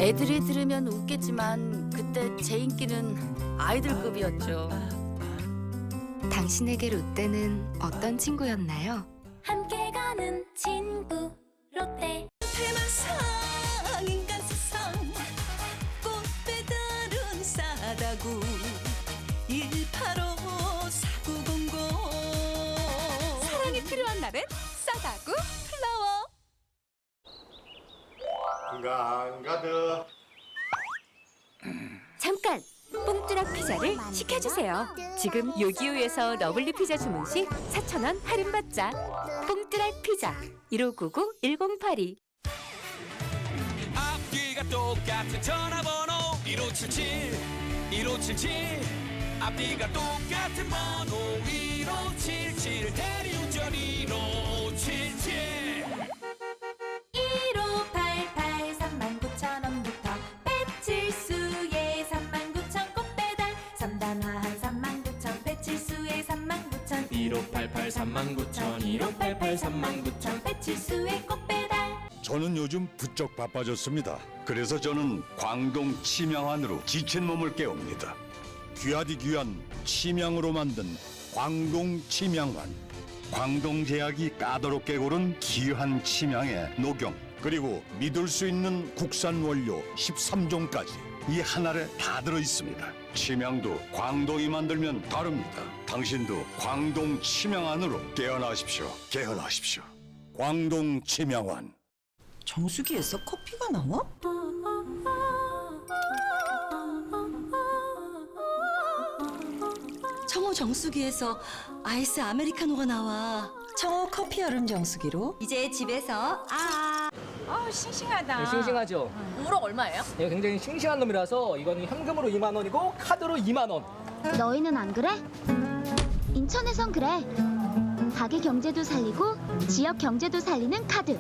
애들이 들으면 웃겠지만 그때 제 인기는 아이들급이었죠. 당신에게 롯데는 어떤 친구였나요? 함께 가는 친구 롯데. 대만상 인간세상 꽃배달은 싸다구 185-4900 사랑이 필요한 날은 싸다구 플라워. 건강가득. 잠깐! 뽕뚜락 피자를 시켜주세요. 지금 요기요에서 러블리 피자 주문 시 4,000원 할인받자. 뽕뚜락 피자 1599-1082. 앞뒤가 똑같은 전화번호 1577 앞뒤가 똑같은 번호 1577 대리운전 1577 1588 39,000원부터 배칠수의 39,000 꽃배달 3단화 한 39,000 배칠수의 39,000 1588 39,000 1588 39,000 배칠수의 꽃배달. 저는 요즘 부쩍 바빠졌습니다. 그래서 저는 광동 침양환으로 지친 몸을 깨웁니다. 귀하디 귀한 침양으로 만든 광동 침양환. 광동제약이 까다롭게 고른 귀한 침양의 녹용, 그리고 믿을 수 있는 국산 원료 13종까지 이 한 알에 다 들어있습니다. 침양도 광동이 만들면 다릅니다. 당신도 광동 침양환으로 깨어나십시오. 깨어나십시오. 광동 침양환. 정수기에서 커피가 나와? 청호 정수기에서 아이스 아메리카노가 나와. 청호 커피 얼음 정수기로 이제 집에서 싱싱하다. 싱싱하죠? 우럭 얼마예요? 얘가 굉장히 싱싱한 놈이라서 이거는 현금으로 2만 원이고 카드로 2만 원. 너희는 안 그래? 인천에선 그래. 가게 경제도 살리고 지역 경제도 살리는 카드.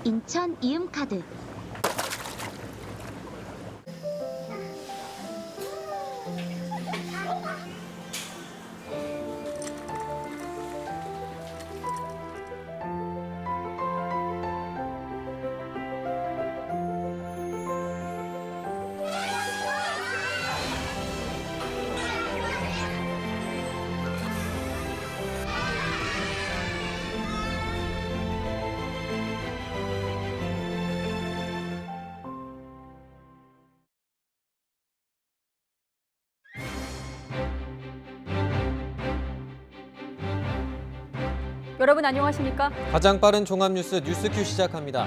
인천 이음카드. 여러분 안녕하십니까? 가장 빠른 종합뉴스 뉴스큐 시작합니다.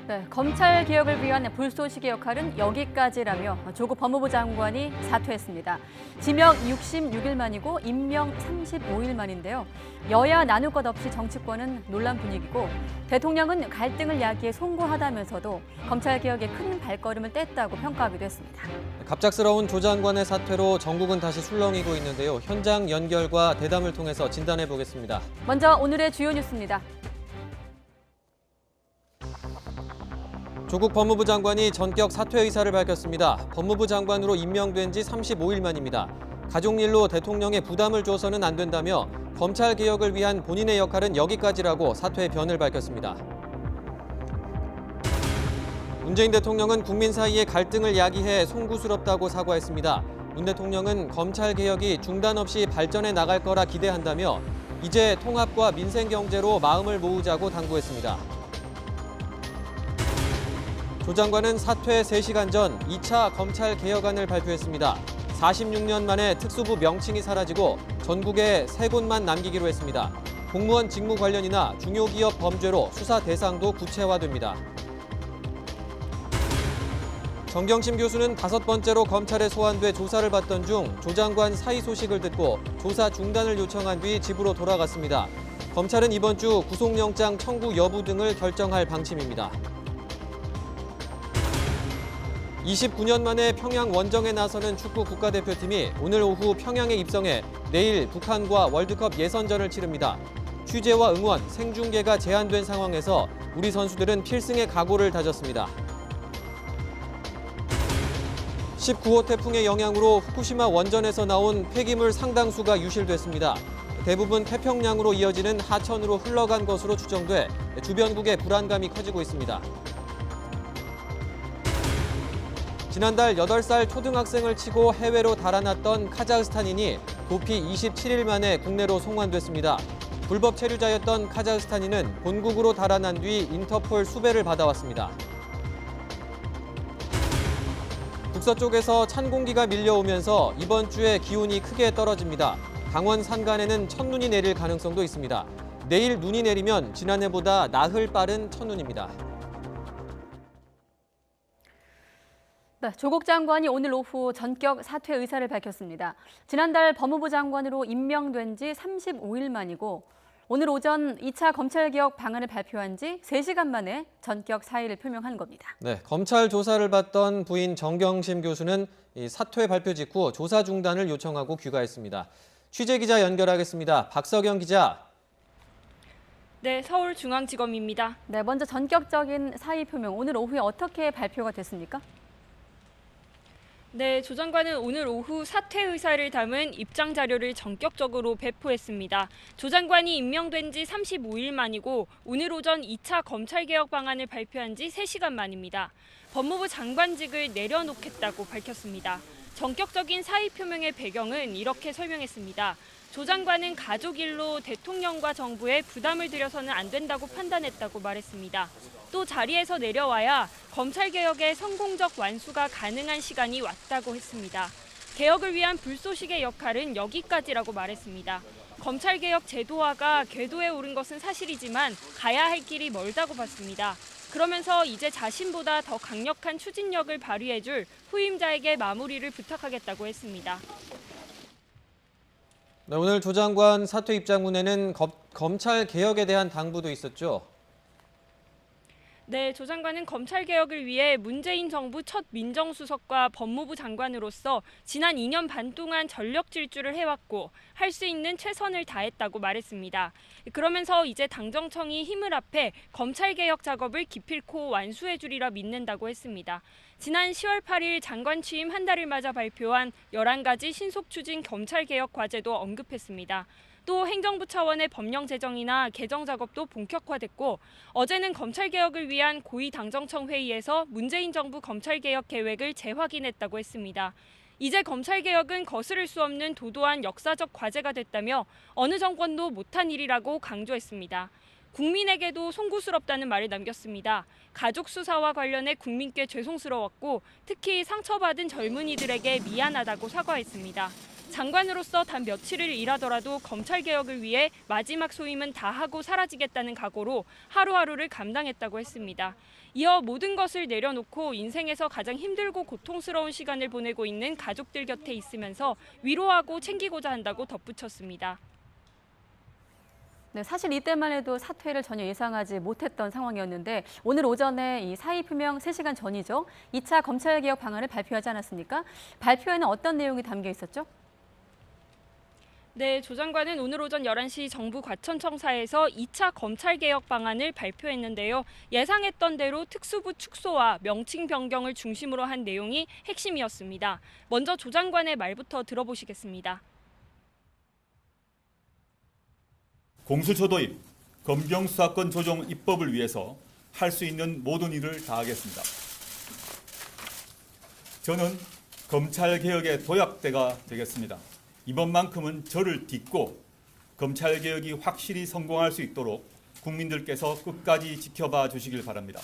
네, 검찰 개혁을 위한 불쏘시개 역할은 여기까지라며 조국 법무부 장관이 사퇴했습니다. 지명 66일 만이고 임명 35일 만인데요. 여야 나눌 것 없이 정치권은 논란 분위기고 대통령은 갈등을 야기해 송구하다면서도 검찰 개혁에 큰 발걸음을 뗐다고 평가하기도 했습니다. 갑작스러운 조 장관의 사퇴로 전국은 다시 술렁이고 있는데요. 현장 연결과 대담을 통해서 진단해 보겠습니다. 먼저 오늘의 주요 뉴스입니다. 조국 법무부 장관이 전격 사퇴 의사를 밝혔습니다. 법무부 장관으로 임명된 지 35일 만입니다. 가족 일로 대통령에 부담을 줘서는 안 된다며 검찰 개혁을 위한 본인의 역할은 여기까지라고 사퇴 변을 밝혔습니다. 문재인 대통령은 국민 사이에 갈등을 야기해 송구스럽다고 사과했습니다. 문 대통령은 검찰 개혁이 중단 없이 발전해 나갈 거라 기대한다며 이제 통합과 민생 경제로 마음을 모으자고 당부했습니다. 조 장관은 사퇴 3시간 전 2차 검찰 개혁안을 발표했습니다. 46년 만에 특수부 명칭이 사라지고 전국에 3곳만 남기기로 했습니다. 공무원 직무 관련이나 중요기업 범죄로 수사 대상도 구체화됩니다. 정경심 교수는 5번째로 검찰에 소환돼 조사를 받던 중 조 장관 사의 소식을 듣고 조사 중단을 요청한 뒤 집으로 돌아갔습니다. 검찰은 이번 주 구속영장 청구 여부 등을 결정할 방침입니다. 29년 만에 평양 원정에 나서는 축구 국가대표팀이 오늘 오후 평양에 입성해 내일 북한과 월드컵 예선전을 치릅니다. 취재와 응원, 생중계가 제한된 상황에서 우리 선수들은 필승의 각오를 다졌습니다. 19호 태풍의 영향으로 후쿠시마 원전에서 나온 폐기물 상당수가 유실됐습니다. 대부분 태평양으로 이어지는 하천으로 흘러간 것으로 추정돼 주변국의 불안감이 커지고 있습니다. 지난달 8살 초등학생을 치고 해외로 달아났던 카자흐스탄인이 도피 27일 만에 국내로 송환됐습니다. 불법 체류자였던 카자흐스탄인은 본국으로 달아난 뒤 인터폴 수배를 받아왔습니다. 북서쪽에서 찬 공기가 밀려오면서 이번 주에 기온이 크게 떨어집니다. 강원 산간에는 첫눈이 내릴 가능성도 있습니다. 내일 눈이 내리면 지난해보다 나흘 빠른 첫눈입니다. 네, 조국 장관이 오늘 오후 전격 사퇴 의사를 밝혔습니다. 지난달 법무부 장관으로 임명된 지 35일 만이고 오늘 오전 2차 검찰개혁 방안을 발표한 지 3시간 만에 전격 사의를 표명한 겁니다. 네, 검찰 조사를 받던 부인 정경심 교수는 이 사퇴 발표 직후 조사 중단을 요청하고 귀가했습니다. 취재기자 연결하겠습니다. 박석영 기자. 네, 서울중앙지검입니다. 네, 먼저 전격적인 사의 표명 오늘 오후에 어떻게 발표가 됐습니까? 네, 조 장관은 오늘 오후 사퇴 의사를 담은 입장 자료를 전격적으로 배포했습니다. 조 장관이 임명된 지 35일 만이고 오늘 오전 2차 검찰개혁 방안을 발표한 지 3시간 만입니다. 법무부 장관직을 내려놓겠다고 밝혔습니다. 전격적인 사의 표명의 배경은 이렇게 설명했습니다. 조 장관은 가족 일로 대통령과 정부에 부담을 드려서는 안 된다고 판단했다고 말했습니다. 또 자리에서 내려와야 검찰개혁의 성공적 완수가 가능한 시간이 왔다고 했습니다. 개혁을 위한 불쏘시개 역할은 여기까지라고 말했습니다. 검찰개혁 제도화가 궤도에 오른 것은 사실이지만 가야 할 길이 멀다고 봤습니다. 그러면서 이제 자신보다 더 강력한 추진력을 발휘해줄 후임자에게 마무리를 부탁하겠다고 했습니다. 네, 오늘 조 장관 사퇴 입장문에는 검찰 개혁에 대한 당부도 있었죠. 네, 조 장관은 검찰개혁을 위해 문재인 정부 첫 민정수석과 법무부 장관으로서 지난 2년 반 동안 전력 질주를 해왔고 할 수 있는 최선을 다했다고 말했습니다. 그러면서 이제 당정청이 힘을 합해 검찰개혁 작업을 기필코 완수해 주리라 믿는다고 했습니다. 지난 10월 8일 장관 취임 한 달을 맞아 발표한 11가지 신속 추진 검찰개혁 과제도 언급했습니다. 또 행정부 차원의 법령 제정이나 개정 작업도 본격화됐고 어제는 검찰개혁을 위한 고위당정청 회의에서 문재인 정부 검찰개혁 계획을 재확인했다고 했습니다. 이제 검찰개혁은 거스를 수 없는 도도한 역사적 과제가 됐다며 어느 정권도 못한 일이라고 강조했습니다. 국민에게도 송구스럽다는 말을 남겼습니다. 가족 수사와 관련해 국민께 죄송스러웠고 특히 상처받은 젊은이들에게 미안하다고 사과했습니다. 장관으로서 단 며칠을 일하더라도 검찰개혁을 위해 마지막 소임은 다 하고 사라지겠다는 각오로 하루하루를 감당했다고 했습니다. 이어 모든 것을 내려놓고 인생에서 가장 힘들고 고통스러운 시간을 보내고 있는 가족들 곁에 있으면서 위로하고 챙기고자 한다고 덧붙였습니다. 네, 사실 이때만 해도 사퇴를 전혀 예상하지 못했던 상황이었는데 오늘 오전에 이 사의 표명 3시간 전이죠. 2차 검찰개혁 방안을 발표하지 않았습니까? 발표에는 어떤 내용이 담겨 있었죠? 네, 조 장관은 오늘 오전 11시 정부 과천청사에서 2차 검찰개혁 방안을 발표했는데요. 예상했던 대로 특수부 축소와 명칭 변경을 중심으로 한 내용이 핵심이었습니다. 먼저 조 장관의 말부터 들어보시겠습니다. 공수처 도입, 검경수사권 조정 입법을 위해서 할 수 있는 모든 일을 다하겠습니다. 저는 검찰개혁의 도약대가 되겠습니다. 이번만큼은 저를 딛고 검찰개혁이 확실히 성공할 수 있도록 국민들께서 끝까지 지켜봐 주시길 바랍니다.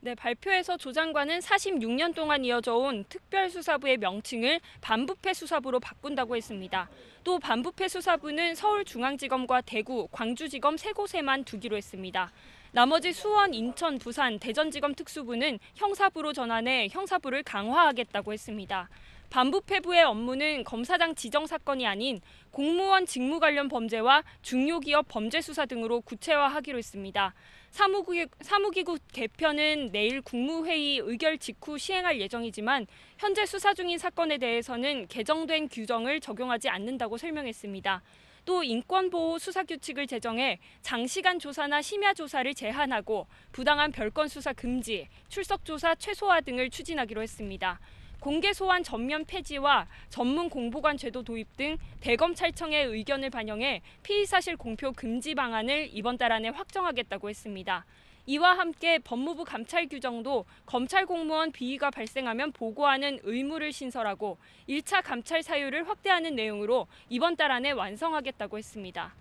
네, 발표에서 조 장관은 46년 동안 이어져 온 특별수사부의 명칭을 반부패 수사부로 바꾼다고 했습니다. 또 반부패 수사부는 서울중앙지검과 대구, 광주지검 3곳에만 두기로 했습니다. 나머지 수원, 인천, 부산, 대전지검 특수부는 형사부로 전환해 형사부를 강화하겠다고 했습니다. 반부패부의 업무는 검사장 지정 사건이 아닌 공무원 직무 관련 범죄와 중요기업 범죄 수사 등으로 구체화하기로 했습니다. 사무기구 개편은 내일 국무회의 의결 직후 시행할 예정이지만 현재 수사 중인 사건에 대해서는 개정된 규정을 적용하지 않는다고 설명했습니다. 또 인권보호 수사규칙을 제정해 장시간 조사나 심야 조사를 제한하고 부당한 별건 수사 금지, 출석 조사 최소화 등을 추진하기로 했습니다. 공개 소환 전면 폐지와 전문 공보관 제도 도입 등 대검찰청의 의견을 반영해 피의사실 공표 금지 방안을 이번 달 안에 확정하겠다고 했습니다. 이와 함께 법무부 감찰 규정도 검찰 공무원 비위가 발생하면 보고하는 의무를 신설하고 1차 감찰 사유를 확대하는 내용으로 이번 달 안에 완성하겠다고 했습니다.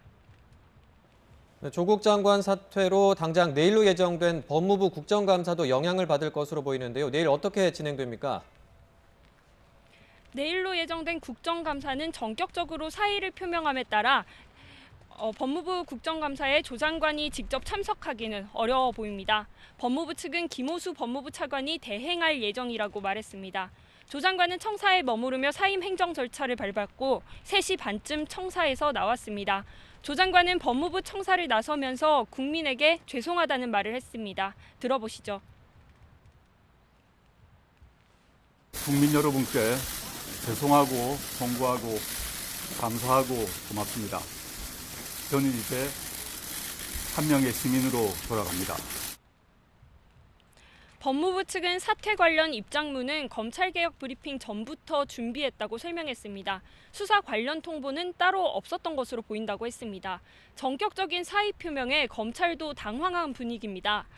조국 장관 사퇴로 당장 내일로 예정된 법무부 국정감사도 영향을 받을 것으로 보이는데요. 내일 어떻게 진행됩니까? 내일로 예정된 국정감사는 전격적으로 사의를 표명함에 따라 법무부 국정감사에 조 장관이 직접 참석하기는 어려워 보입니다. 법무부 측은 김호수 법무부 차관이 대행할 예정이라고 말했습니다. 조 장관은 청사에 머무르며 사임 행정 절차를 밟았고 3시 반쯤 청사에서 나왔습니다. 조 장관은 법무부 청사를 나서면서 국민에게 죄송하다는 말을 했습니다. 들어보시죠. 국민 여러분께 죄송하고 송구하고 감사하고 고맙습니다. 저는 이제 한 명의 시민으로 돌아갑니다. 법무부 측은 사퇴 관련 입장문은 검찰개혁 브리핑 전부터 준비했다고 설명했습니다. 수사 관련 통보는 따로 없었던 것으로 보인다고 했습니다. 전격적인 사의 표명에 검찰도 당황한 분위기입니다.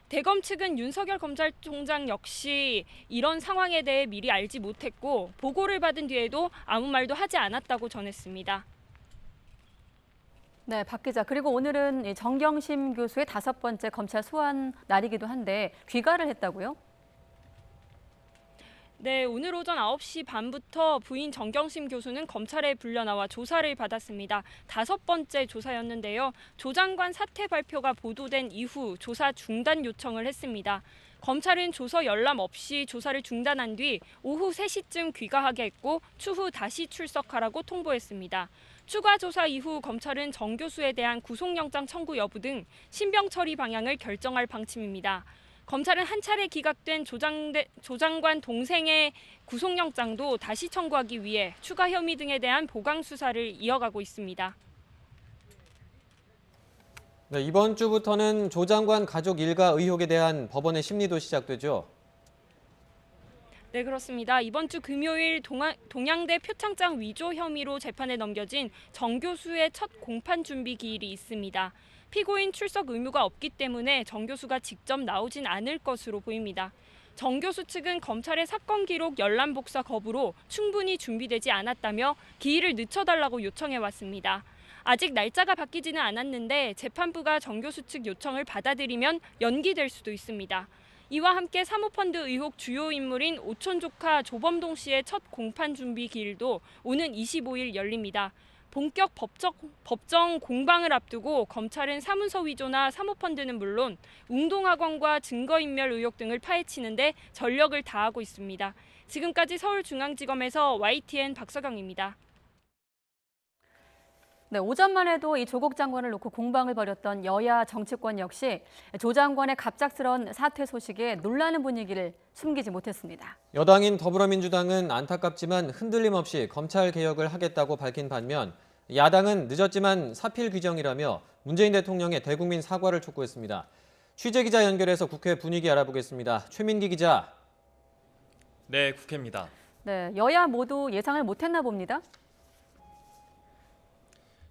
대검 측은 윤석열 검찰총장 역시 이런 상황에 대해 미리 알지 못했고 보고를 받은 뒤에도 아무 말도 하지 않았다고 전했습니다. 네, 박 기자. 그리고 오늘은 정경심 교수의 5번째 검찰 소환 날이기도 한데 귀가를 했다고요? 네, 오늘 오전 9시 반부터 부인 정경심 교수는 검찰에 불려 나와 조사를 받았습니다. 5번째 조사였는데요. 조 장관 사퇴 발표가 보도된 이후 조사 중단 요청을 했습니다. 검찰은 조서 열람 없이 조사를 중단한 뒤 오후 3시쯤 귀가하게 했고 추후 다시 출석하라고 통보했습니다. 추가 조사 이후 검찰은 정 교수에 대한 구속영장 청구 여부 등 신병 처리 방향을 결정할 방침입니다. 검찰은 한 차례 기각된 조 장관 동생의 구속영장도 다시 청구하기 위해 추가 혐의 등에 대한 보강 수사를 이어가고 있습니다. 네, 이번 주부터는 조 장관 가족 일가 의혹에 대한 법원의 심리도 시작되죠. 네, 그렇습니다. 이번 주 금요일 동양대 표창장 위조 혐의로 재판에 넘겨진 정 교수의 첫 공판 준비 기일이 있습니다. 피고인 출석 의무가 없기 때문에 정 교수가 직접 나오진 않을 것으로 보입니다. 정 교수 측은 검찰의 사건 기록 열람 복사 거부로 충분히 준비되지 않았다며 기일을 늦춰달라고 요청해왔습니다. 아직 날짜가 바뀌지는 않았는데 재판부가 정 교수 측 요청을 받아들이면 연기될 수도 있습니다. 이와 함께 사모펀드 의혹 주요 인물인 오촌 조카 조범동 씨의 첫 공판 준비 기일도 오는 25일 열립니다. 본격 법정 공방을 앞두고 검찰은 사문서 위조나 사모펀드는 물론 웅동학원과 증거인멸 의혹 등을 파헤치는데 전력을 다하고 있습니다. 지금까지 서울중앙지검에서 YTN 박서경입니다. 네, 오전만 해도 이 조국 장관을 놓고 공방을 벌였던 여야 정치권 역시 조 장관의 갑작스러운 사퇴 소식에 놀라는 분위기를 숨기지 못했습니다. 여당인 더불어민주당은 안타깝지만 흔들림 없이 검찰 개혁을 하겠다고 밝힌 반면 야당은 늦었지만 사필 규정이라며 문재인 대통령의 대국민 사과를 촉구했습니다. 취재 기자 연결해서 국회 분위기 알아보겠습니다. 최민기 기자. 네, 국회입니다. 네, 여야 모두 예상을 못했나 봅니다.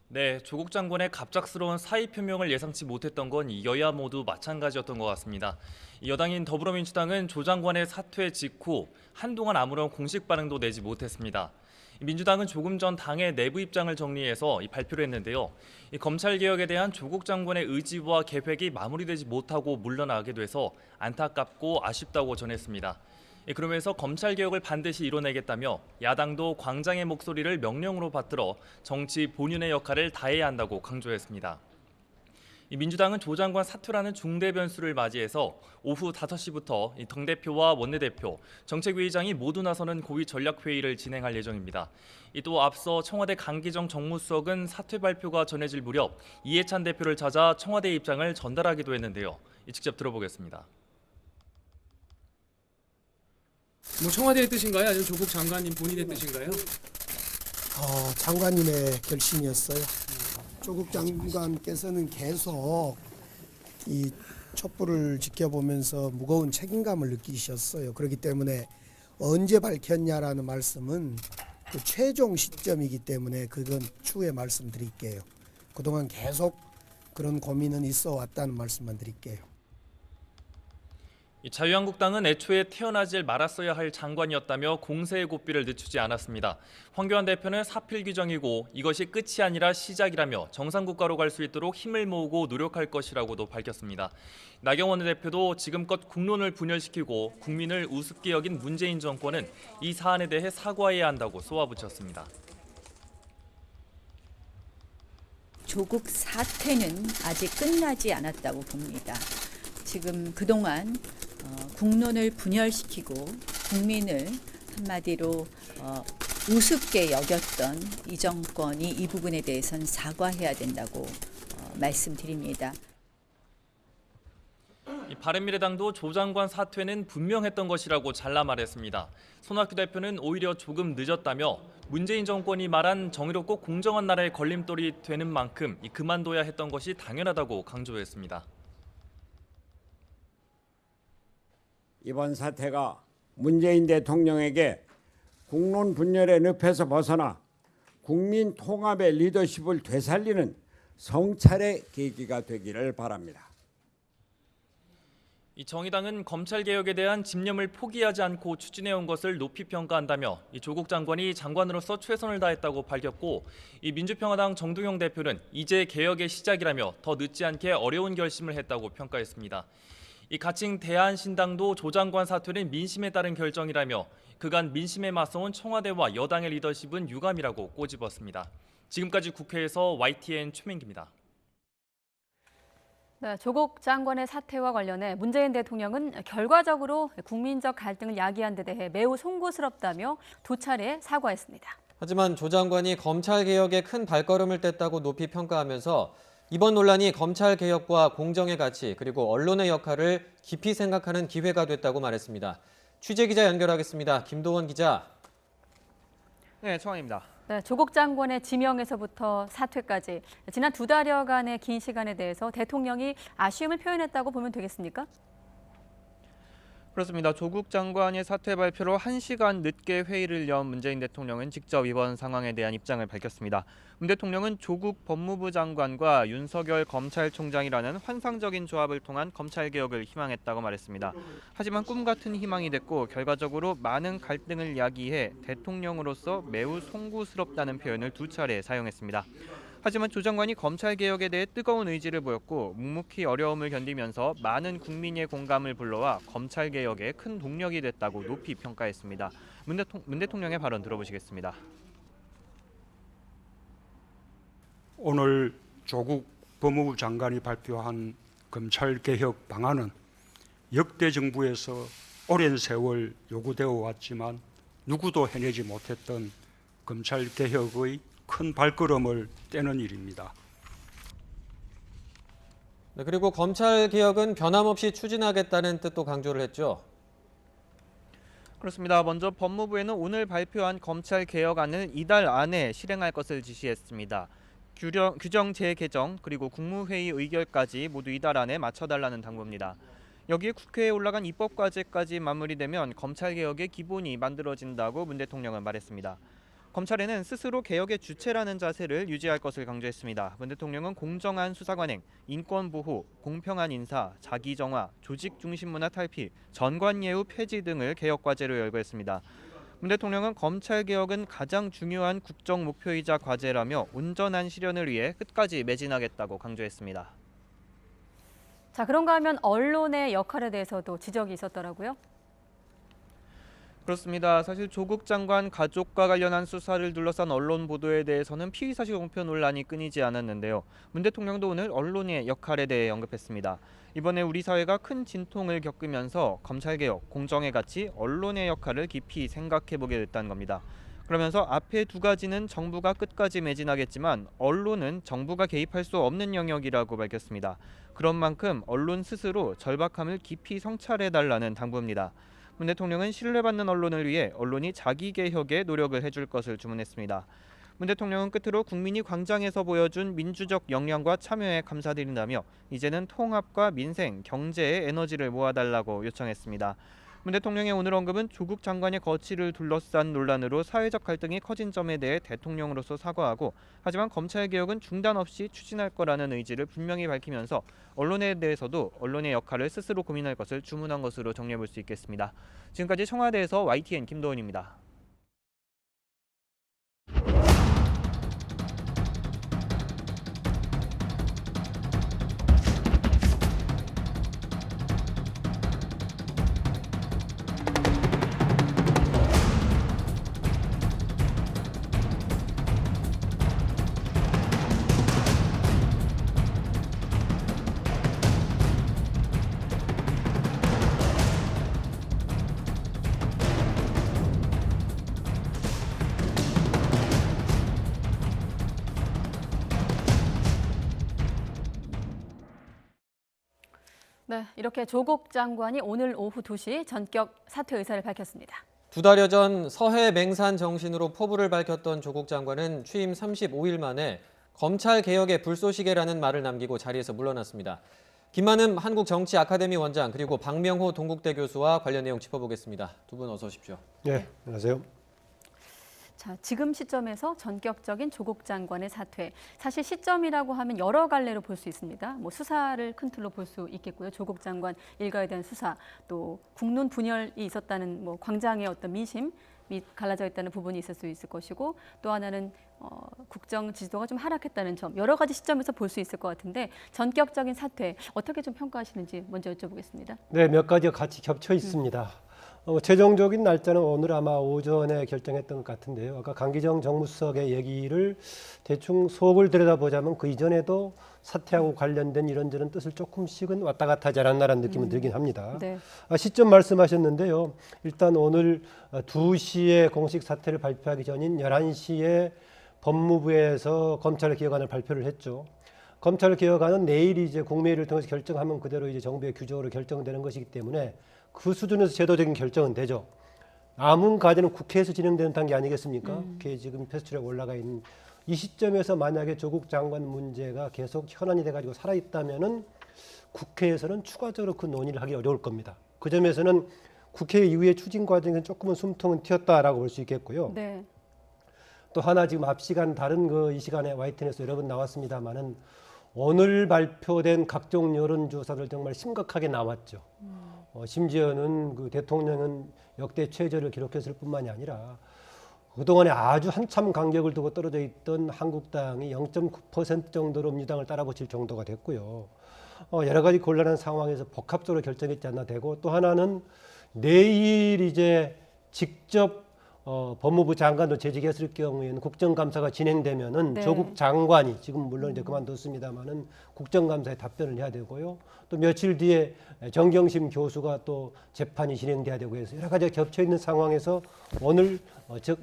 네, 조국 장관의 갑작스러운 사의 표명을 예상치 못했던 건 여야 모두 마찬가지였던 것 같습니다. 여당인 더불어민주당은 조 장관의 사퇴 직후 한동안 아무런 공식 반응도 내지 못했습니다. 민주당은 조금 전 당의 내부 입장을 정리해서 발표를 했는데요. 검찰 개혁에 대한 조국 장관의 의지와 계획이 마무리되지 못하고 물러나게 돼서 안타깝고 아쉽다고 전했습니다. 그러면서 검찰 개혁을 반드시 이뤄내겠다며 야당도 광장의 목소리를 명령으로 받들어 정치 본연의 역할을 다해야 한다고 강조했습니다. 민주당은 조 장관 사퇴라는 중대 변수를 맞이해서 오후 5시부터 당대표와 원내대표, 정책위의장이 모두 나서는 고위 전략회의를 진행할 예정입니다. 또 앞서 청와대 강기정 정무수석은 사퇴 발표가 전해질 무렵 이해찬 대표를 찾아 청와대 입장을 전달하기도 했는데요. 직접 들어보겠습니다. 청와대의 뜻인가요? 아니면 조국 장관님 본인의 뜻인가요? 장관님의 결심이었어요. 조국 장관께서는 계속 이 촛불을 지켜보면서 무거운 책임감을 느끼셨어요. 그렇기 때문에 언제 밝혔냐라는 말씀은 그 최종 시점이기 때문에 그건 추후에 말씀드릴게요. 그동안 계속 그런 고민은 있어 왔다는 말씀만 드릴게요. 이 자유한국당은 애초에 태어나질 말았어야 할 장관이었다며 공세의 고삐를 늦추지 않았습니다. 황교안 대표는 사필 규정이고 이것이 끝이 아니라 시작이라며 정상국가로 갈 수 있도록 힘을 모으고 노력할 것이라고도 밝혔습니다. 나경원 대표도 지금껏 국론을 분열시키고 국민을 우습게 여긴 문재인 정권은 이 사안에 대해 사과해야 한다고 쏘아붙였습니다. 조국 사태는 아직 끝나지 않았다고 봅니다. 지금 그동안 국론을 분열시키고 국민을 한마디로 우습게 여겼던 이 정권이 이 부분에 대해서는 사과해야 된다고 말씀드립니다. 바른미래당도 조 장관 사퇴는 분명했던 것이라고 잘라 말했습니다. 손학규 대표는 오히려 조금 늦었다며 문재인 정권이 말한 정의롭고 공정한 나라의 걸림돌이 되는 만큼 그만둬야 했던 것이 당연하다고 강조했습니다. 이번 사태가 문재인 대통령에게 국론 분열의 늪에서 벗어나 국민 통합의 리더십을 되살리는 성찰의 계기가 되기를 바랍니다. 이 정의당은 검찰개혁에 대한 집념을 포기하지 않고 추진해온 것을 높이 평가한다며 이 조국 장관이 장관으로서 최선을 다했다고 밝혔고, 이 민주평화당 정동영 대표는 이제 개혁의 시작이라며 더 늦지 않게 어려운 결심을 했다고 평가했습니다. 이 가칭 대한신당도 조 장관 사퇴는 민심에 따른 결정이라며 그간 민심에 맞서온 청와대와 여당의 리더십은 유감이라고 꼬집었습니다. 지금까지 국회에서 YTN 최민기입니다. 네, 조국 장관의 사퇴와 관련해 문재인 대통령은 결과적으로 국민적 갈등을 야기한 데 대해 매우 송구스럽다며 두 차례 사과했습니다. 하지만 조 장관이 검찰개혁에 큰 발걸음을 뗐다고 높이 평가하면서 이번 논란이 검찰개혁과 공정의 가치 그리고 언론의 역할을 깊이 생각하는 기회가 됐다고 말했습니다. 취재기자 연결하겠습니다. 김도원 기자. 네, 청원입니다. 네, 조국 장관의 지명에서부터 사퇴까지 지난 2달여간의 긴 시간에 대해서 대통령이 아쉬움을 표현했다고 보면 되겠습니까? 그렇습니다. 조국 장관의 사퇴 발표로 1시간 늦게 회의를 연 문재인 대통령은 직접 이번 상황에 대한 입장을 밝혔습니다. 문 대통령은 조국 법무부 장관과 윤석열 검찰총장이라는 환상적인 조합을 통한 검찰개혁을 희망했다고 말했습니다. 하지만 꿈같은 희망이 됐고 결과적으로 많은 갈등을 야기해 대통령으로서 매우 송구스럽다는 표현을 두 차례 사용했습니다. 하지만 조 장관이 검찰개혁에 대해 뜨거운 의지를 보였고 묵묵히 어려움을 견디면서 많은 국민의 공감을 불러와 검찰개혁에 큰 동력이 됐다고 높이 평가했습니다. 문 대통령의 발언 들어보시겠습니다. 오늘 조국 법무부 장관이 발표한 검찰개혁 방안은 역대 정부에서 오랜 세월 요구되어 왔지만 누구도 해내지 못했던 검찰개혁의 큰 발걸음을 떼는 일입니다. 네, 그리고 검찰개혁은 변함없이 추진하겠다는 뜻도 강조를 했죠. 그렇습니다. 먼저 법무부에는 오늘 발표한 검찰개혁안을 이달 안에 실행할 것을 지시했습니다. 규정 재개정 그리고 국무회의 의결까지 모두 이달 안에 맞춰달라는 당부입니다. 여기에 국회에 올라간 입법과제까지 마무리되면 검찰개혁의 기본이 만들어진다고 문 대통령은 말했습니다. 검찰에는 스스로 개혁의 주체라는 자세를 유지할 것을 강조했습니다. 문 대통령은 공정한 수사관행, 인권보호, 공평한 인사, 자기정화, 조직 중심 문화 탈피, 전관예우 폐지 등을 개혁과제로 열거했습니다. 문 대통령은 검찰개혁은 가장 중요한 국정 목표이자 과제라며 온전한 실현을 위해 끝까지 매진하겠다고 강조했습니다. 자, 그런가 하면 언론의 역할에 대해서도 지적이 있었더라고요. 그렇습니다. 사실 조국 장관 가족과 관련한 수사를 둘러싼 언론 보도에 대해서는 피의사실 공표 논란이 끊이지 않았는데요. 문 대통령도 오늘 언론의 역할에 대해 언급했습니다. 이번에 우리 사회가 큰 진통을 겪으면서 검찰개혁, 공정의 가치, 언론의 역할을 깊이 생각해보게 됐다는 겁니다. 그러면서 앞에 두 가지는 정부가 끝까지 매진하겠지만 언론은 정부가 개입할 수 없는 영역이라고 밝혔습니다. 그런 만큼 언론 스스로 절박함을 깊이 성찰해달라는 당부입니다. 문 대통령은 신뢰받는 언론을 위해 언론이 자기 개혁에 노력을 해줄 것을 주문했습니다. 문 대통령은 끝으로 국민이 광장에서 보여준 민주적 역량과 참여에 감사드린다며 이제는 통합과 민생, 경제에 에너지를 모아달라고 요청했습니다. 문 대통령의 오늘 언급은 조국 장관의 거취를 둘러싼 논란으로 사회적 갈등이 커진 점에 대해 대통령으로서 사과하고 하지만 검찰개혁은 중단 없이 추진할 거라는 의지를 분명히 밝히면서 언론에 대해서도 언론의 역할을 스스로 고민할 것을 주문한 것으로 정리해볼 수 있겠습니다. 지금까지 청와대에서 YTN 김도훈입니다. 네, 이렇게 조국 장관이 오늘 오후 2시 전격 사퇴 의사를 밝혔습니다. 2달여 전 서해 맹산 정신으로 포부를 밝혔던 조국 장관은 취임 35일 만에 검찰 개혁의 불쏘시개라는 말을 남기고 자리에서 물러났습니다. 김만흠 한국정치아카데미 원장 그리고 박명호 동국대 교수와 관련 내용 짚어보겠습니다. 두 분 어서 오십시오. 네, 안녕하세요. 자, 지금 시점에서 전격적인 조국 장관의 사퇴. 사실 시점이라고 하면 여러 갈래로 볼 수 있습니다. 뭐 수사를 큰 틀로 볼 수 있겠고요. 조국 장관 일가에 대한 수사, 또 국론 분열이 있었다는 뭐 광장의 어떤 민심 및 갈라져 있다는 부분이 있을 수 있을 것이고, 또 하나는 국정 지지도가 좀 하락했다는 점, 여러 가지 시점에서 볼 수 있을 것 같은데 전격적인 사퇴 어떻게 좀 평가하시는지 먼저 여쭤보겠습니다. 네, 몇 가지가 같이 겹쳐 있습니다. 최종적인 날짜는 오늘 아마 오전에 결정했던 것 같은데요. 아까 강기정 정무수석의 얘기를 대충 속을 들여다보자면 그 이전에도 사퇴하고 관련된 이런저런 뜻을 조금씩은 왔다 갔다 하지 않았나라는 느낌은 들긴 합니다. 네. 시점 말씀하셨는데요. 일단 오늘 2시에 공식 사퇴를 발표하기 전인 11시에 법무부에서 검찰개혁안을 발표를 했죠. 검찰개혁안은 내일 이제 국무회의를 통해서 결정하면 그대로 이제 정부의 규정으로 결정되는 것이기 때문에 그 수준에서 제도적인 결정은 되죠. 남은 과제는 국회에서 진행되는 단계 아니겠습니까? 국회에 지금 패스트트랙 올라가 있는 이 시점에서 만약에 조국 장관 문제가 계속 현안이 돼가지고 살아있다면은 국회에서는 추가적으로 그 논의를 하기 어려울 겁니다. 그 점에서는 국회 이후의 추진 과정에서 조금은 숨통은 튀었다라고 볼 수 있겠고요. 네. 또 하나 지금 앞 시간 다른 이 시간에 YTN에서 여러 번 나왔습니다만은 오늘 발표된 각종 여론조사들 정말 심각하게 나왔죠. 심지어는 그 대통령은 역대 최저를 기록했을 뿐만이 아니라 그동안에 아주 한참 간격을 두고 떨어져 있던 한국당이 0.9% 정도로 민주당을 따라붙일 정도가 됐고요. 여러 가지 곤란한 상황에서 복합적으로 결정했지 않나 되고, 또 하나는 내일 이제 직접 법무부 장관도 재직했을 경우에는 국정감사가 진행되면은 네. 조국 장관이 지금 물론 이제 그만뒀습니다만은 국정감사에 답변을 해야 되고요. 또 며칠 뒤에 정경심 교수가 또 재판이 진행돼야 되고 해서 여러 가지가 겹쳐 있는 상황에서 오늘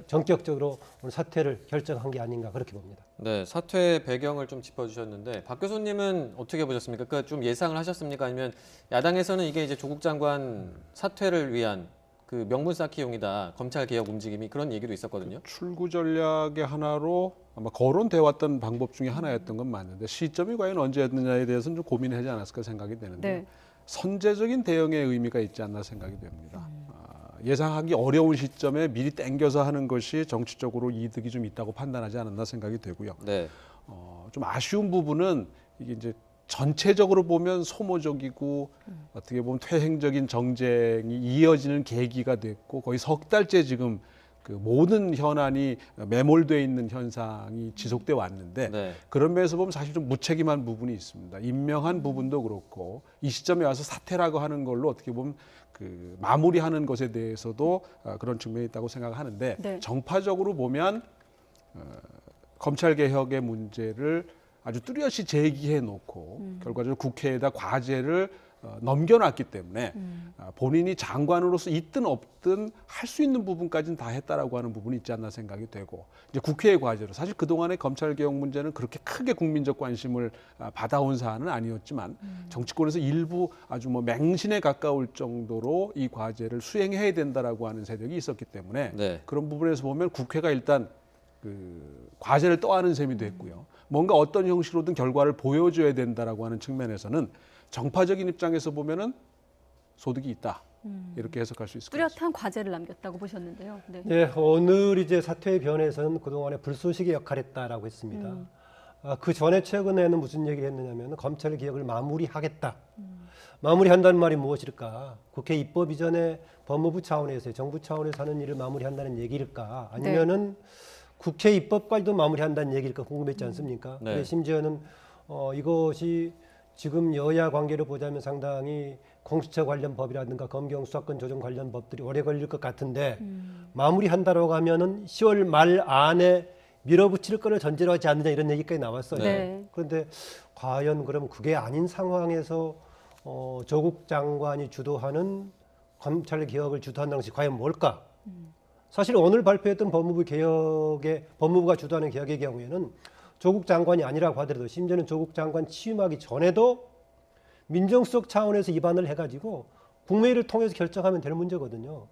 전격적으로 오늘 사퇴를 결정한 게 아닌가 그렇게 봅니다. 네, 사퇴 배경을 좀 짚어주셨는데 박 교수님은 어떻게 보셨습니까? 그러니까 좀 예상을 하셨습니까? 아니면 야당에서는 이게 이제 조국 장관 사퇴를 위한 그 명분 쌓기용이다, 검찰 개혁 움직임이 그런 얘기도 있었거든요. 출구 전략의 하나로 아마 거론돼 왔던 방법 중에 하나였던 건 맞는데 시점이 과연 언제였느냐에 대해서는 좀 고민하지 않았을까 생각이 되는데 네. 선제적인 대응의 의미가 있지 않나 생각이 됩니다. 예상하기 어려운 시점에 미리 땡겨서 하는 것이 정치적으로 이득이 좀 있다고 판단하지 않았나 생각이 되고요. 네. 좀 아쉬운 부분은 이게 이제 전체적으로 보면 소모적이고 어떻게 보면 퇴행적인 정쟁이 이어지는 계기가 됐고 거의 석 달째 지금 그 모든 현안이 매몰돼 있는 현상이 지속돼 왔는데 네. 그런 면에서 보면 사실 좀 무책임한 부분이 있습니다. 임명한 부분도 그렇고 이 시점에 와서 사퇴라고 하는 걸로 어떻게 보면 그 마무리하는 것에 대해서도 그런 측면이 있다고 생각하는데 네. 정파적으로 보면 검찰 개혁의 문제를 아주 뚜렷이 제기해 놓고 결과적으로 국회에다 과제를 넘겨놨기 때문에 본인이 장관으로서 있든 없든 할 수 있는 부분까지는 다 했다라고 하는 부분이 있지 않나 생각이 되고 이제 국회의 과제로 사실 그동안의 검찰개혁 문제는 그렇게 크게 국민적 관심을 받아온 사안은 아니었지만 정치권에서 일부 아주 뭐 맹신에 가까울 정도로 이 과제를 수행해야 된다라고 하는 세력이 있었기 때문에 네. 그런 부분에서 보면 국회가 일단 그 과제를 떠안은 셈이 됐고요. 뭔가 어떤 형식으로든 결과를 보여줘야 된다라고 하는 측면에서는 정파적인 입장에서 보면은 소득이 있다. 이렇게 해석할 수 있을 것 같습니다. 뚜렷한 과제를 남겼다고 보셨는데요. 네. 네, 오늘 이제 사퇴의 변에서는 그동안에 불쏘시개 역할했다라고 했습니다. 그 전에 최근에는 무슨 얘기를 했느냐면 검찰 개혁을 마무리하겠다. 마무리한다는 말이 무엇일까? 국회 입법 이전에 법무부 차원에서 정부 차원에서 하는 일을 마무리한다는 얘기일까? 아니면은 국회 입법까지도 마무리한다는 얘기일까 궁금했지 않습니까? 네. 근데 심지어는 이것이 지금 여야 관계를 보자면 상당히 공수처 관련 법이라든가 검경 수사권 조정 관련 법들이 오래 걸릴 것 같은데 마무리한다라고 하면은 10월 말 안에 밀어붙일 거를 전제로 하지 않느냐 이런 얘기까지 나왔어요. 네. 그런데 과연 그럼 그게 아닌 상황에서 조국 장관이 주도하는 검찰 개혁을 주도한다는 것이 과연 뭘까? 사실 오늘 발표했던 법무부가 주도하는 개혁의 경우에는 조국 장관이 아니라고 하더라도 심지어는 조국 장관 취임하기 전에도 민정수석 차원에서 입안을 해가지고 국무회의를 통해서 결정하면 될 문제거든요.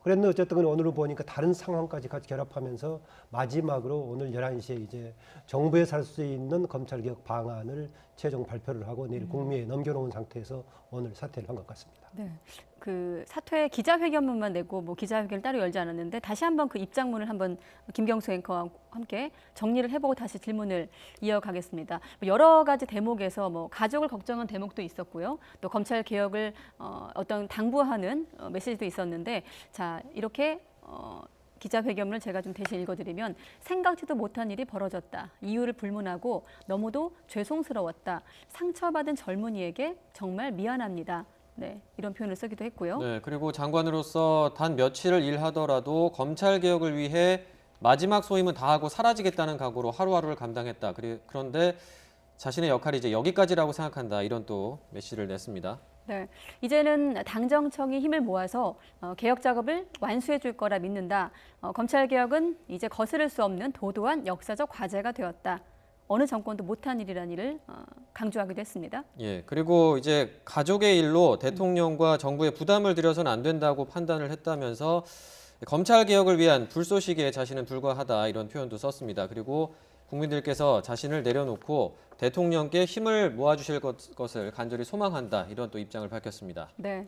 그랬는데 어쨌든 오늘은 보니까 다른 상황까지 같이 결합하면서 마지막으로 오늘 11시에 이제 정부에서 할 수 있는 검찰개혁 방안을 최종 발표를 하고 내일 국무회의에 넘겨놓은 상태에서 오늘 사퇴를 한 것 같습니다. 네. 그 사퇴 기자회견문만 내고 뭐 기자회견을 따로 열지 않았는데 다시 한번 그 입장문을 한번 김경수 앵커와 함께 정리를 해보고 다시 질문을 이어가겠습니다. 여러 가지 대목에서 뭐 가족을 걱정한 대목도 있었고요. 또 검찰 개혁을 어떤 당부하는 메시지도 있었는데 자 이렇게 기자회견문을 제가 좀 대신 읽어드리면 생각지도 못한 일이 벌어졌다. 이유를 불문하고 너무도 죄송스러웠다. 상처받은 젊은이에게 정말 미안합니다. 네, 이런 표현을 쓰기도 했고요. 네, 그리고 장관으로서 단 며칠을 일하더라도 검찰 개혁을 위해 마지막 소임은 다하고 사라지겠다는 각오로 하루하루를 감당했다. 그런데 자신의 역할이 이제 여기까지라고 생각한다. 이런 또 메시지를 냈습니다. 네, 이제는 당정청이 힘을 모아서 개혁 작업을 완수해 줄 거라 믿는다. 검찰 개혁은 이제 거스를 수 없는 도도한 역사적 과제가 되었다. 어느 정권도 못한 일이라는 일을 강조하기도 했습니다. 예, 그리고 이제 가족의 일로 대통령과 정부에 부담을 드려서는 안 된다고 판단을 했다면서 검찰 개혁을 위한 불쏘시개에 자신은 불과하다 이런 표현도 썼습니다. 그리고 국민들께서 자신을 내려놓고 대통령께 힘을 모아주실 것을 간절히 소망한다 이런 또 입장을 밝혔습니다. 네.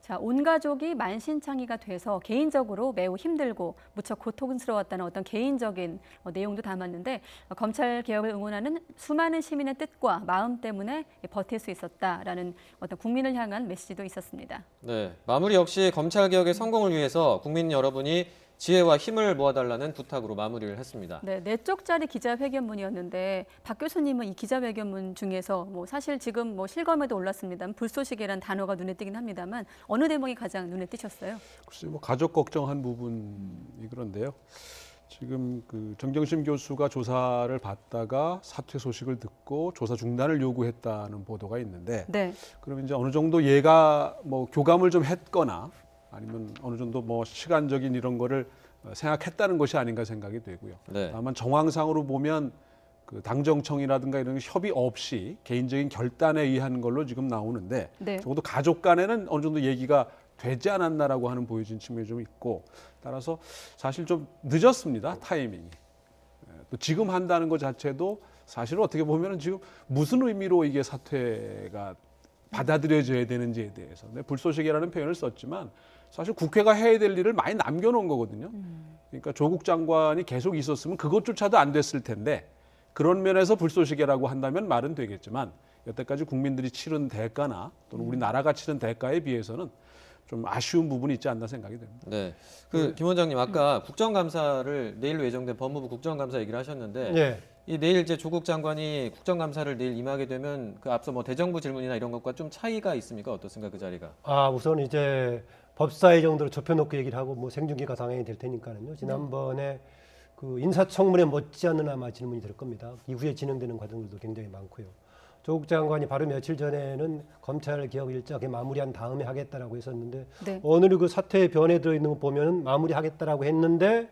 자, 온 가족이 만신창이가 돼서 개인적으로 매우 힘들고 무척 고통스러웠다는 어떤 개인적인 내용도 담았는데 검찰 개혁을 응원하는 수많은 시민의 뜻과 마음 때문에 버틸 수 있었다라는 어떤 국민을 향한 메시지도 있었습니다. 네, 마무리 역시 검찰 개혁의 성공을 위해서 국민 여러분이 지혜와 힘을 모아달라는 부탁으로 마무리를 했습니다. 네, 4쪽짜리 기자회견문이었는데 박 교수님은 이 기자회견문 중에서 뭐 사실 지금 뭐 실검에도 올랐습니다. 불쏘시개라는 단어가 눈에 띄긴 합니다만 어느 대목이 가장 눈에 띄셨어요? 글쎄 뭐 가족 걱정한 부분이 그런데요. 지금 그 정경심 교수가 조사를 받다가 사퇴 소식을 듣고 조사 중단을 요구했다는 보도가 있는데, 네. 그러면 이제 어느 정도 얘가 뭐 교감을 좀 했거나 아니면 어느 정도 뭐 시간적인 이런 거를 생각했다는 것이 아닌가 생각이 되고요. 네. 다만 정황상으로 보면 그 당정청이라든가 이런 협의 없이 개인적인 결단에 의한 걸로 지금 나오는데 네. 적어도 가족 간에는 어느 정도 얘기가 되지 않았나라고 하는 보여진 측면이 좀 있고, 따라서 사실 좀 늦었습니다, 타이밍이. 또 지금 한다는 것 자체도 사실은 어떻게 보면은 지금 무슨 의미로 이게 사퇴가 받아들여져야 되는지에 대해서 불쏘시개라는 표현을 썼지만 사실 국회가 해야 될 일을 많이 남겨놓은 거거든요. 그러니까 조국 장관이 계속 있었으면 그것조차도 안 됐을 텐데 그런 면에서 불쏘시개라고 한다면 말은 되겠지만 여태까지 국민들이 치른 대가나 또는 우리나라가 치른 대가에 비해서는 좀 아쉬운 부분이 있지 않나 생각이 됩니다. 네, 김 원장님 아까 국정감사를 내일로 예정된 법무부 국정감사 얘기를 하셨는데 네. 이 내일 이제 조국 장관이 국정감사를 내일 임하게 되면 그 앞서 뭐 대정부 질문이나 이런 것과 좀 차이가 있습니까? 어떻습니까 그 자리가? 우선 이제 법사위 정도로 좁혀놓고 얘기를 하고 뭐 생중계가 상황이 될 테니까는요. 지난번에 그 인사청문회 못지않은 아마 질문이 될 겁니다. 이후에 진행되는 과정들도 굉장히 많고요. 조국 장관이 바로 며칠 전에는 검찰 개혁 일정에 마무리한 다음에 하겠다라고 했었는데 네. 오늘 그 사퇴의 변에 들어있는 거 보면 마무리하겠다라고 했는데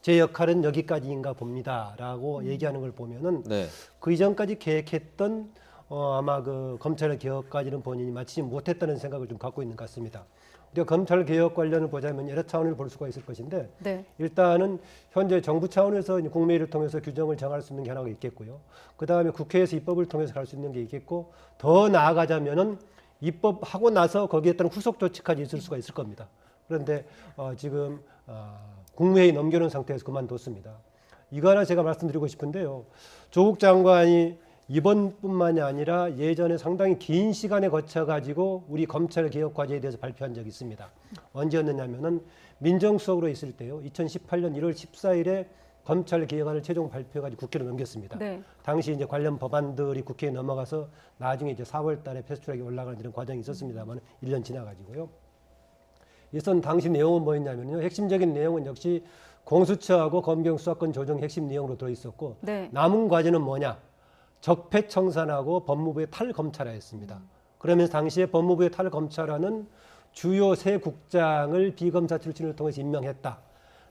제 역할은 여기까지인가 봅니다라고 얘기하는 걸 보면은 네. 그 이전까지 계획했던 아마 그 검찰 개혁까지는 본인이 마치지 못했다는 생각을 좀 갖고 있는 것 같습니다. 우리가 검찰 개혁 관련을 보자면 여러 차원을 볼 수가 있을 것인데 네. 일단은 현재 정부 차원에서 이제 국회의를 통해서 규정을 정할 수 있는 게 하나가 있겠고요. 그 다음에 국회에서 입법을 통해서 갈 수 있는 게 있겠고 더 나아가자면은 입법하고 나서 거기에 따른 후속 조치까지 있을 수가 있을 겁니다. 그런데 지금 국무회의 넘겨놓은 상태에서 그만뒀습니다. 이거 하나 제가 말씀드리고 싶은데요. 조국 장관이 이번뿐만이 아니라 예전에 상당히 긴 시간에 거쳐가지고 우리 검찰 개혁 과제에 대해서 발표한 적이 있습니다. 언제였느냐면은 민정수석으로 있을 때요. 2018년 1월 14일에 검찰 개혁안을 최종 발표해가지고 국회로 넘겼습니다. 네. 당시 이제 관련 법안들이 국회에 넘어가서 나중에 이제 4월달에 패스트트랙에 올라가는 이런 과정이 있었습니다만 1년 지나가지고요. 이선 당시 내용은 뭐였냐면요. 핵심적인 내용은 역시 공수처하고 검경 수사권 조정 핵심 내용으로 들어 있었고 네. 남은 과제는 뭐냐? 적폐청산하고 법무부의 탈검찰화였습니다. 그러면서 당시에 법무부의 탈검찰화는 주요 세 국장을 비검사 출신을 통해서 임명했다.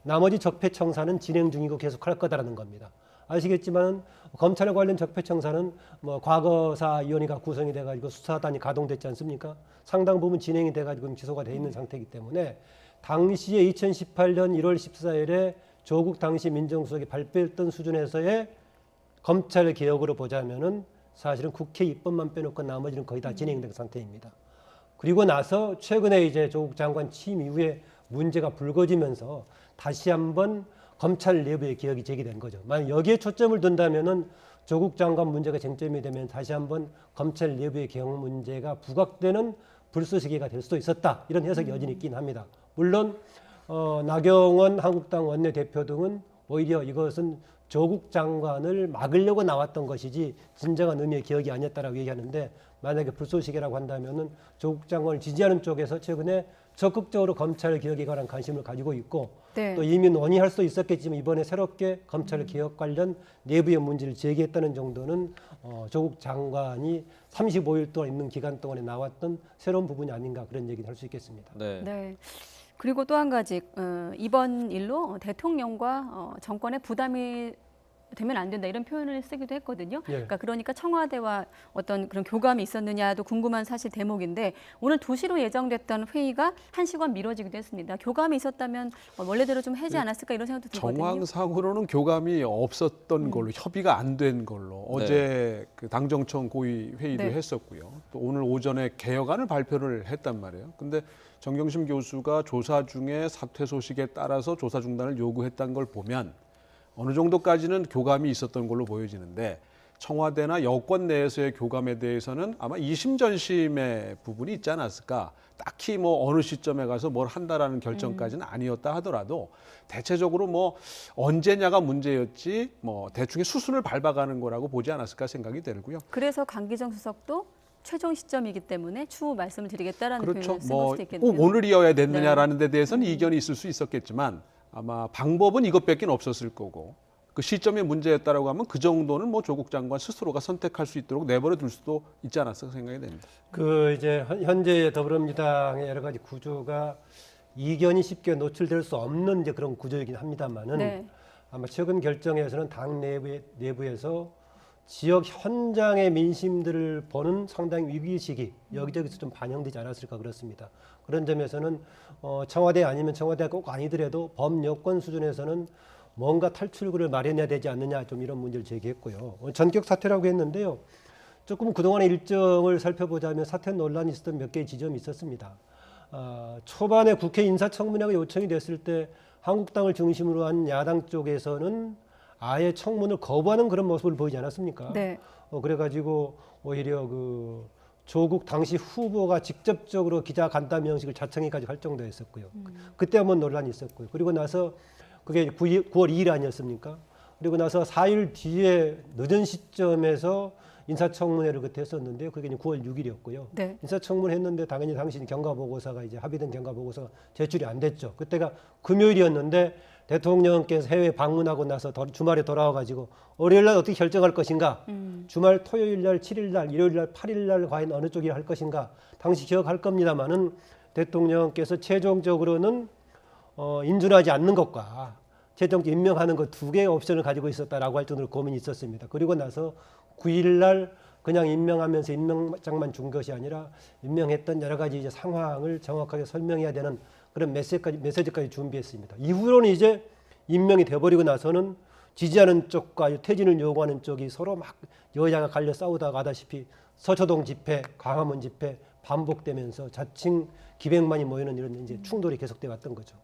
나머지 적폐청산은 진행 중이고 계속할 거다라는 겁니다. 아시겠지만 검찰 관련 적폐청산은 뭐 과거사위원회가 구성이 돼가지고 수사단이 가동됐지 않습니까? 상당 부분 진행이 돼가지고 기소가 돼 있는 상태이기 때문에 당시에 2018년 1월 14일에 조국 당시 민정수석이 발표했던 수준에서의 검찰 개혁으로 보자면은 사실은 국회 입법만 빼놓고 나머지는 거의 다 진행된 상태입니다. 그리고 나서 최근에 이제 조국 장관 취임 이후에 문제가 불거지면서 다시 한번 검찰 내부의 개혁이 제기된 거죠. 만약 여기에 초점을 둔다면은 조국 장관 문제가 쟁점이 되면 다시 한번 검찰 내부의 개혁 문제가 부각되는 불쏘시개가 될 수도 있었다. 이런 해석이 여전히 있긴 합니다. 물론 나경원 한국당 원내대표 등은 오히려 이것은 조국 장관을 막으려고 나왔던 것이지 진정한 의미의 개혁이 아니었다라고 얘기하는데 만약에 불쏘시개라고 한다면은 조국 장관을 지지하는 쪽에서 최근에 적극적으로 검찰 개혁에 관한 관심을 가지고 있고 네. 또 이미 논의할 수도 있었겠지만 이번에 새롭게 검찰 개혁 관련 내부의 문제를 제기했다는 정도는 조국 장관이 35일 동안 있는 기간 동안에 나왔던 새로운 부분이 아닌가 그런 얘기를 할 수 있겠습니다. 네. 네. 그리고 또 한 가지 이번 일로 대통령과 정권에 부담이 되면 안 된다 이런 표현을 쓰기도 했거든요. 예. 그러니까 청와대와 어떤 그런 교감이 있었느냐도 궁금한 사실 대목인데 오늘 2시로 예정됐던 회의가 1시간 미뤄지기도 했습니다. 교감이 있었다면 원래대로 좀 하지 않았을까 이런 생각도 들거든요. 정황상으로는 교감이 없었던 걸로 협의가 안 된 걸로 어제 그 당정청 고위 회의도 네. 했었고요. 또 오늘 오전에 개혁안을 발표를 했단 말이에요. 근데 정경심 교수가 조사 중에 사퇴 소식에 따라서 조사 중단을 요구했다는 걸 보면 어느 정도까지는 교감이 있었던 걸로 보여지는데 청와대나 여권 내에서의 교감에 대해서는 아마 이심전심의 부분이 있지 않았을까. 딱히 뭐 어느 시점에 가서 뭘 한다라는 결정까지는 아니었다 하더라도 대체적으로 뭐 언제냐가 문제였지 뭐 대충의 수순을 밟아가는 거라고 보지 않았을까 생각이 들고요. 그래서 강기정 수석도 최종 시점이기 때문에 추후 말씀을 드리겠다라는 그렇죠. 표현을 쓴 뭐 수도 있겠네요. 꼭 오늘이어야 됐느냐라는 데 대해서는 이견이 있을 수 있었겠지만 아마 방법은 이것밖에 없었을 거고 그 시점의 문제였다라고 하면 그 정도는 뭐 조국 장관 스스로가 선택할 수 있도록 내버려 둘 수도 있지 않았을까 생각이 됩니다. 그 이제 현재 더불어민주당의 여러 가지 구조가 이견이 쉽게 노출될 수 없는 이제 그런 구조이긴 합니다만은 네. 아마 최근 결정에서는 당 내부에서 지역 현장의 민심들을 보는 상당히 위기의식이 여기저기서 좀 반영되지 않았을까 그렇습니다. 그런 점에서는 청와대 아니면 청와대가 꼭 아니더라도 범여권 수준에서는 뭔가 탈출구를 마련해야 되지 않느냐 좀 이런 문제를 제기했고요. 전격 사퇴라고 했는데요. 조금 그동안의 일정을 살펴보자면 사퇴 논란이 있었던 몇 개의 지점이 있었습니다. 초반에 국회 인사청문회가 요청이 됐을 때 한국당을 중심으로 한 야당 쪽에서는 아예 청문을 거부하는 그런 모습을 보이지 않았습니까? 네. 그래가지고 오히려 그 조국 당시 후보가 직접적으로 기자 간담 형식을 자청해까지 할 정도였었고요. 그때 한번 논란이 있었고요. 그리고 나서 그게 9월 2일 아니었습니까? 그리고 나서 4일 뒤에 늦은 시점에서 인사청문회를 그때 했었는데 그게 이제 9월 6일이었고요. 네. 인사청문회 했는데 당연히 당시 경과보고서가 이제 합의된 경과보고서가 제출이 안 됐죠. 그때가 금요일이었는데 대통령께서 해외 방문하고 나서 주말에 돌아와가지고 월요일 날 어떻게 결정할 것인가, 주말 토요일 날, 7일 날, 일요일 날, 8일 날 과연 어느 쪽이 할 것인가, 당시 기억할 겁니다만은 대통령께서 최종적으로는 인준하지 않는 것과 최종적 임명하는 것 두 개의 옵션을 가지고 있었다라고 할 정도로 고민이 있었습니다. 그리고 나서 9일 날 그냥 임명하면서 임명장만 준 것이 아니라 임명했던 여러 가지 이제 상황을 정확하게 설명해야 되는 그런 메시지까지 준비했습니다. 이후로는 이제 임명이 돼버리고 나서는 지지하는 쪽과 퇴진을 요구하는 쪽이 서로 막 여야가 갈려 싸우다가 하다시피 서초동 집회, 광화문 집회 반복되면서 자칭 기백만이 모이는 이런 이제 충돌이 계속돼 왔던 거죠.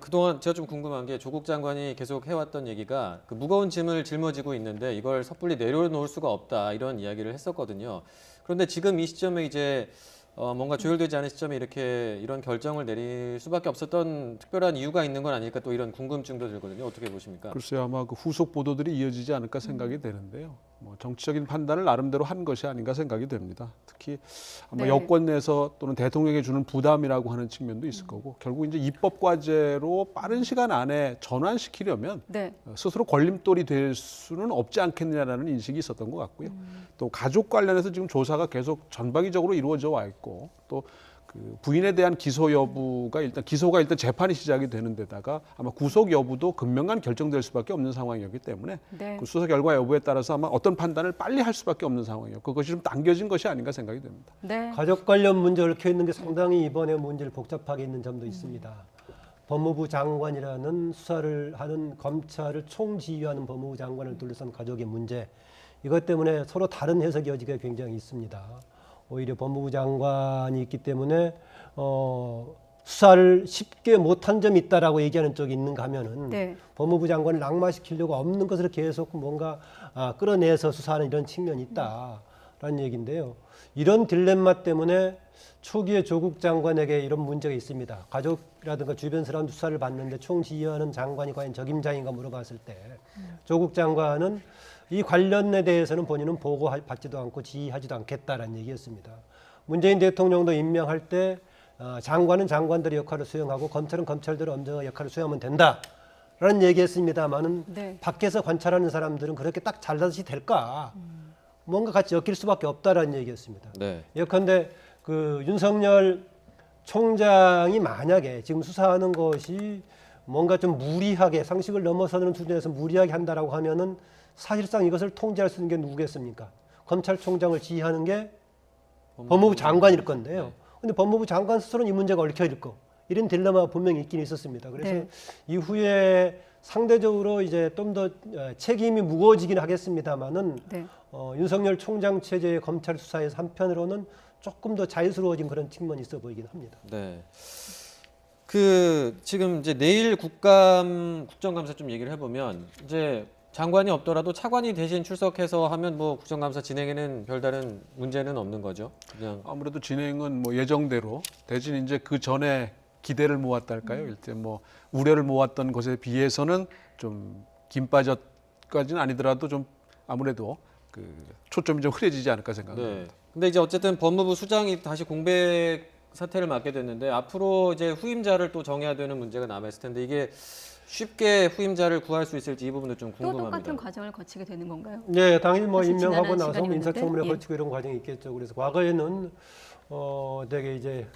그동안 제가 좀 궁금한 게 조국 장관이 계속 해왔던 얘기가 그 무거운 짐을 짊어지고 있는데 이걸 섣불리 내려놓을 수가 없다 이런 이야기를 했었거든요. 그런데 지금 이 시점에 이제 뭔가 조율되지 않은 시점에 이런 결정을 내릴 수밖에 없었던 특별한 이유가 있는 건 아닐까 또 이런 궁금증도 들거든요. 어떻게 보십니까? 글쎄요, 아마 그 후속 보도들이 이어지지 않을까 생각이 되는데요. 뭐 정치적인 판단을 나름대로 한 것이 아닌가 생각이 됩니다. 특히 아마 여권 내에서 또는 대통령에게 주는 부담이라고 하는 측면도 있을 거고 결국 이제 입법 과제로 빠른 시간 안에 전환시키려면 스스로 걸림돌이 될 수는 없지 않겠느냐라는 인식이 있었던 것 같고요. 또 가족 관련해서 지금 조사가 계속 전방위적으로 이루어져 와 있고 또 그 부인에 대한 기소가 일단 재판이 시작이 되는 데다가 아마 구속 여부도 금명간 결정될 수밖에 없는 상황이었기 때문에 그 수사 결과 여부에 따라서 아마 어떤 판단을 빨리 할 수밖에 없는 상황이었고 그것이 좀 당겨진 것이 아닌가 생각이 됩니다. 가족 관련 문제 얽혀 있는 게 상당히 이번에 문제를 복잡하게 있는 점도 있습니다. 법무부 장관이라는 수사를 하는 검찰을 총지휘하는 법무부 장관을 둘러싼 가족의 문제 이것 때문에 서로 다른 해석 여지가 굉장히 있습니다. 오히려 법무부 장관이 있기 때문에 수사를 쉽게 못한 점이 있다라고 얘기하는 쪽이 있는가 하면은 법무부 장관을 낙마시키려고 없는 것을 계속 뭔가 끌어내서 수사하는 이런 측면이 있다라는 얘기인데요. 이런 딜레마 때문에 초기에 조국 장관에게 이런 문제가 있습니다. 가족이라든가 주변 사람 수사를 받는데 총지휘하는 장관이 과연 적임자인가 물어봤을 때 조국 장관은 이 관련에 대해서는 본인은 보고받지도 않고 지휘하지도 않겠다라는 얘기였습니다. 문재인 대통령도 임명할 때 장관은 장관들의 역할을 수행하고 검찰은 검찰들의 엄정한 역할을 수행하면 된다라는 얘기했습니다만은 밖에서 관찰하는 사람들은 그렇게 딱 잘라서 될까? 뭔가 같이 엮일 수밖에 없다라는 얘기였습니다. 예컨대 그 윤석열 총장이 만약에 지금 수사하는 것이 뭔가 좀 무리하게 상식을 넘어서는 수준에서 무리하게 한다라고 하면은 사실상 이것을 통제할 수 있는 게 누구겠습니까? 검찰총장을 지휘하는 게 법무부 장관일 건데요. 근데 법무부 장관 스스로는 이 문제가 얽혀 있고 이런 딜레마가 분명히 있긴 있었습니다. 그래서 이후에 상대적으로 이제 좀 더 책임이 무거워지긴 하겠습니다만은 윤석열 총장 체제의 검찰 수사에서 한편으로는 조금 더 자유스러워진 그런 측면이 있어 보이긴 합니다. 지금 이제 내일 국정감사 좀 얘기를 해보면 이제 장관이 없더라도 차관이 대신 출석해서 하면 뭐 국정감사 진행에는 별다른 문제는 없는 거죠. 그냥 아무래도 진행은 뭐 예정대로 대신 이제 그 전에 기대를 모았다 할까요? 일단 뭐 우려를 모았던 것에 비해서는 좀 김 빠졌까지는 아니더라도 좀 아무래도 그 초점이 좀 흐려지지 않을까 생각합니다. 근데 이제 어쨌든 법무부 수장이 다시 공백 사태를 맡게 됐는데 앞으로 이제 후임자를 또 정해야 되는 문제가 남아 있을 텐데 이게 쉽게 후임자를 구할 수 있을지 이 부분도 좀 궁금합니다. 또 똑같은 과정을 거치게 되는 건가요? 네, 당연히 뭐 사실 임명하고 지난한 나서 인사청문회 시간이었는데, 거치고 이런 과정이 있겠죠. 그래서 과거에는 되게 이제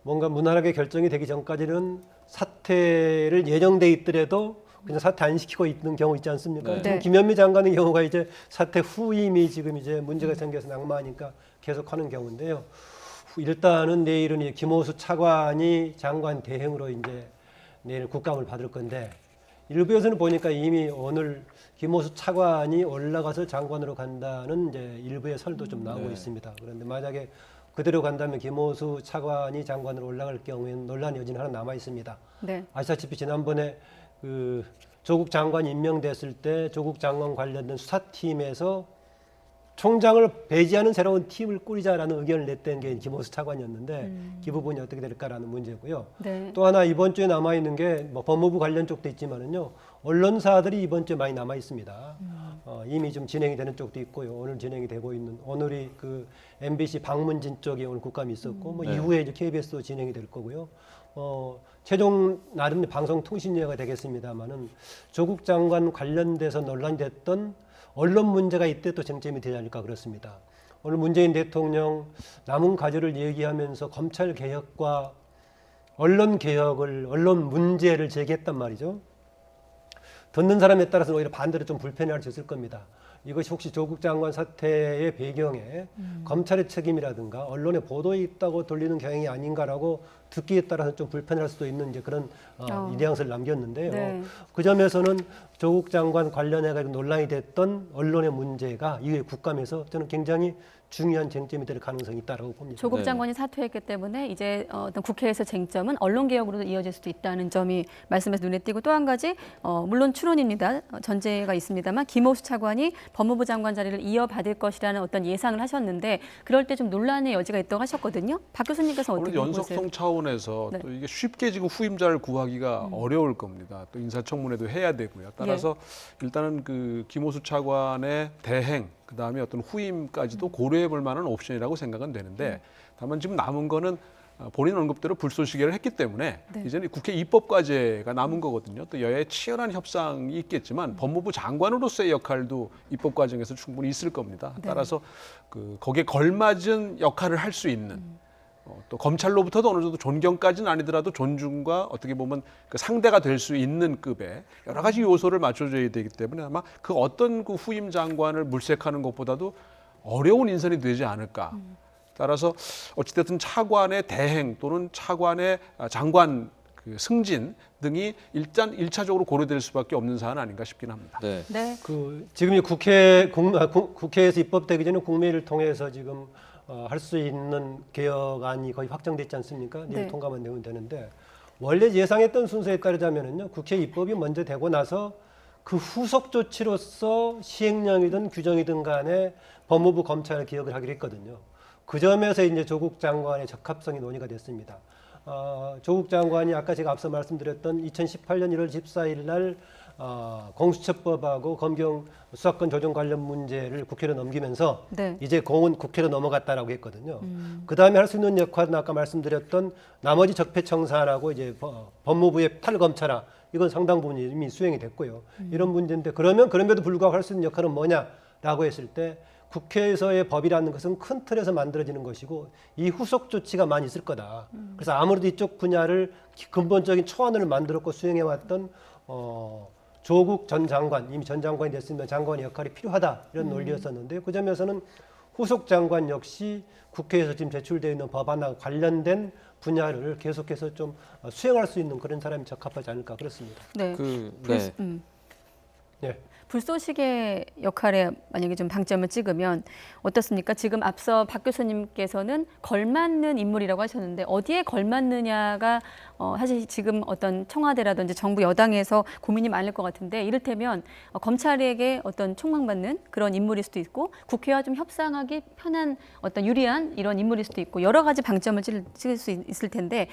뭔가 무난하게 결정이 되기 전까지는 사퇴를 예정돼 있더라도 그냥 사퇴 안 시키고 있는 경우 있지 않습니까? 지금 김현미 장관의 경우가 이제 사퇴 후임이 지금 이제 문제가 생겨서 낙마하니까 계속하는 경우인데요. 일단은 내일은 김호수 차관이 장관 대행으로 이제 내일 국감을 받을 건데 일부에서는 보니까 이미 오늘 김호수 차관이 올라가서 장관으로 간다는 이제 일부의 설도 좀 나오고 있습니다. 그런데 만약에 그대로 간다면 김호수 차관이 장관으로 올라갈 경우에는 논란의 여지는 하나 남아 있습니다. 아시다시피 지난번에 그 조국 장관이 임명됐을 때 조국 장관 관련된 수사팀에서 총장을 배제하는 새로운 팀을 꾸리자라는 의견을 냈던 게 김호수 차관이었는데 그 부분이 어떻게 될까라는 문제고요. 또 하나 이번 주에 남아 있는 게 뭐 법무부 관련 쪽도 있지만은요, 언론사들이 이번 주에 많이 남아 있습니다. 이미 좀 진행이 되는 쪽도 있고요. 오늘 진행이 되고 있는 오늘이 그 MBC 박문진 쪽에 오늘 국감이 있었고 뭐 이후에 이제 KBS도 진행이 될 거고요. 최종 나름 방송통신위가 되겠습니다만은 조국 장관 관련돼서 논란이 됐던 언론 문제가 이때 또 쟁점이 되지 않을까 그렇습니다. 오늘 문재인 대통령 남은 과제를 얘기하면서 검찰 개혁과 언론 개혁을 언론 문제를 제기했단 말이죠. 듣는 사람에 따라서는 오히려 반대로 좀 불편해할 수 있을 겁니다. 이것이 혹시 조국 장관 사태의 배경에 검찰의 책임이라든가 언론의 보도에 있다고 돌리는 경향이 아닌가라고 듣기에 따라서 좀 불편할 수도 있는 이제 그런 뉘앙스를 남겼는데요. 네. 그 점에서는 조국 장관 관련해 가지고 논란이 됐던 언론의 문제가 이후에 국감에서 저는 굉장히 중요한 쟁점이 될 가능성이 있다고 봅니다. 조국 장관이 사퇴했기 때문에 이제 어떤 국회에서 쟁점은 언론 개혁으로 이어질 수도 있다는 점이 말씀에서 눈에 띄고 또 한 가지 물론 추론입니다. 전제가 있습니다만 김호수 차관이 법무부 장관 자리를 이어받을 것이라는 어떤 예상을 하셨는데 그럴 때 좀 논란의 여지가 있다고 하셨거든요. 박 교수님께서 어떻게 보세요? 연속성 차원에서 네. 또 이게 쉽게 지금 후임자를 구하기가 어려울 겁니다. 또 인사청문회도 해야 되고요. 따라서 일단은 그 김호수 차관의 대행 그다음에 어떤 후임까지도 고려해 볼 만한 옵션이라고 생각은 되는데 다만 지금 남은 거는 본인 언급대로 불쏘시개를 했기 때문에 이제는 국회 입법과제가 남은 거거든요. 또 여야의 치열한 협상이 있겠지만 법무부 장관으로서의 역할도 입법 과정에서 충분히 있을 겁니다. 따라서 그 거기에 걸맞은 역할을 할 수 있는 또 검찰로부터도 어느 정도 존경까지는 아니더라도 존중과 어떻게 보면 그 상대가 될 수 있는 급의 여러 가지 요소를 맞춰줘야 되기 때문에 아마 그 어떤 그 후임 장관을 물색하는 것보다도 어려운 인선이 되지 않을까. 따라서 어찌됐든 차관의 대행 또는 차관의 장관 그 승진 등이 일단 1차적으로 고려될 수밖에 없는 사안 아닌가 싶긴 합니다. 네. 그 지금 국회에서 입법되기 전에 국회를 통해서 지금 할 수 있는 개혁안이 거의 확정됐지 않습니까? 내일 통과만 되면 되는데 원래 예상했던 순서에 따르자면은요 국회 입법이 먼저 되고 나서 그 후속 조치로서 시행령이든 규정이든 간에 법무부 검찰 개혁을 하기로 했거든요. 그 점에서 이제 조국 장관의 적합성이 논의가 됐습니다. 조국 장관이 아까 제가 앞서 말씀드렸던 2018년 1월 14일 날 공수처법하고 검경 수사권 조정 관련 문제를 국회로 넘기면서 이제 공은 국회로 넘어갔다라고 했거든요. 그 다음에 할 수 있는 역할은 아까 말씀드렸던 나머지 적폐청산하고 이제 법무부의 탈검찰화 이건 상당 부분 이미 수행이 됐고요. 이런 문제인데 그럼에도 불구하고 할 수 있는 역할은 뭐냐라고 했을 때 국회에서의 법이라는 것은 큰 틀에서 만들어지는 것이고 이 후속 조치가 많이 있을 거다. 그래서 아무래도 이쪽 분야를 근본적인 초안을 만들었고 수행해왔던 조국 전 장관, 이미 전 장관이 됐으면 장관의 역할이 필요하다 이런 논리였었는데요. 그 점에서는 후속 장관 역시 국회에서 지금 제출되어 있는 법안과 관련된 분야를 계속해서 좀 수행할 수 있는 그런 사람이 적합하지 않을까 그렇습니다. 네. 불쏘시개 역할에 만약에 좀 방점을 찍으면 어떻습니까? 지금 앞서 박 교수님께서는 걸맞는 인물이라고 하셨는데 어디에 걸맞느냐가 사실 지금 어떤 청와대라든지 정부 여당에서 고민이 많을 것 같은데 이를테면 검찰에게 어떤 촉망받는 그런 인물일 수도 있고 국회와 좀 협상하기 편한 어떤 유리한 이런 인물일 수도 있고 여러 가지 방점을 찍을 수 있을 텐데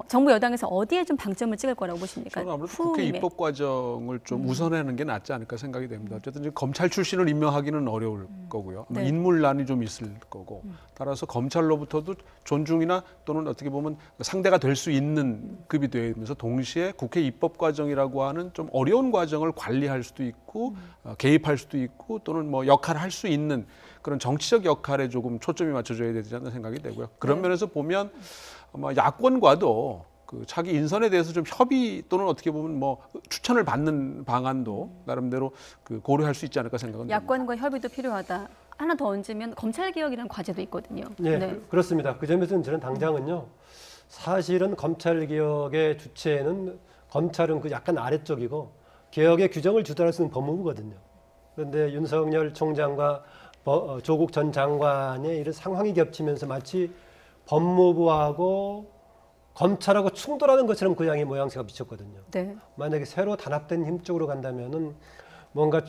정부 여당에서 어디에 좀 방점을 찍을 거라고 보십니까? 저는 아무래도 국회 입법 과정을 좀 우선하는 게 낫지 않을까 생각이 됩니다. 어쨌든 검찰 출신을 임명하기는 어려울 거고요. 아마 인물난이 좀 있을 거고 따라서 검찰로부터도 존중이나 또는 어떻게 보면 상대가 될 수 있는 급이 되면서 동시에 국회 입법 과정이라고 하는 좀 어려운 과정을 관리할 수도 있고 개입할 수도 있고 또는 뭐 역할을 할 수 있는 그런 정치적 역할에 조금 초점이 맞춰져야 되지 않나 생각이 되고요. 그런 면에서 보면 아마 야권과도 그 자기 인선에 대해서 좀 협의 또는 어떻게 보면 뭐 추천을 받는 방안도 나름대로 그 고려할 수 있지 않을까 생각은 듭니다. 야권과 협의도 필요하다. 하나 더 얹으면 검찰개혁이라는 과제도 있거든요. 네, 그렇습니다. 그 점에서는 저는 당장은요. 사실은 검찰개혁의 주체는 검찰은 그 약간 아래쪽이고 개혁의 규정을 주도할 수 있는 법무부거든요. 그런데 윤석열 총장과 조국 전 장관의 이런 상황이 겹치면서 마치 법무부하고 검찰하고 충돌하는 것처럼 그 양의 모양새가 비쳤거든요. 만약에 새로 단합된 힘 쪽으로 간다면은 뭔가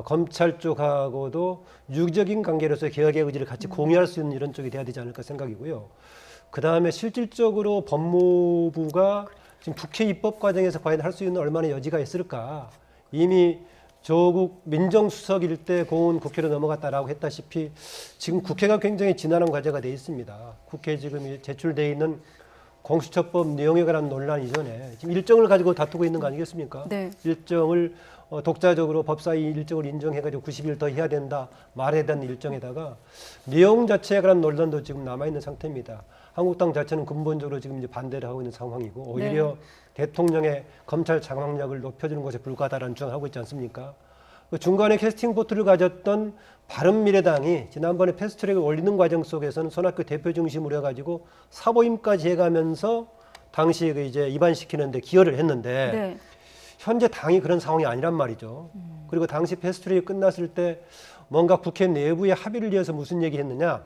검찰 쪽하고도 유기적인 관계로서의 개혁의 의지를 같이 공유할 수 있는 이런 쪽이 돼야 되지 않을까 생각이고요. 그 다음에 실질적으로 법무부가 지금 국회 입법 과정에서 과연 할 수 있는 얼마나 여지가 있을까. 이미 조국 민정수석일 때 공은 국회로 넘어갔다라고 했다시피 지금 국회가 굉장히 지난한 과제가 돼 있습니다. 국회에 지금 제출돼 있는 공수처법 내용에 관한 논란 이전에 지금 일정을 가지고 다투고 있는 거 아니겠습니까? 일정을 독자적으로 법사위 일정을 인정해가지고 90일 더 해야 된다 말해야 되는 일정에다가 내용 자체에 관한 논란도 지금 남아있는 상태입니다. 한국당 자체는 근본적으로 지금 이제 반대를 하고 있는 상황이고 오히려 대통령의 검찰 장악력을 높여주는 것에 불과하다라는 주장을 하고 있지 않습니까? 그 중간에 캐스팅 보트를 가졌던 바른미래당이 지난번에 패스트트랙을 올리는 과정 속에서는 손학규 대표 중심으로 해가지고 사보임까지 해가면서 당시 그 이제 입안시키는데 기여를 했는데 네. 현재 당이 그런 상황이 아니란 말이죠. 그리고 당시 패스트트랙이 끝났을 때 뭔가 국회 내부의 합의를 위해서 무슨 얘기했느냐?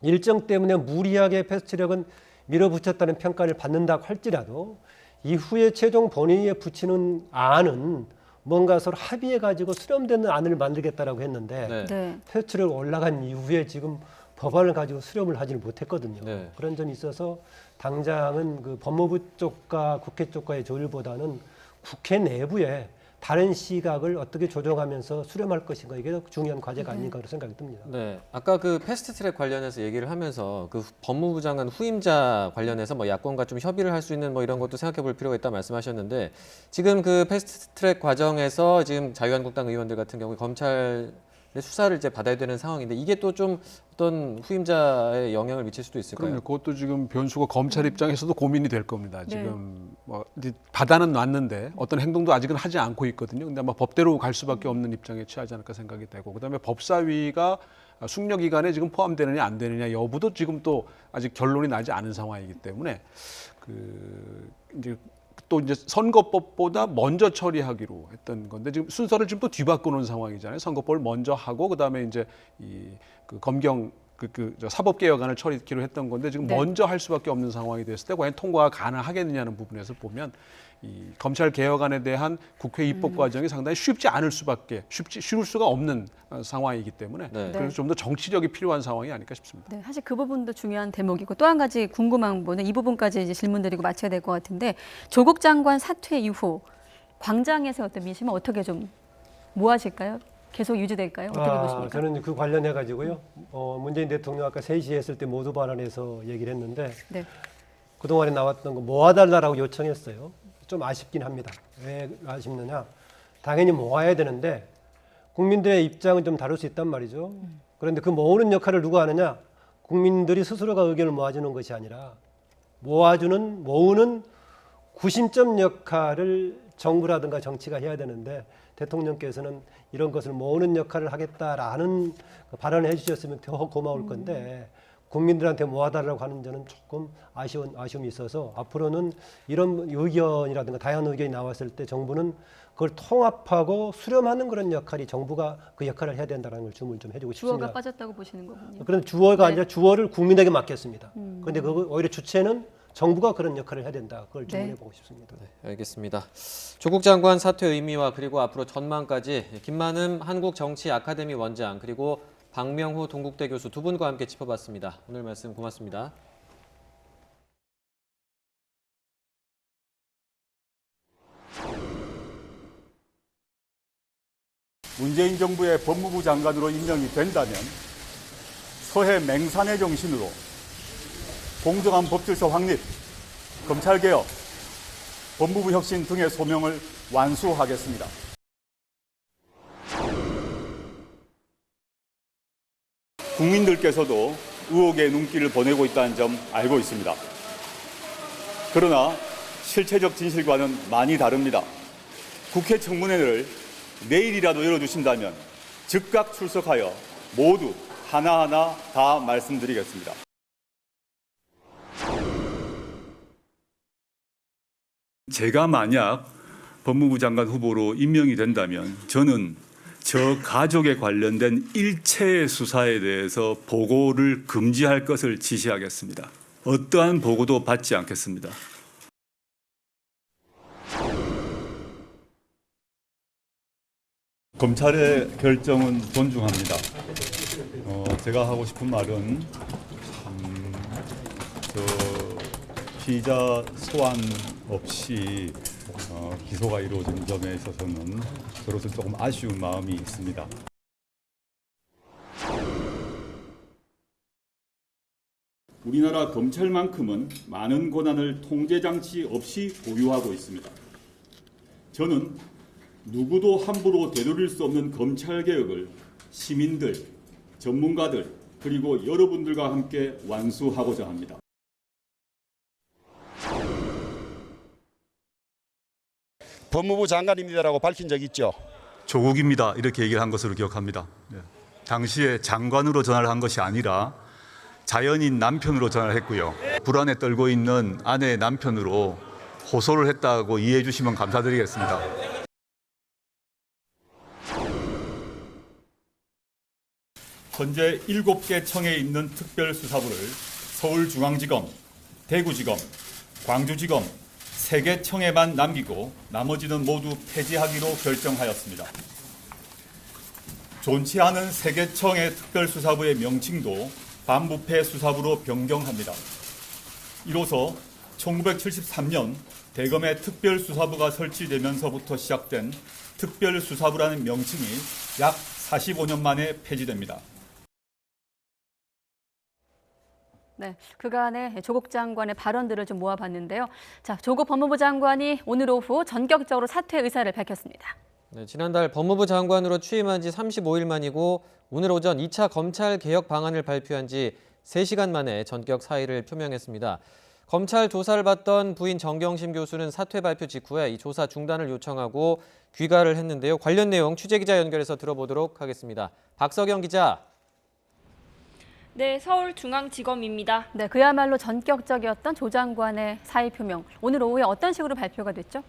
일정 때문에 무리하게 패스트트랙은 밀어붙였다는 평가를 받는다고 할지라도 이후에 최종 본회의에 붙이는 안은 뭔가 서로 합의해가지고 수렴되는 안을 만들겠다라고 했는데 네. 패스트트랙 올라간 이후에 지금 법안을 가지고 수렴을 하지는 못했거든요. 네. 그런 점이 있어서 당장은 그 법무부 쪽과 국회 쪽과의 조율보다는 국회 내부에 다른 시각을 어떻게 조정하면서 수렴할 것인가 이게 더 중요한 과제가 아닌가 그런 생각이 듭니다. 네, 아까 그 패스트트랙 관련해서 얘기를 하면서 그 법무부 장관 후임자 관련해서 뭐 야권과 좀 협의를 할 수 있는 뭐 이런 것도 생각해 볼 필요가 있다 말씀하셨는데 지금 그 패스트트랙 과정에서 지금 자유한국당 의원들 같은 경우에 검찰의 수사를 이제 받아야 되는 상황인데 이게 또 좀 어떤 후임자에 영향을 미칠 수도 있을까요? 그럼요. 그것도 지금 변수가 검찰 입장에서도 고민이 될 겁니다. 네. 지금 뭐 받아는 놨는데 어떤 행동도 아직은 하지 않고 있거든요. 근데 아마 법대로 갈 수밖에 없는 입장에 취하지 않을까 생각이 되고, 그다음에 법사위가 숙려 기간에 지금 포함되느냐 안 되느냐 여부도 지금 또 아직 결론이 나지 않은 상황이기 때문에 또 이제 선거법보다 먼저 처리하기로 했던 건데 지금 순서를 지금 또 뒤바꿔 놓은 상황이잖아요. 선거법을 먼저 하고 그다음에 이제 그 검경 저 사법개혁안을 처리하기로 했던 건데 지금 네. 먼저 할 수밖에 없는 상황이 됐을 때 과연 통과가 가능하겠느냐는 부분에서 보면 이 검찰 개혁안에 대한 국회 입법 과정이 상당히 쉽지 않을 수밖에 쉬울 수가 없는 상황이기 때문에 그래서 좀 더 정치력이 필요한 상황이 아닐까 싶습니다. 네, 사실 그 부분도 중요한 대목이고 또 한 가지 궁금한 부분은 이 부분까지 이제 질문 드리고 마쳐야 될 것 같은데 조국 장관 사퇴 이후 광장에서 어떤 민심은 어떻게 좀 모아질까요? 계속 유지될까요? 어떻게 보십니까? 저는 그 관련해 가지고요. 문재인 대통령 아까 3시에 했을 때 모두 발언해서 얘기를 했는데 네. 그동안에 나왔던 거 모아달라고 요청했어요. 좀 아쉽긴 합니다. 왜 아쉽느냐? 당연히 모아야 되는데 국민들의 입장은 좀 다를 수 있단 말이죠. 그런데 그 모으는 역할을 누가 하느냐? 국민들이 스스로가 의견을 모아주는 것이 아니라 모으는 구심점 역할을 정부라든가 정치가 해야 되는데 대통령께서는 이런 것을 모으는 역할을 하겠다라는 발언을 해주셨으면 더 고마울 건데 국민들한테 모아달라고 하는 저는 조금 아쉬움이 있어서 앞으로는 이런 의견이라든가 다양한 의견이 나왔을 때 정부는 그걸 통합하고 수렴하는 그런 역할이 정부가 그 역할을 해야 된다는 걸 주문을 좀 해주고 싶습니다. 주어가 빠졌다고 보시는 거군요. 그런데 주어가 아니라 주어를 국민에게 맡겼습니다. 그런데 오히려 주체는 정부가 그런 역할을 해야 된다. 그걸 주문해보고 싶습니다. 네, 알겠습니다. 조국 장관 사퇴 의미와 그리고 앞으로 전망까지 김만흠 한국정치아카데미 원장 그리고 박명후 동국대 교수 두 분과 함께 짚어봤습니다. 오늘 말씀 고맙습니다. 문재인 정부의 법무부 장관으로 임명이 된다면 서해 맹산의 정신으로 공정한 법질서 확립, 검찰개혁, 법무부 혁신 등의 소명을 완수하겠습니다. 국민들께서도 의혹의 눈길을 보내고 있다는 점 알고 있습니다. 그러나 실체적 진실과는 많이 다릅니다. 국회 청문회를 내일이라도 열어주신다면 즉각 출석하여 모두 하나하나 다 말씀드리겠습니다. 제가 만약 법무부 장관 후보로 임명이 된다면 저는 저 가족에 관련된 일체의 수사에 대해서 보고를 금지할 것을 지시하겠습니다. 어떠한 보고도 받지 않겠습니다. 검찰의 결정은 존중합니다. 제가 하고 싶은 말은 피의자 소환 없이 기소가 이루어진 점에 있어서는 저로서 조금 아쉬운 마음이 있습니다. 우리나라 검찰만큼은 많은 권한을 통제 장치 없이 보유하고 있습니다. 저는 누구도 함부로 되돌릴 수 없는 검찰 개혁을 시민들, 전문가들, 그리고 여러분들과 함께 완수하고자 합니다. 법무부 장관입니다라고 밝힌 적 있죠. 조국입니다. 이렇게 얘기를 한 것으로 기억합니다. 당시에 장관으로 전화를 한 것이 아니라 자연인 남편으로 전화를 했고요. 불안에 떨고 있는 아내의 남편으로 호소를 했다고 이해해 주시면 감사드리겠습니다. 현재 7개 청에 있는 특별수사부를 서울중앙지검, 대구지검, 광주지검 3개 청에만 남기고 나머지는 모두 폐지하기로 결정하였습니다. 존치 않은 3개 청의 특별수사부의 명칭도 반부패 수사부로 변경합니다. 이로써 1973년 대검의 특별수사부가 설치되면서부터 시작된 특별수사부라는 명칭이 약 45년 만에 폐지됩니다. 네, 그간의 조국 장관의 발언들을 좀 모아봤는데요. 자, 조국 법무부 장관이 오늘 오후 전격적으로 사퇴 의사를 밝혔습니다. 네, 지난달 법무부 장관으로 취임한 지 35일 만이고 오늘 오전 2차 검찰 개혁 방안을 발표한 지 3시간 만에 전격 사의를 표명했습니다. 검찰 조사를 받던 부인 정경심 교수는 사퇴 발표 직후에 이 조사 중단을 요청하고 귀가를 했는데요. 관련 내용 취재기자 연결해서 들어보도록 하겠습니다. 박서경 기자. 네, 서울중앙지검입니다. 네, 그야말로 전격적이었던 조 장관의 사의 표명. 오늘 오후에 어떤 식으로 발표가 됐죠?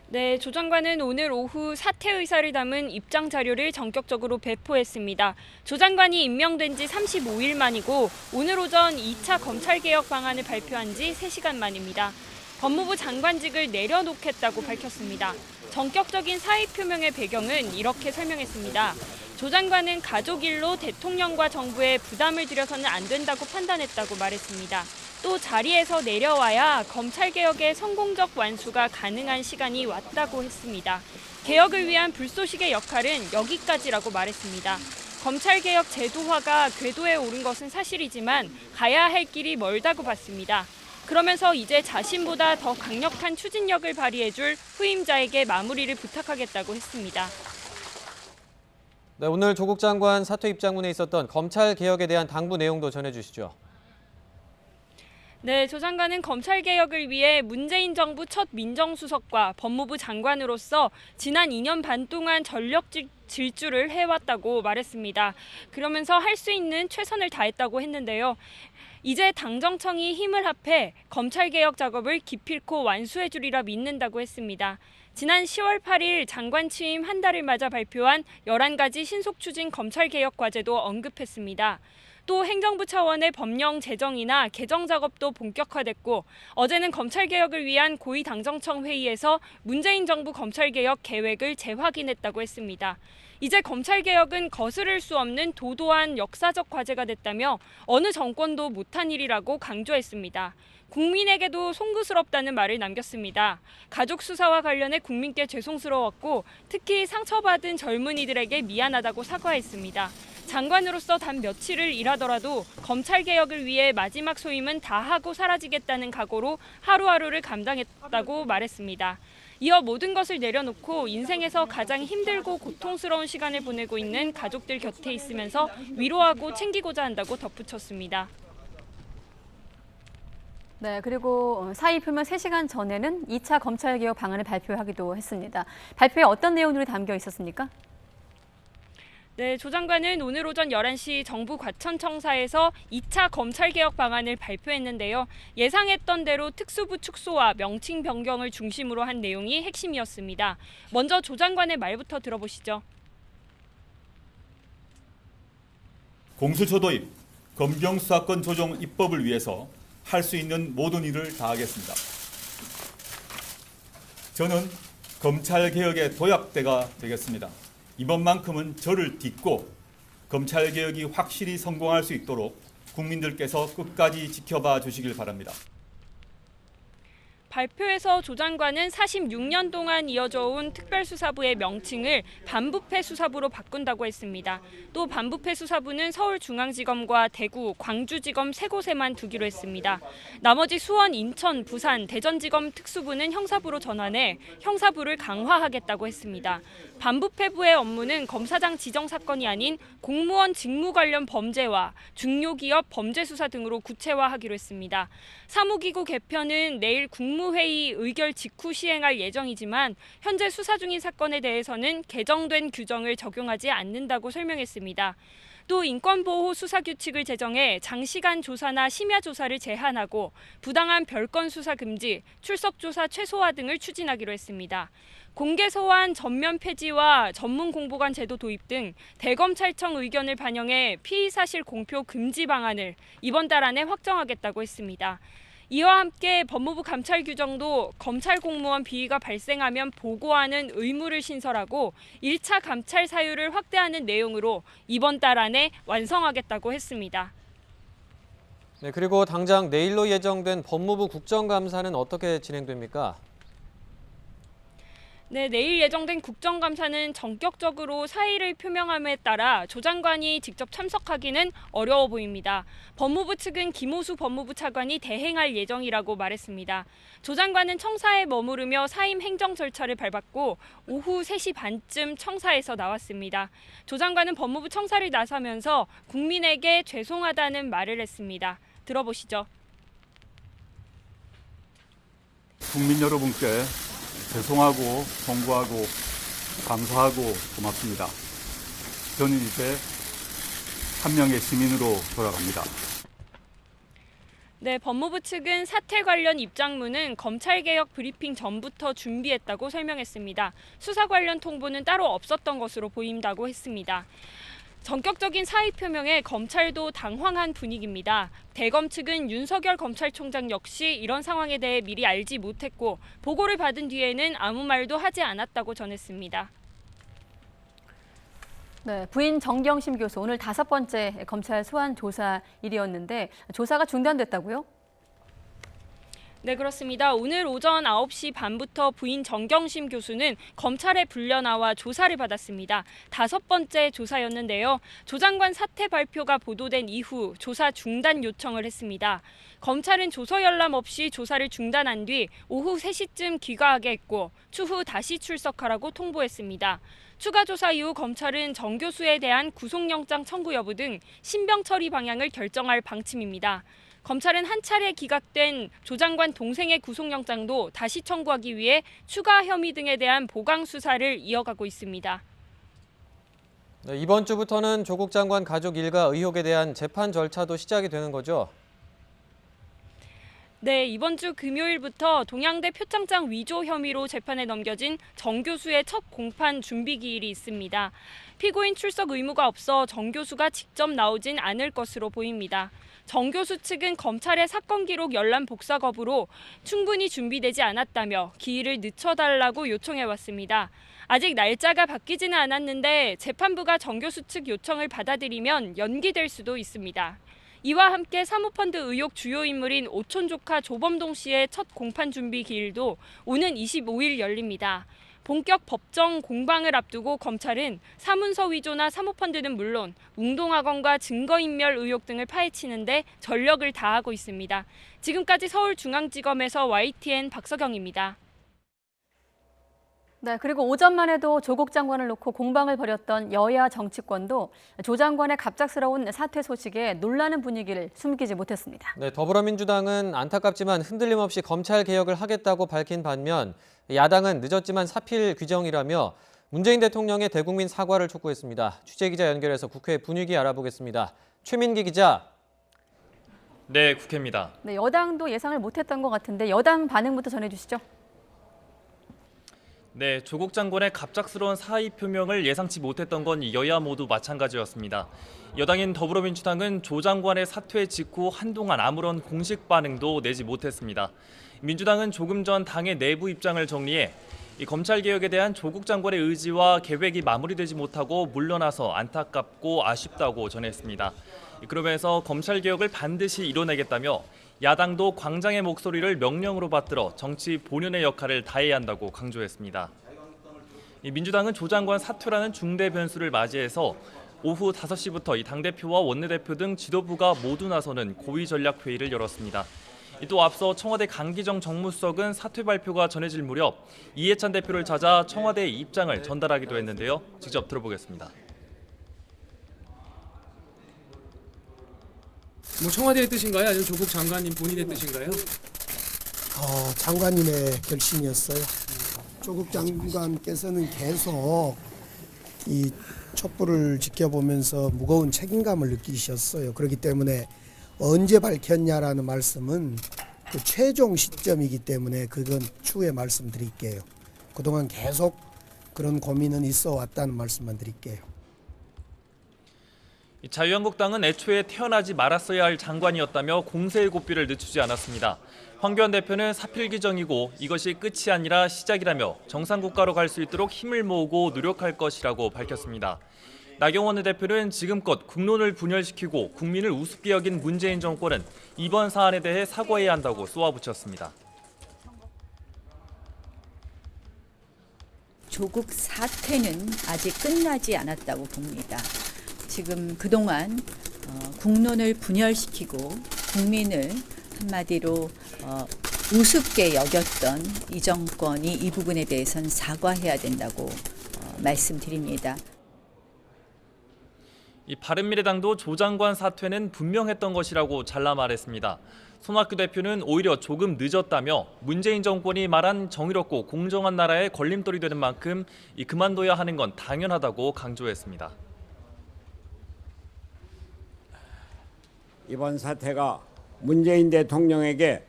네, 조 장관은 오늘 오후 사퇴 의사를 담은 입장 자료를 전격적으로 배포했습니다. 조 장관이 임명된 지 35일 만이고 오늘 오전 2차 검찰개혁 방안을 발표한 지 3시간 만입니다. 법무부 장관직을 내려놓겠다고 밝혔습니다. 전격적인 사의 표명의 배경은 이렇게 설명했습니다. 조 장관은 가족 일로 대통령과 정부에 부담을 드려서는 안 된다고 판단했다고 말했습니다. 또 자리에서 내려와야 검찰개혁의 성공적 완수가 가능한 시간이 왔다고 했습니다. 개혁을 위한 불쏘시개 역할은 여기까지라고 말했습니다. 검찰개혁 제도화가 궤도에 오른 것은 사실이지만 가야 할 길이 멀다고 봤습니다. 그러면서 이제 자신보다 더 강력한 추진력을 발휘해줄 후임자에게 마무리를 부탁하겠다고 했습니다. 네, 오늘 조국 장관 사퇴 입장문에 있었던 검찰 개혁에 대한 당부 내용도 전해주시죠. 네, 조 장관은 검찰개혁을 위해 문재인 정부 첫 민정수석과 법무부 장관으로서 지난 2년 반 동안 전력 질주를 해왔다고 말했습니다. 그러면서 할 수 있는 최선을 다했다고 했는데요. 이제 당정청이 힘을 합해 검찰개혁 작업을 기필코 완수해 주리라 믿는다고 했습니다. 지난 10월 8일 장관 취임 한 달을 맞아 발표한 11가지 신속추진 검찰개혁 과제도 언급했습니다. 또 행정부 차원의 법령 제정이나 개정 작업도 본격화됐고 어제는 검찰개혁을 위한 고위당정청 회의에서 문재인 정부 검찰개혁 계획을 재확인했다고 했습니다. 이제 검찰개혁은 거스를 수 없는 도도한 역사적 과제가 됐다며 어느 정권도 못한 일이라고 강조했습니다. 국민에게도 송구스럽다는 말을 남겼습니다. 가족 수사와 관련해 국민께 죄송스러웠고 특히 상처받은 젊은이들에게 미안하다고 사과했습니다. 장관으로서 단 며칠을 일하더라도 검찰개혁을 위해 마지막 소임은 다 하고 사라지겠다는 각오로 하루하루를 감당했다고 말했습니다. 이어 모든 것을 내려놓고 인생에서 가장 힘들고 고통스러운 시간을 보내고 있는 가족들 곁에 있으면서 위로하고 챙기고자 한다고 덧붙였습니다. 네, 그리고 사의 표명 3시간 전에는 2차 검찰개혁 방안을 발표하기도 했습니다. 발표에 어떤 내용들이 담겨 있었습니까? 네, 조 장관은 오늘 오전 11시 정부 과천청사에서 2차 검찰개혁 방안을 발표했는데요. 예상했던 대로 특수부 축소와 명칭 변경을 중심으로 한 내용이 핵심이었습니다. 먼저 조 장관의 말부터 들어보시죠. 공수처 도입, 검경수사권 조정 입법을 위해서 할 수 있는 모든 일을 다하겠습니다. 저는 검찰개혁의 도약대가 되겠습니다. 이번만큼은 저를 딛고 검찰개혁이 확실히 성공할 수 있도록 국민들께서 끝까지 지켜봐 주시길 바랍니다. 발표에서 조 장관은 46년 동안 이어져 온 특별수사부의 명칭을 반부패 수사부로 바꾼다고 했습니다. 또 반부패 수사부는 서울중앙지검과 대구, 광주지검 3곳에만 두기로 했습니다. 나머지 수원, 인천, 부산, 대전지검 특수부는 형사부로 전환해 형사부를 강화하겠다고 했습니다. 반부패부의 업무는 검사장 지정 사건이 아닌 공무원 직무 관련 범죄와 중요기업 범죄 수사 등으로 구체화하기로 했습니다. 사무기구 개편은 내일 국무 국무회의 의결 직후 시행할 예정이지만 현재 수사 중인 사건에 대해서는 개정된 규정을 적용하지 않는다고 설명했습니다. 또 인권보호 수사규칙을 제정해 장시간 조사나 심야 조사를 제한하고 부당한 별건 수사 금지, 출석 조사 최소화 등을 추진하기로 했습니다. 공개 소환 전면 폐지와 전문 공보관 제도 도입 등 대검찰청 의견을 반영해 피의 사실 공표 금지 방안을 이번 달 안에 확정하겠다고 했습니다. 이와 함께 법무부 감찰 규정도 검찰 공무원 비위가 발생하면 보고하는 의무를 신설하고 1차 감찰 사유를 확대하는 내용으로 이번 달 안에 완성하겠다고 했습니다. 네, 그리고 당장 내일로 예정된 법무부 국정감사는 어떻게 진행됩니까? 네, 내일 예정된 국정감사는 전격적으로 사의를 표명함에 따라 조 장관이 직접 참석하기는 어려워 보입니다. 법무부 측은 김호수 법무부 차관이 대행할 예정이라고 말했습니다. 조 장관은 청사에 머무르며 사임 행정 절차를 밟았고 오후 3시 반쯤 청사에서 나왔습니다. 조 장관은 법무부 청사를 나서면서 국민에게 죄송하다는 말을 했습니다. 들어보시죠. 국민 여러분께 죄송하고 송구하고 감사하고 고맙습니다. 저는 이제 한 명의 시민으로 돌아갑니다. 네, 법무부 측은 사태 관련 입장문은 검찰개혁 브리핑 전부터 준비했다고 설명했습니다. 수사 관련 통보는 따로 없었던 것으로 보인다고 했습니다. 전격적인 사의 표명에 검찰도 당황한 분위기입니다. 대검 측은 윤석열 검찰총장 역시 이런 상황에 대해 미리 알지 못했고 보고를 받은 뒤에는 아무 말도 하지 않았다고 전했습니다. 네, 부인 정경심 교수 오늘 5번째 검찰 소환 조사 일이었는데 조사가 중단됐다고요? 네, 그렇습니다. 오늘 오전 9시 반부터 부인 정경심 교수는 검찰에 불려 나와 조사를 받았습니다. 5번째 조사였는데요. 조 장관 사퇴 발표가 보도된 이후 조사 중단 요청을 했습니다. 검찰은 조서 열람 없이 조사를 중단한 뒤 오후 3시쯤 귀가하게 했고 추후 다시 출석하라고 통보했습니다. 추가 조사 이후 검찰은 정 교수에 대한 구속영장 청구 여부 등 신병 처리 방향을 결정할 방침입니다. 검찰은 한 차례 기각된 조 장관 동생의 구속영장도 다시 청구하기 위해 추가 혐의 등에 대한 보강 수사를 이어가고 있습니다. 네, 이번 주부터는 조국 장관 가족 일가 의혹에 대한 재판 절차도 시작이 되는 거죠? 네, 이번 주 금요일부터 동양대 표창장 위조 혐의로 재판에 넘겨진 정 교수의 첫 공판 준비 기일이 있습니다. 피고인 출석 의무가 없어 정 교수가 직접 나오진 않을 것으로 보입니다. 정 교수 측은 검찰의 사건 기록 열람 복사 거부로 충분히 준비되지 않았다며 기일을 늦춰달라고 요청해왔습니다. 아직 날짜가 바뀌지는 않았는데 재판부가 정 교수 측 요청을 받아들이면 연기될 수도 있습니다. 이와 함께 사모펀드 의혹 주요 인물인 오촌 조카 조범동 씨의 첫 공판 준비 기일도 오는 25일 열립니다. 본격 법정 공방을 앞두고 검찰은 사문서 위조나 사모펀드는 물론 웅동학원과 증거인멸 의혹 등을 파헤치는데 전력을 다하고 있습니다. 지금까지 서울중앙지검에서 YTN 박서경입니다. 네, 그리고 오전만 해도 조국 장관을 놓고 공방을 벌였던 여야 정치권도 조 장관의 갑작스러운 사퇴 소식에 놀라는 분위기를 숨기지 못했습니다. 네, 더불어민주당은 안타깝지만 흔들림 없이 검찰 개혁을 하겠다고 밝힌 반면 야당은 늦었지만 사필 규정이라며 문재인 대통령의 대국민 사과를 촉구했습니다. 취재기자 연결해서 국회 분위기 알아보겠습니다. 최민기 기자. 네, 국회입니다. 네, 여당도 예상을 못했던 것 같은데 여당 반응부터 전해주시죠. 네, 조국 장관의 갑작스러운 사의 표명을 예상치 못했던 건 여야 모두 마찬가지였습니다. 여당인 더불어민주당은 조 장관의 사퇴 직후 한동안 아무런 공식 반응도 내지 못했습니다. 민주당은 조금 전 당의 내부 입장을 정리해 이 검찰개혁에 대한 조국 장관의 의지와 계획이 마무리되지 못하고 물러나서 안타깝고 아쉽다고 전했습니다. 그러면서 검찰개혁을 반드시 이뤄내겠다며 야당도 광장의 목소리를 명령으로 받들어 정치 본연의 역할을 다해야 한다고 강조했습니다. 민주당은 조 장관 사퇴라는 중대 변수를 맞이해서 오후 5시부터 이 당대표와 원내대표 등 지도부가 모두 나서는 고위 전략 회의를 열었습니다. 또 앞서 청와대 강기정 정무수석은 사퇴 발표가 전해질 무렵 이해찬 대표를 찾아 청와대의 입장을 전달하기도 했는데요. 직접 들어보겠습니다. 뭐 청와대의 뜻인가요? 아니면 조국 장관님 본인의 뜻인가요? 장관님의 결심이었어요. 조국 장관께서는 계속 이 촛불을 지켜보면서 무거운 책임감을 느끼셨어요. 그렇기 때문에 언제 밝혔냐라는 말씀은 그 최종 시점이기 때문에 그건 추후에 말씀드릴게요. 그동안 계속 그런 고민은 있어 왔다는 말씀만 드릴게요. 자유한국당은 애초에 태어나지 말았어야 할 장관이었다며 공세의 고삐를 늦추지 않았습니다. 황교안 대표는 사필규정이고 이것이 끝이 아니라 시작이라며 정상국가로 갈 수 있도록 힘을 모으고 노력할 것이라고 밝혔습니다. 나경원 대표는 지금껏 국론을 분열시키고 국민을 우습게 여긴 문재인 정권은 이번 사안에 대해 사과해야 한다고 쏘아붙였습니다. 조국 사태는 아직 끝나지 않았다고 봅니다. 지금 그동안 국론을 분열시키고 국민을 한마디로 우습게 여겼던 이 정권이 이 부분에 대해서는 사과해야 된다고 말씀드립니다. 이 바른미래당도 조 장관 사퇴는 분명했던 것이라고 잘라 말했습니다. 손학규 대표는 오히려 조금 늦었다며 문재인 정권이 말한 정의롭고 공정한 나라에 걸림돌이 되는 만큼 그만둬야 하는 건 당연하다고 강조했습니다. 이번 사태가 문재인 대통령에게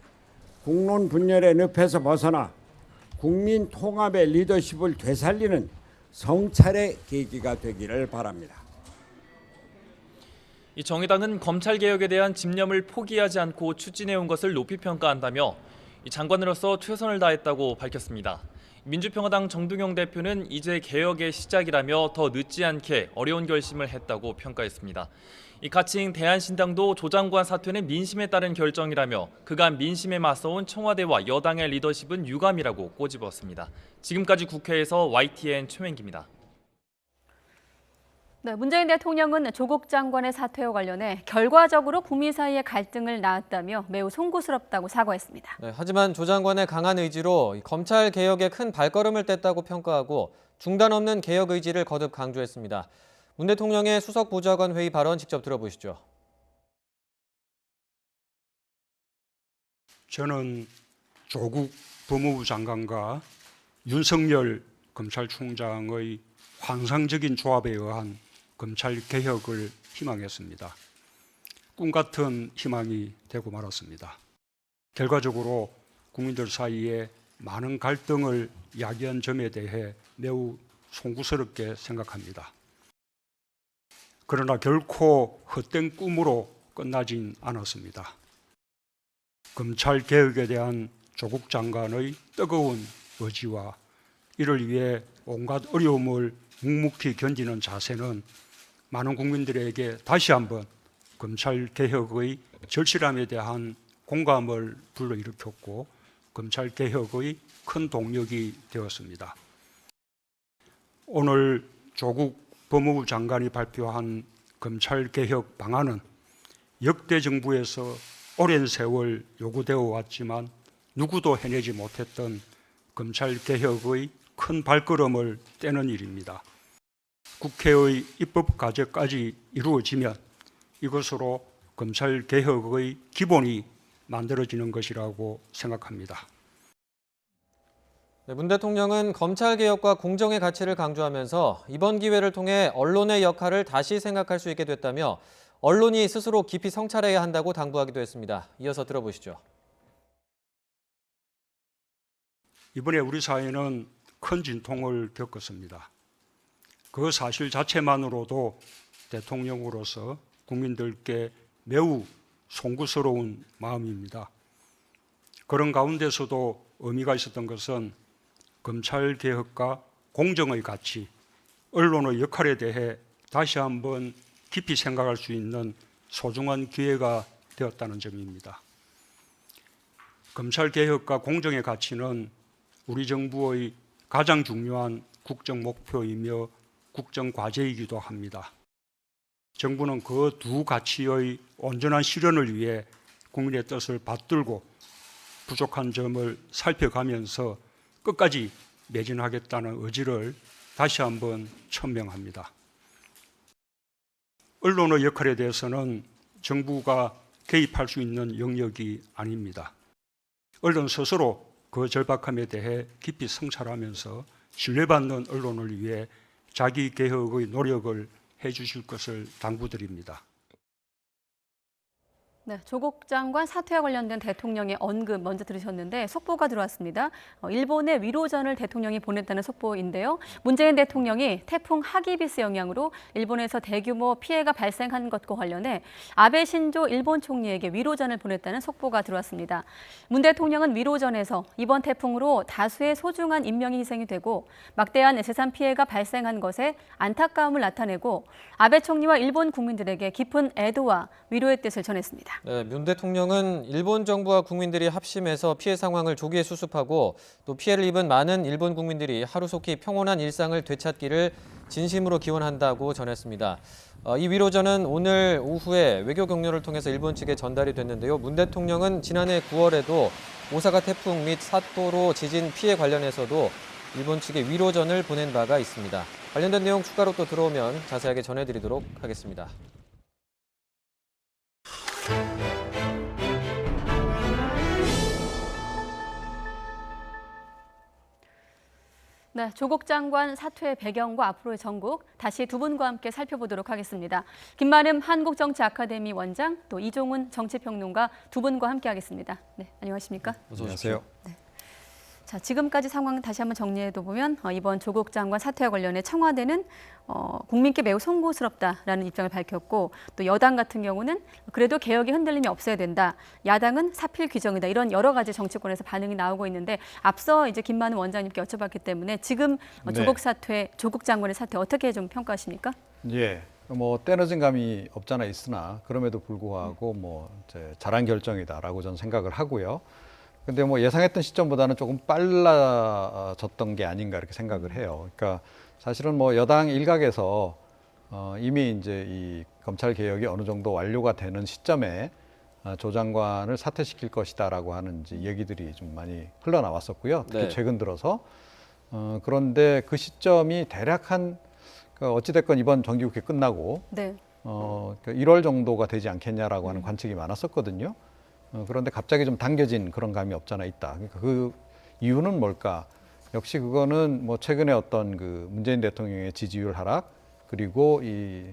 국론 분열의 늪에서 벗어나 국민 통합의 리더십을 되살리는 성찰의 계기가 되기를 바랍니다. 이 정의당은 검찰개혁에 대한 집념을 포기하지 않고 추진해온 것을 높이 평가한다며 이 장관으로서 최선을 다했다고 밝혔습니다. 민주평화당 정동영 대표는 이제 개혁의 시작이라며 더 늦지 않게 어려운 결심을 했다고 평가했습니다. 이 가칭 대한신당도 조 장관 사퇴는 민심에 따른 결정이라며 그간 민심에 맞서온 청와대와 여당의 리더십은 유감이라고 꼬집었습니다. 지금까지 국회에서 YTN 최명기입니다. 네, 문재인 대통령은 조국 장관의 사퇴와 관련해 결과적으로 국민 사이의 갈등을 낳았다며 매우 송구스럽다고 사과했습니다. 네, 하지만 조 장관의 강한 의지로 검찰 개혁에 큰 발걸음을 뗐다고 평가하고 중단 없는 개혁 의지를 거듭 강조했습니다. 문 대통령의 수석 보좌관 회의 발언 직접 들어보시죠. 저는 조국 법무부 장관과 윤석열 검찰총장의 환상적인 조합에 의한 검찰 개혁을 희망했습니다. 꿈 같은 희망이 되고 말았습니다. 결과적으로 국민들 사이에 많은 갈등을 야기한 점에 대해 매우 송구스럽게 생각합니다. 그러나 결코 헛된 꿈으로 끝나진 않았습니다. 검찰 개혁에 대한 조국 장관의 뜨거운 의지와 이를 위해 온갖 어려움을 묵묵히 견디는 자세는 많은 국민들에게 다시 한번 검찰 개혁의 절실함에 대한 공감을 불러일으켰고 검찰 개혁의 큰 동력이 되었습니다. 오늘 조국 법무부 장관이 발표한 검찰 개혁 방안은 역대 정부에서 오랜 세월 요구되어 왔지만 누구도 해내지 못했던 검찰 개혁의 큰 발걸음을 떼는 일입니다. 국회의 입법 과제까지 이루어지면 이것으로 검찰 개혁의 기본이 만들어지는 것이라고 생각합니다. 네, 문 대통령은 검찰 개혁과 공정의 가치를 강조하면서 이번 기회를 통해 언론의 역할을 다시 생각할 수 있게 됐다며 언론이 스스로 깊이 성찰해야 한다고 당부하기도 했습니다. 이어서 들어보시죠. 이번에 우리 사회는 큰 진통을 겪었습니다. 그 사실 자체만으로도 대통령으로서 국민들께 매우 송구스러운 마음입니다. 그런 가운데서도 의미가 있었던 것은 검찰 개혁과 공정의 가치, 언론의 역할에 대해 다시 한번 깊이 생각할 수 있는 소중한 기회가 되었다는 점입니다. 검찰 개혁과 공정의 가치는 우리 정부의 가장 중요한 국정 목표이며 국정 과제이기도 합니다. 정부는 그 두 가치의 온전한 실현을 위해 국민의 뜻을 받들고 부족한 점을 살펴가면서 끝까지 매진하겠다는 의지를 다시 한번 천명합니다. 언론의 역할에 대해서는 정부가 개입할 수 있는 영역이 아닙니다. 언론 스스로 그 절박함에 대해 깊이 성찰하면서 신뢰받는 언론을 위해 자기 개혁의 노력을 해주실 것을 당부드립니다. 네, 조국 장관 사퇴와 관련된 대통령의 언급 먼저 들으셨는데 속보가 들어왔습니다. 일본에 위로전을 대통령이 보냈다는 속보인데요. 문재인 대통령이 태풍 하기비스 영향으로 일본에서 대규모 피해가 발생한 것과 관련해 아베 신조 일본 총리에게 위로전을 보냈다는 속보가 들어왔습니다. 문 대통령은 위로전에서 이번 태풍으로 다수의 소중한 인명이 희생이 되고 막대한 재산 피해가 발생한 것에 안타까움을 나타내고 아베 총리와 일본 국민들에게 깊은 애도와 위로의 뜻을 전했습니다. 네, 문 대통령은 일본 정부와 국민들이 합심해서 피해 상황을 조기에 수습하고 또 피해를 입은 많은 일본 국민들이 하루속히 평온한 일상을 되찾기를 진심으로 기원한다고 전했습니다. 이 위로전은 오늘 오후에 외교 경로를 통해서 일본 측에 전달이 됐는데요. 문 대통령은 지난해 9월에도 오사카 태풍 및 삿포로 지진 피해 관련해서도 일본 측에 위로전을 보낸 바가 있습니다. 관련된 내용 추가로 또 들어오면 자세하게 전해드리도록 하겠습니다. 네, 조국 장관 사퇴의 배경과 앞으로의 전국 다시 두 분과 함께 살펴보도록 하겠습니다. 김만흠 한국정치아카데미 원장, 또 이종훈 정치평론가 두 분과 함께하겠습니다. 네, 안녕하십니까? 어서 오십시오. 네. 자, 지금까지 상황 다시 한번 정리해도 보면 이번 조국 장관 사퇴와 관련해 청와대는 국민께 매우 송구스럽다라는 입장을 밝혔고 또 여당 같은 경우는 그래도 개혁의 흔들림이 없어야 된다. 야당은 사필 규정이다. 이런 여러 가지 정치권에서 반응이 나오고 있는데 앞서 이제 김만흠 원장님께 여쭤봤기 때문에 지금 조국 장관의 사퇴 어떻게 좀 평가하십니까? 예. 뭐 때려진 감이 없잖아 있으나 그럼에도 불구하고 뭐 잘한 결정이다라고 저는 생각을 하고요. 근데 뭐 예상했던 시점보다는 조금 빨라졌던 게 아닌가 이렇게 생각을 해요. 그러니까 사실은 뭐 여당 일각에서 이미 이제 이 검찰 개혁이 어느 정도 완료가 되는 시점에 조 장관을 사퇴시킬 것이다라고 하는 이제 얘기들이 좀 많이 흘러나왔었고요. 특히 네. 최근 들어서 그런데 그 시점이 대략 한 어찌됐건 이번 정기국회 끝나고 네. 1월 정도가 되지 않겠냐라고 하는 관측이 많았었거든요. 그런데 갑자기 좀 당겨진 그런 감이 없잖아 있다. 그러니까 그 이유는 뭘까? 역시 그거는 뭐 최근에 어떤 그 문재인 대통령의 지지율 하락 그리고 이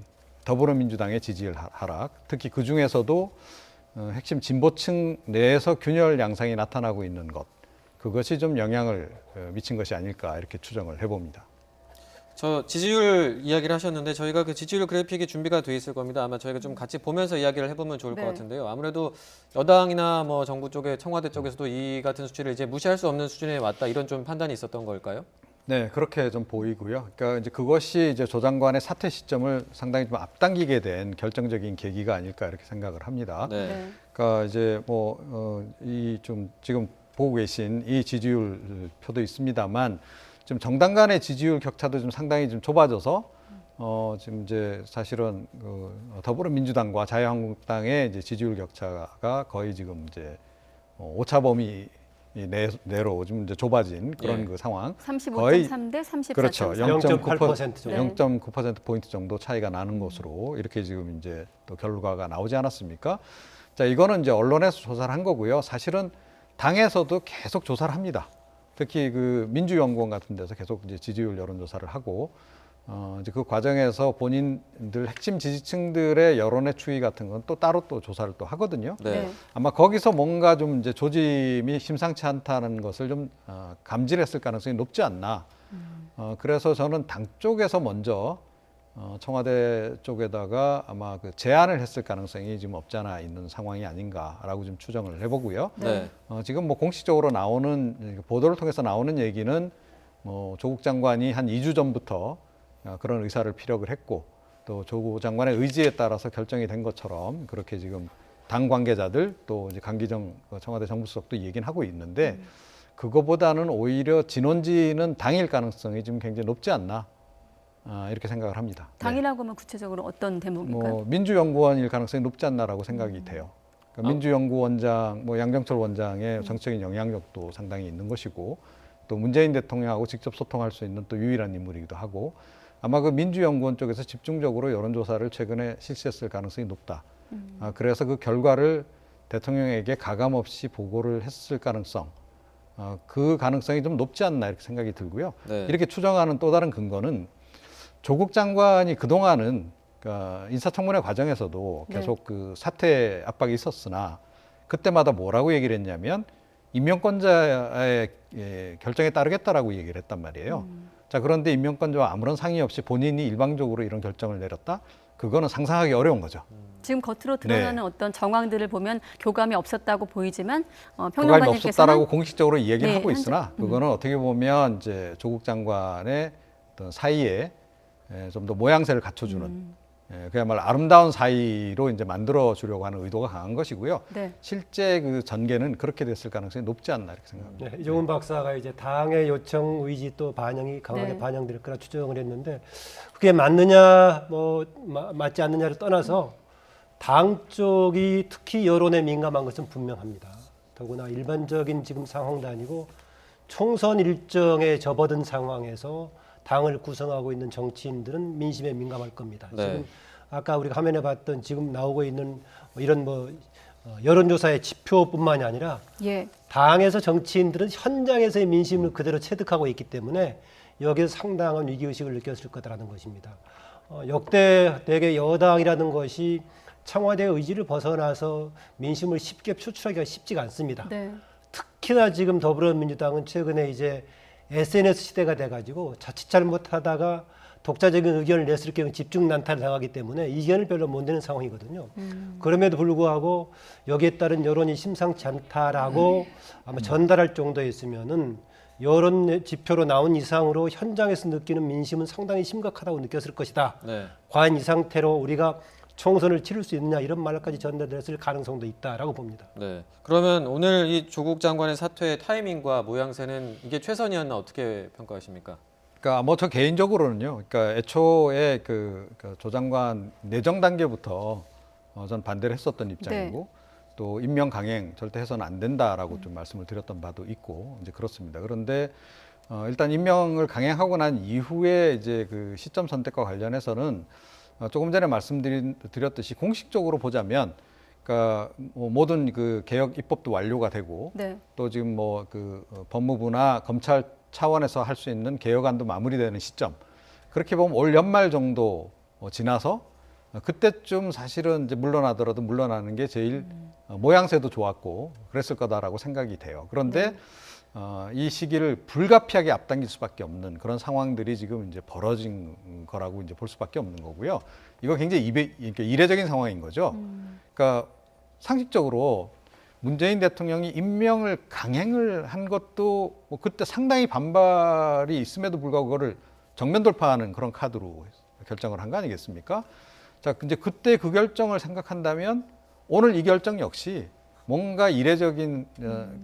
더불어민주당의 지지율 하락, 특히 그 중에서도 핵심 진보층 내에서 균열 양상이 나타나고 있는 것, 그것이 좀 영향을 미친 것이 아닐까 이렇게 추정을 해봅니다. 저 지지율 이야기를 하셨는데 저희가 그 지지율 그래픽이 준비가 돼 있을 겁니다. 아마 저희가 좀 같이 보면서 이야기를 해보면 좋을 것 같은데요. 아무래도 여당이나 뭐 정부 쪽에 청와대 쪽에서도 이 같은 수치를 이제 무시할 수 없는 수준에 왔다 이런 좀 판단이 있었던 걸까요? 네, 그렇게 좀 보이고요. 그러니까 이제 그것이 이제 조 장관의 사퇴 시점을 상당히 좀 앞당기게 된 결정적인 계기가 아닐까 이렇게 생각을 합니다. 네. 그러니까 이제 뭐 이 좀 지금 보고 계신 이 지지율 표도 있습니다만. 지금 정당 간의 지지율 격차도 좀 상당히 좀 좁아져서 지금 이제 사실은 더불어민주당과 자유한국당의 이제 지지율 격차가 거의 지금 이제 오차 범위 내로 좀 이제 좁아진 그런 그 상황. 35.3 대 34.3. 그렇죠. 0.8% 정도. 0.9% 포인트 정도 차이가 나는 것으로 이렇게 지금 이제 또 결과가 나오지 않았습니까? 자, 이거는 이제 언론에서 조사를 한 거고요. 사실은 당에서도 계속 조사를 합니다. 특히 그 민주연구원 같은 데서 계속 이제 지지율 여론조사를 하고 이제 그 과정에서 본인들 핵심 지지층들의 여론의 추이 같은 건 또 따로 또 조사를 또 하거든요. 네. 아마 거기서 뭔가 좀 이제 조짐이 심상치 않다는 것을 좀 감지했을 가능성이 높지 않나. 그래서 저는 당 쪽에서 먼저 청와대 쪽에다가 아마 그 제안을 했을 가능성이 지금 없지 않아 있는 상황이 아닌가라고 좀 추정을 해보고요. 네. 지금 뭐 공식적으로 나오는 보도를 통해서 나오는 얘기는 뭐 조국 장관이 한 2주 전부터 그런 의사를 피력을 했고 또 조국 장관의 의지에 따라서 결정이 된 것처럼 그렇게 지금 당 관계자들 또 이제 강기정 청와대 정무수석도 얘기는 하고 있는데 그거보다는 오히려 진원지는 당일 가능성이 지금 굉장히 높지 않나. 이렇게 생각을 합니다. 당이라고 하면 구체적으로 어떤 대목일까요? 뭐 민주연구원일 가능성이 높지 않나라고 생각이 돼요. 그러니까 민주연구원장, 뭐 양정철 원장의 정치적인 영향력도 상당히 있는 것이고 또 문재인 대통령하고 직접 소통할 수 있는 또 유일한 인물이기도 하고 아마 그 민주연구원 쪽에서 집중적으로 여론조사를 최근에 실시했을 가능성이 높다. 그래서 그 결과를 대통령에게 가감 없이 보고를 했을 가능성, 그 가능성이 좀 높지 않나 이렇게 생각이 들고요. 네. 이렇게 추정하는 또 다른 근거는 조국 장관이 그동안은 그러니까 인사청문회 과정에서도 계속 그 사퇴 압박이 있었으나 그때마다 뭐라고 얘기를 했냐면 임명권자의 결정에 따르겠다라고 얘기를 했단 말이에요. 자, 그런데 임명권자와 아무런 상의 없이 본인이 일방적으로 이런 결정을 내렸다? 그거는 상상하기 어려운 거죠. 지금 겉으로 드러나는 어떤 정황들을 보면 교감이 없었다고 보이지만 교감이 평론가님께서는 없었다라고 공식적으로 이야기를 네, 하고 있으나 그거는 어떻게 보면 이제 조국 장관의 어떤 사이에 좀 더 모양새를 갖춰주는 그야말로 아름다운 사이로 이제 만들어 주려고 하는 의도가 강한 것이고요. 네. 실제 그 전개는 그렇게 됐을 가능성이 높지 않나 이렇게 생각합니다. 네, 이종훈 박사가 이제 당의 요청 의지 또 반영이 강하게 네. 반영될 거라 추정을 했는데 그게 맞느냐 뭐 맞지 않느냐를 떠나서 당 쪽이 특히 여론에 민감한 것은 분명합니다. 더구나 일반적인 지금 상황도 아니고 총선 일정에 접어든 상황에서 당을 구성하고 있는 정치인들은 민심에 민감할 겁니다. 네. 지금 아까 우리가 화면에 봤던 지금 나오고 있는 이런 여론조사의 지표뿐만이 아니라 예. 당에서 정치인들은 현장에서의 민심을 그대로 체득하고 있기 때문에 여기서 상당한 위기의식을 느꼈을 거다라는 것입니다. 역대 대개 여당이라는 것이 청와대의 의지를 벗어나서 민심을 쉽게 표출하기가 쉽지가 않습니다. 네. 특히나 지금 더불어민주당은 최근에 이제 SNS 시대가 돼가지고 자칫 잘못하다가 독자적인 의견을 냈을 경우 집중 난타를 당하기 때문에 이견을 별로 못 내는 상황이거든요. 그럼에도 불구하고 여기에 따른 여론이 심상치 않다라고 아마 전달할 정도였으면은 여론 지표로 나온 이상으로 현장에서 느끼는 민심은 상당히 심각하다고 느꼈을 것이다. 네. 과연 이 상태로 우리가 총선을 치를 수 있느냐 이런 말까지 전달됐을 가능성도 있다라고 봅니다. 네. 그러면 오늘 이 조국 장관의 사퇴의 타이밍과 모양새는 이게 최선이었나 어떻게 평가하십니까? 그러니까 뭐 저 개인적으로는요. 그러니까 애초에 그 조 장관 내정 단계부터 전 반대를 했었던 입장이고 또 임명 강행 절대 해서는 안 된다라고 좀 말씀을 드렸던 바도 있고 이제 그렇습니다. 그런데 일단 임명을 강행하고 난 이후에 이제 그 시점 선택과 관련해서는 조금 전에 말씀드렸듯이 공식적으로 보자면, 그러니까 뭐 모든 그 개혁 입법도 완료가 되고, 네. 또 지금 뭐 그 법무부나 검찰 차원에서 할 수 있는 개혁안도 마무리되는 시점. 그렇게 보면 올 연말 정도 지나서 그때쯤 사실은 이제 물러나더라도 물러나는 게 제일 모양새도 좋았고 그랬을 거다라고 생각이 돼요. 그런데 이 시기를 불가피하게 앞당길 수밖에 없는 그런 상황들이 지금 이제 벌어진 거라고 이제 볼 수밖에 없는 거고요. 이거 굉장히 이례적인 상황인 거죠. 그러니까 상식적으로 문재인 대통령이 임명을 강행을 한 것도 뭐 그때 상당히 반발이 있음에도 불구하고 그거를 정면 돌파하는 그런 카드로 결정을 한 거 아니겠습니까? 자, 이제 그때 그 결정을 생각한다면 오늘 이 결정 역시 뭔가 이례적인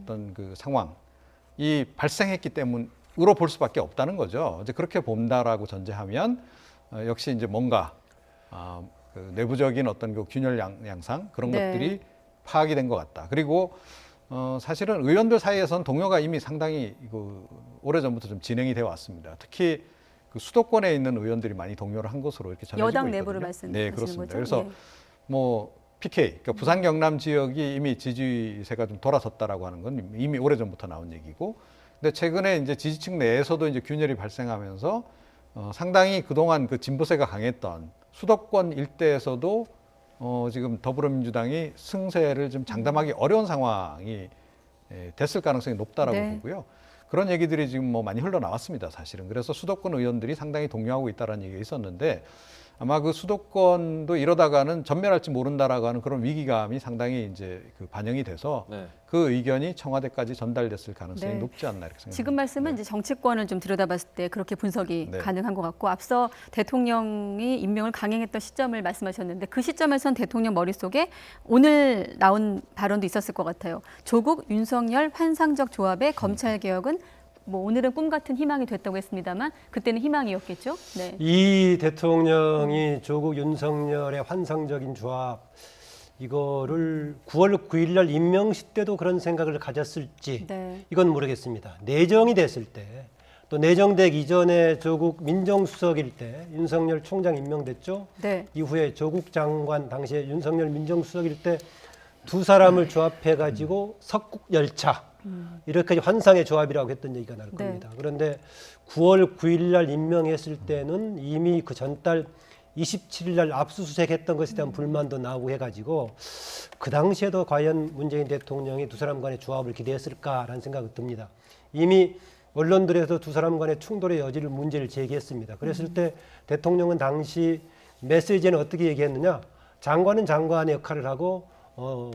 어떤 그 상황이 발생했기 때문으로 볼 수밖에 없다는 거죠. 이제 그렇게 본다라고 전제하면 역시 이제 뭔가 그 내부적인 어떤 그 균열 양상 그런 것들이 파악이 된 것 같다. 그리고 사실은 의원들 사이에서는 동요가 이미 상당히 오래전부터 좀 진행이 되어 왔습니다. 특히 그 수도권에 있는 의원들이 많이 동요를 한 것으로 이렇게 전해지고 여당 있거든요. 내부를 말씀하시는 네, 그렇습니다. 거죠? 그래서 네. 뭐 PK, 그러니까 부산 경남 지역이 이미 지지세가 좀 돌아섰다라고 하는 건 이미 오래전부터 나온 얘기고, 근데 최근에 이제 지지층 내에서도 이제 균열이 발생하면서 상당히 그동안 그 진보세가 강했던 수도권 일대에서도 지금 더불어민주당이 승세를 좀 장담하기 어려운 상황이 됐을 가능성이 높다라고 보고요. 그런 얘기들이 지금 뭐 많이 흘러나왔습니다, 사실은. 그래서 수도권 의원들이 상당히 동요하고 있다는 얘기가 있었는데 아마 그 수도권도 이러다가는 전멸할지 모른다라고 하는 그런 위기감이 상당히 이제 그 반영이 돼서 그 의견이 청와대까지 전달됐을 가능성이 높지 않나 이렇게 생각합니다. 지금 말씀은 이제 정치권을 좀 들여다봤을 때 그렇게 분석이 가능한 것 같고, 앞서 대통령이 임명을 강행했던 시점을 말씀하셨는데 그 시점에선 대통령 머릿속에 오늘 나온 발언도 있었을 것 같아요. 조국, 윤석열 환상적 조합의 검찰개혁은 뭐 오늘은 꿈 같은 희망이 됐다고 했습니다만 그때는 희망이었겠죠. 네. 이 대통령이 조국 윤석열의 환상적인 조합 이거를 9월 9일 날 임명식 때도 그런 생각을 가졌을지 이건 모르겠습니다. 내정이 됐을 때 또 내정되기 이전에 조국 민정수석일 때 윤석열 총장 임명됐죠. 이후에 조국 장관 당시에 윤석열 민정수석일 때 두 사람을 조합해 가지고 석국열차 이렇게 환상의 조합이라고 했던 얘기가 나올 겁니다. 그런데 9월 9일 날 임명했을 때는 이미 그 전달 27일 날 압수수색했던 것에 대한 불만도 나오고 해가지고 그 당시에도 과연 문재인 대통령이 두 사람 간의 조합을 기대했을까라는 생각이 듭니다. 이미 언론들에서 두 사람 간의 충돌의 여지를 문제를 제기했습니다. 그랬을 때 대통령은 당시 메시지는 어떻게 얘기했느냐? 장관은 장관의 역할을 하고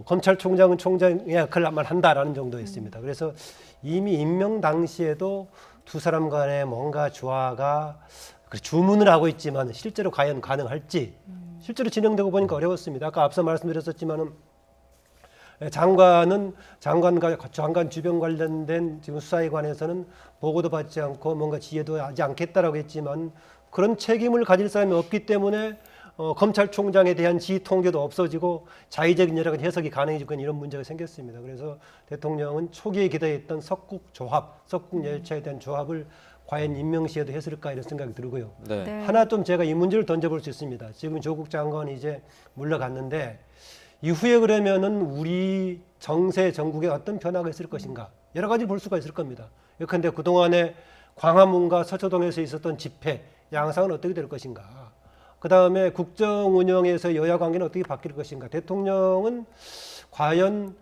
검찰총장은 총장의 역할만 한다라는 정도였습니다. 그래서 이미 임명 당시에도 두 사람 간의 뭔가 조화가 주문을 하고 있지만 실제로 과연 가능할지 실제로 진행되고 보니까 어려웠습니다. 아까 앞서 말씀드렸었지만은 장관 주변 관련된 지금 수사에 관해서는 보고도 받지 않고 뭔가 지혜도 하지 않겠다라고 했지만 그런 책임을 가질 사람이 없기 때문에 검찰총장에 대한 지휘 통제도 없어지고 자의적인 여러 가지 해석이 가능해지고 이런 문제가 생겼습니다. 그래서 대통령은 초기에 기대했던 석국조합, 석국열차에 대한 조합을 과연 임명 시에도 했을까 이런 생각이 들고요. 하나 좀 제가 이 문제를 던져볼 수 있습니다. 지금 조국 장관이 이제 물러갔는데 이후에 그러면은 우리 정세 전국에 어떤 변화가 있을 것인가 여러 가지 볼 수가 있을 겁니다. 그런데 그동안에 광화문과 서초동에서 있었던 집회 양상은 어떻게 될 것인가. 그 다음에 국정 운영에서 여야 관계는 어떻게 바뀔 것인가. 대통령은 과연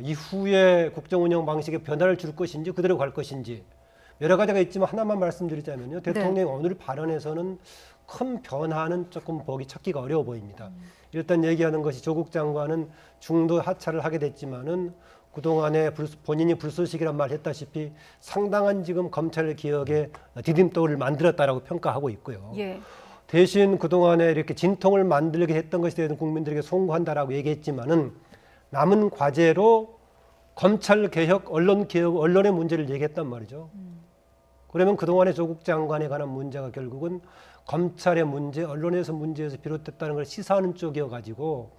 이후에 국정 운영 방식에 변화를 줄 것인지 그대로 갈 것인지 여러 가지가 있지만 하나만 말씀드리자면요. 대통령의 오늘 발언에서는 큰 변화는 조금 찾기가 어려워 보입니다. 일단 얘기하는 것이 조국 장관은 중도 하차를 하게 됐지만은 그동안에 본인이 불쏘시개란 말 했다시피 상당한 지금 검찰 개혁의 디딤돌을 만들었다라고 평가하고 있고요. 대신 그동안에 이렇게 진통을 만들게 했던 것에 대해서 국민들에게 송구한다라고 얘기했지만은 남은 과제로 검찰 개혁, 언론 개혁, 언론의 문제를 얘기했단 말이죠. 그러면 그동안에 조국 장관에 관한 문제가 결국은 검찰의 문제, 언론에서 문제에서 비롯됐다는 걸 시사하는 쪽이어가지고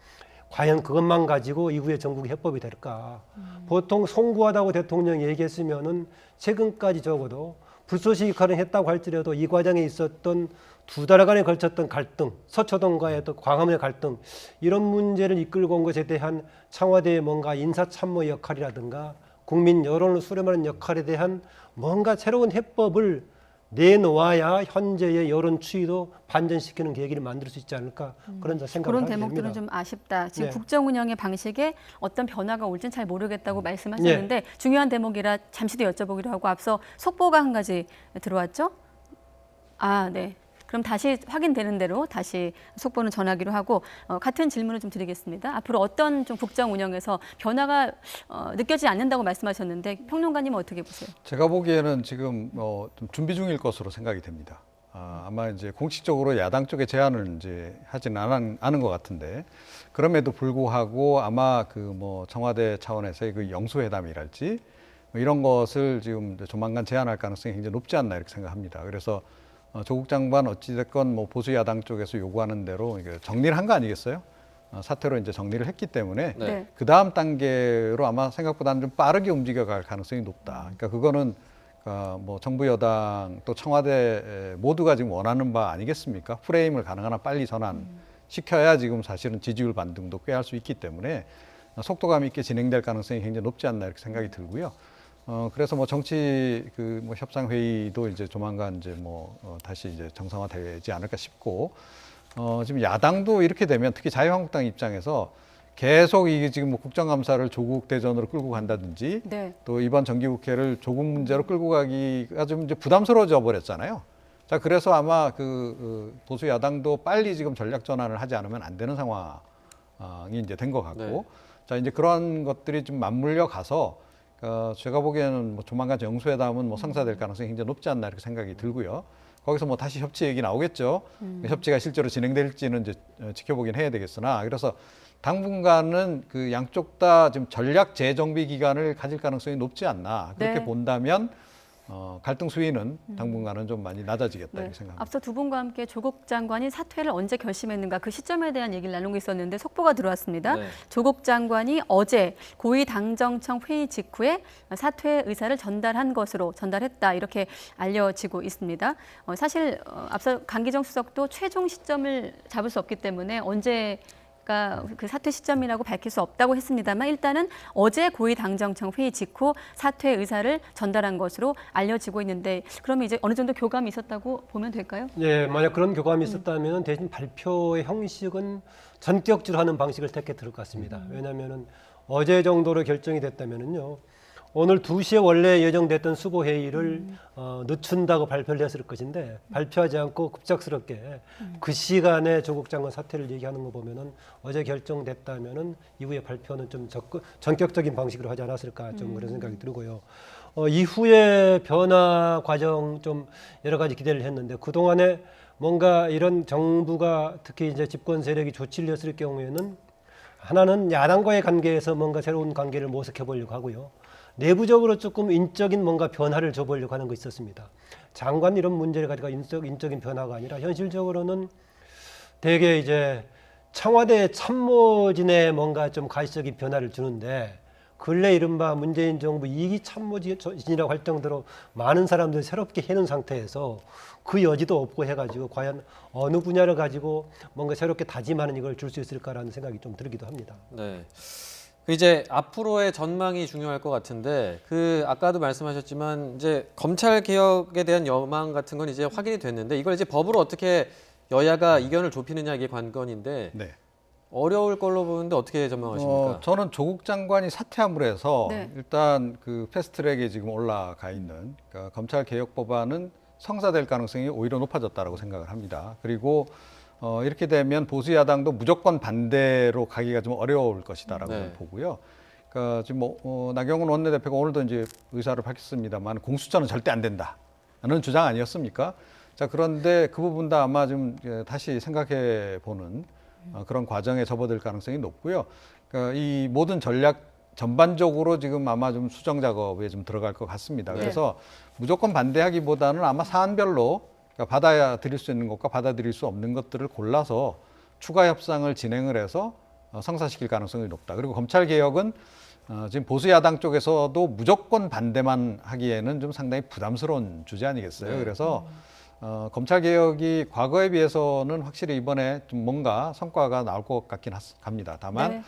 과연 그것만 가지고 이후에 전국의 해법이 될까. 보통 송구하다고 대통령이 얘기했으면은 최근까지 적어도 불쏘시개 역할을 했다고 할지라도 이 과정에 있었던 두 달간에 걸쳤던 갈등, 서초동과의 또 광화문의 갈등 이런 문제를 이끌고 온 것에 대한 청와대의 뭔가 인사참모 역할이라든가 국민 여론을 수렴하는 역할에 대한 뭔가 새로운 해법을 내놓아야 현재의 여론 추이도 반전시키는 계기를 만들 수 있지 않을까 그런 생각을 그런 하게 됩니다. 대목들은 좀 아쉽다. 지금 국정 운영의 방식에 어떤 변화가 올지는 잘 모르겠다고 말씀하셨는데 중요한 대목이라 잠시 뒤 여쭤보기로 하고 앞서 속보가 한 가지 들어왔죠? 네. 그럼 다시 확인되는 대로 다시 속보는 전하기로 하고 같은 질문을 좀 드리겠습니다. 앞으로 어떤 좀 국정 운영에서 변화가 느껴지지 않는다고 말씀하셨는데 평론가님은 어떻게 보세요? 제가 보기에는 지금 좀 준비 중일 것으로 생각이 됩니다. 아마 이제 공식적으로 야당 쪽에 제안을 이제 하지는 않은 것 같은데 그럼에도 불구하고 아마 청와대 차원에서의 그 영수회담이랄지 이런 것을 지금 조만간 제안할 가능성이 굉장히 높지 않나 이렇게 생각합니다. 그래서 조국 장관 어찌됐건 보수 야당 쪽에서 요구하는 대로 정리를 한 거 아니겠어요? 사퇴로 이제 정리를 했기 때문에 그 다음 단계로 아마 생각보다는 좀 빠르게 움직여갈 가능성이 높다. 그러니까 그거는 정부 여당 또 청와대 모두가 지금 원하는 바 아니겠습니까? 프레임을 가능한 한 빨리 전환시켜야 지금 사실은 지지율 반등도 꾀할 수 있기 때문에 속도감 있게 진행될 가능성이 굉장히 높지 않나 이렇게 생각이 들고요. 그래서 정치 협상 회의도 이제 조만간 이제 다시 이제 정상화되지 않을까 싶고 지금 야당도 이렇게 되면 특히 자유한국당 입장에서 계속 이게 지금 국정감사를 조국 대전으로 끌고 간다든지 또 이번 정기국회를 조국 문제로 끌고 가기가 좀 이제 부담스러워져 버렸잖아요. 자, 그래서 아마 보수 야당도 빨리 지금 전략 전환을 하지 않으면 안 되는 상황이 이제 된 것 같고 자, 이제 그런 것들이 좀 맞물려 가서 제가 보기에는 조만간 영수회담은 성사될 가능성이 굉장히 높지 않나 이렇게 생각이 들고요. 거기서 다시 협치 얘기 나오겠죠. 협치가 실제로 진행될지는 이제 지켜보긴 해야 되겠으나 그래서 당분간은 양쪽 다 지금 전략 재정비 기간을 가질 가능성이 높지 않나 그렇게 본다면 갈등 수위는 당분간은 좀 많이 낮아지겠다 이렇게 생각합니다. 앞서 두 분과 함께 조국 장관이 사퇴를 언제 결심했는가 그 시점에 대한 얘기를 나누고 있었는데 속보가 들어왔습니다. 조국 장관이 어제 고위당정청 회의 직후에 사퇴 의사를 전달했다 이렇게 알려지고 있습니다. 사실 앞서 강기정 수석도 최종 시점을 잡을 수 없기 때문에 언제 아까 그 사퇴 시점이라고 밝힐 수 없다고 했습니다만 일단은 어제 고위당정청 회의 직후 사퇴 의사를 전달한 것으로 알려지고 있는데 그러면 이제 어느 정도 교감이 있었다고 보면 될까요? 예, 만약 그런 교감이 있었다면 대신 발표의 형식은 전격지로 하는 방식을 택했을 것 같습니다. 왜냐하면은 어제 정도로 결정이 됐다면은요. 오늘 2시에 원래 예정됐던 수보회의를 늦춘다고 발표를 했을 것인데 발표하지 않고 급작스럽게 그 시간에 조국 장관 사퇴를 얘기하는 거 보면은 어제 결정됐다면은 이후에 발표는 좀 전격적인 방식으로 하지 않았을까 좀 그런 생각이 들고요. 이후에 변화 과정 좀 여러 가지 기대를 했는데 그동안에 뭔가 이런 정부가 특히 이제 집권 세력이 조치를 했을 경우에는 하나는 야당과의 관계에서 뭔가 새로운 관계를 모색해 보려고 하고요. 내부적으로 조금 인적인 뭔가 변화를 줘보려고 하는 거 있었습니다. 장관 이런 문제를 가지고 인적인 변화가 아니라 현실적으로는 대개 이제 청와대 참모진에 뭔가 좀 가시적인 변화를 주는데 근래 이른바 문재인 정부 2기 참모진이라고 할 정도로 많은 사람들이 새롭게 해놓은 상태에서 그 여지도 없고 해가지고 과연 어느 분야를 가지고 뭔가 새롭게 다짐하는 이걸 줄 수 있을까라는 생각이 좀 들기도 합니다. 네. 이제 앞으로의 전망이 중요할 것 같은데 그 아까도 말씀하셨지만 이제 검찰 개혁에 대한 여망 같은 건 이제 확인이 됐는데 이걸 이제 법으로 어떻게 여야가 이견을 좁히느냐 이게 관건인데 네. 어려울 걸로 보는데 어떻게 전망하십니까? 저는 조국 장관이 사퇴함으로 해서 네. 일단 그 패스트트랙에 지금 올라가 있는 그러니까 검찰 개혁 법안은 성사될 가능성이 오히려 높아졌다라고 생각을 합니다. 그리고 이렇게 되면 보수 야당도 무조건 반대로 가기가 좀 어려울 것이다라고 네. 보고요. 그러니까 지금 나경원 원내대표가 오늘도 이제 의사를 밝혔습니다만 공수처는 절대 안 된다는 주장 아니었습니까? 자 그런데 그 부분도 아마 좀 다시 생각해 보는 그런 과정에 접어들 가능성이 높고요. 그러니까 이 모든 전략 전반적으로 지금 아마 좀 수정 작업에 좀 들어갈 것 같습니다. 그래서 무조건 반대하기보다는 아마 사안별로 그러니까 받아들일 수 있는 것과 받아들일 수 없는 것들을 골라서 추가 협상을 진행을 해서 성사시킬 가능성이 높다. 그리고 검찰 개혁은 지금 보수 야당 쪽에서도 무조건 반대만 하기에는 좀 상당히 부담스러운 주제 아니겠어요. 네. 그래서 검찰 개혁이 과거에 비해서는 확실히 이번에 좀 뭔가 성과가 나올 것 같긴 합니다. 다만 네.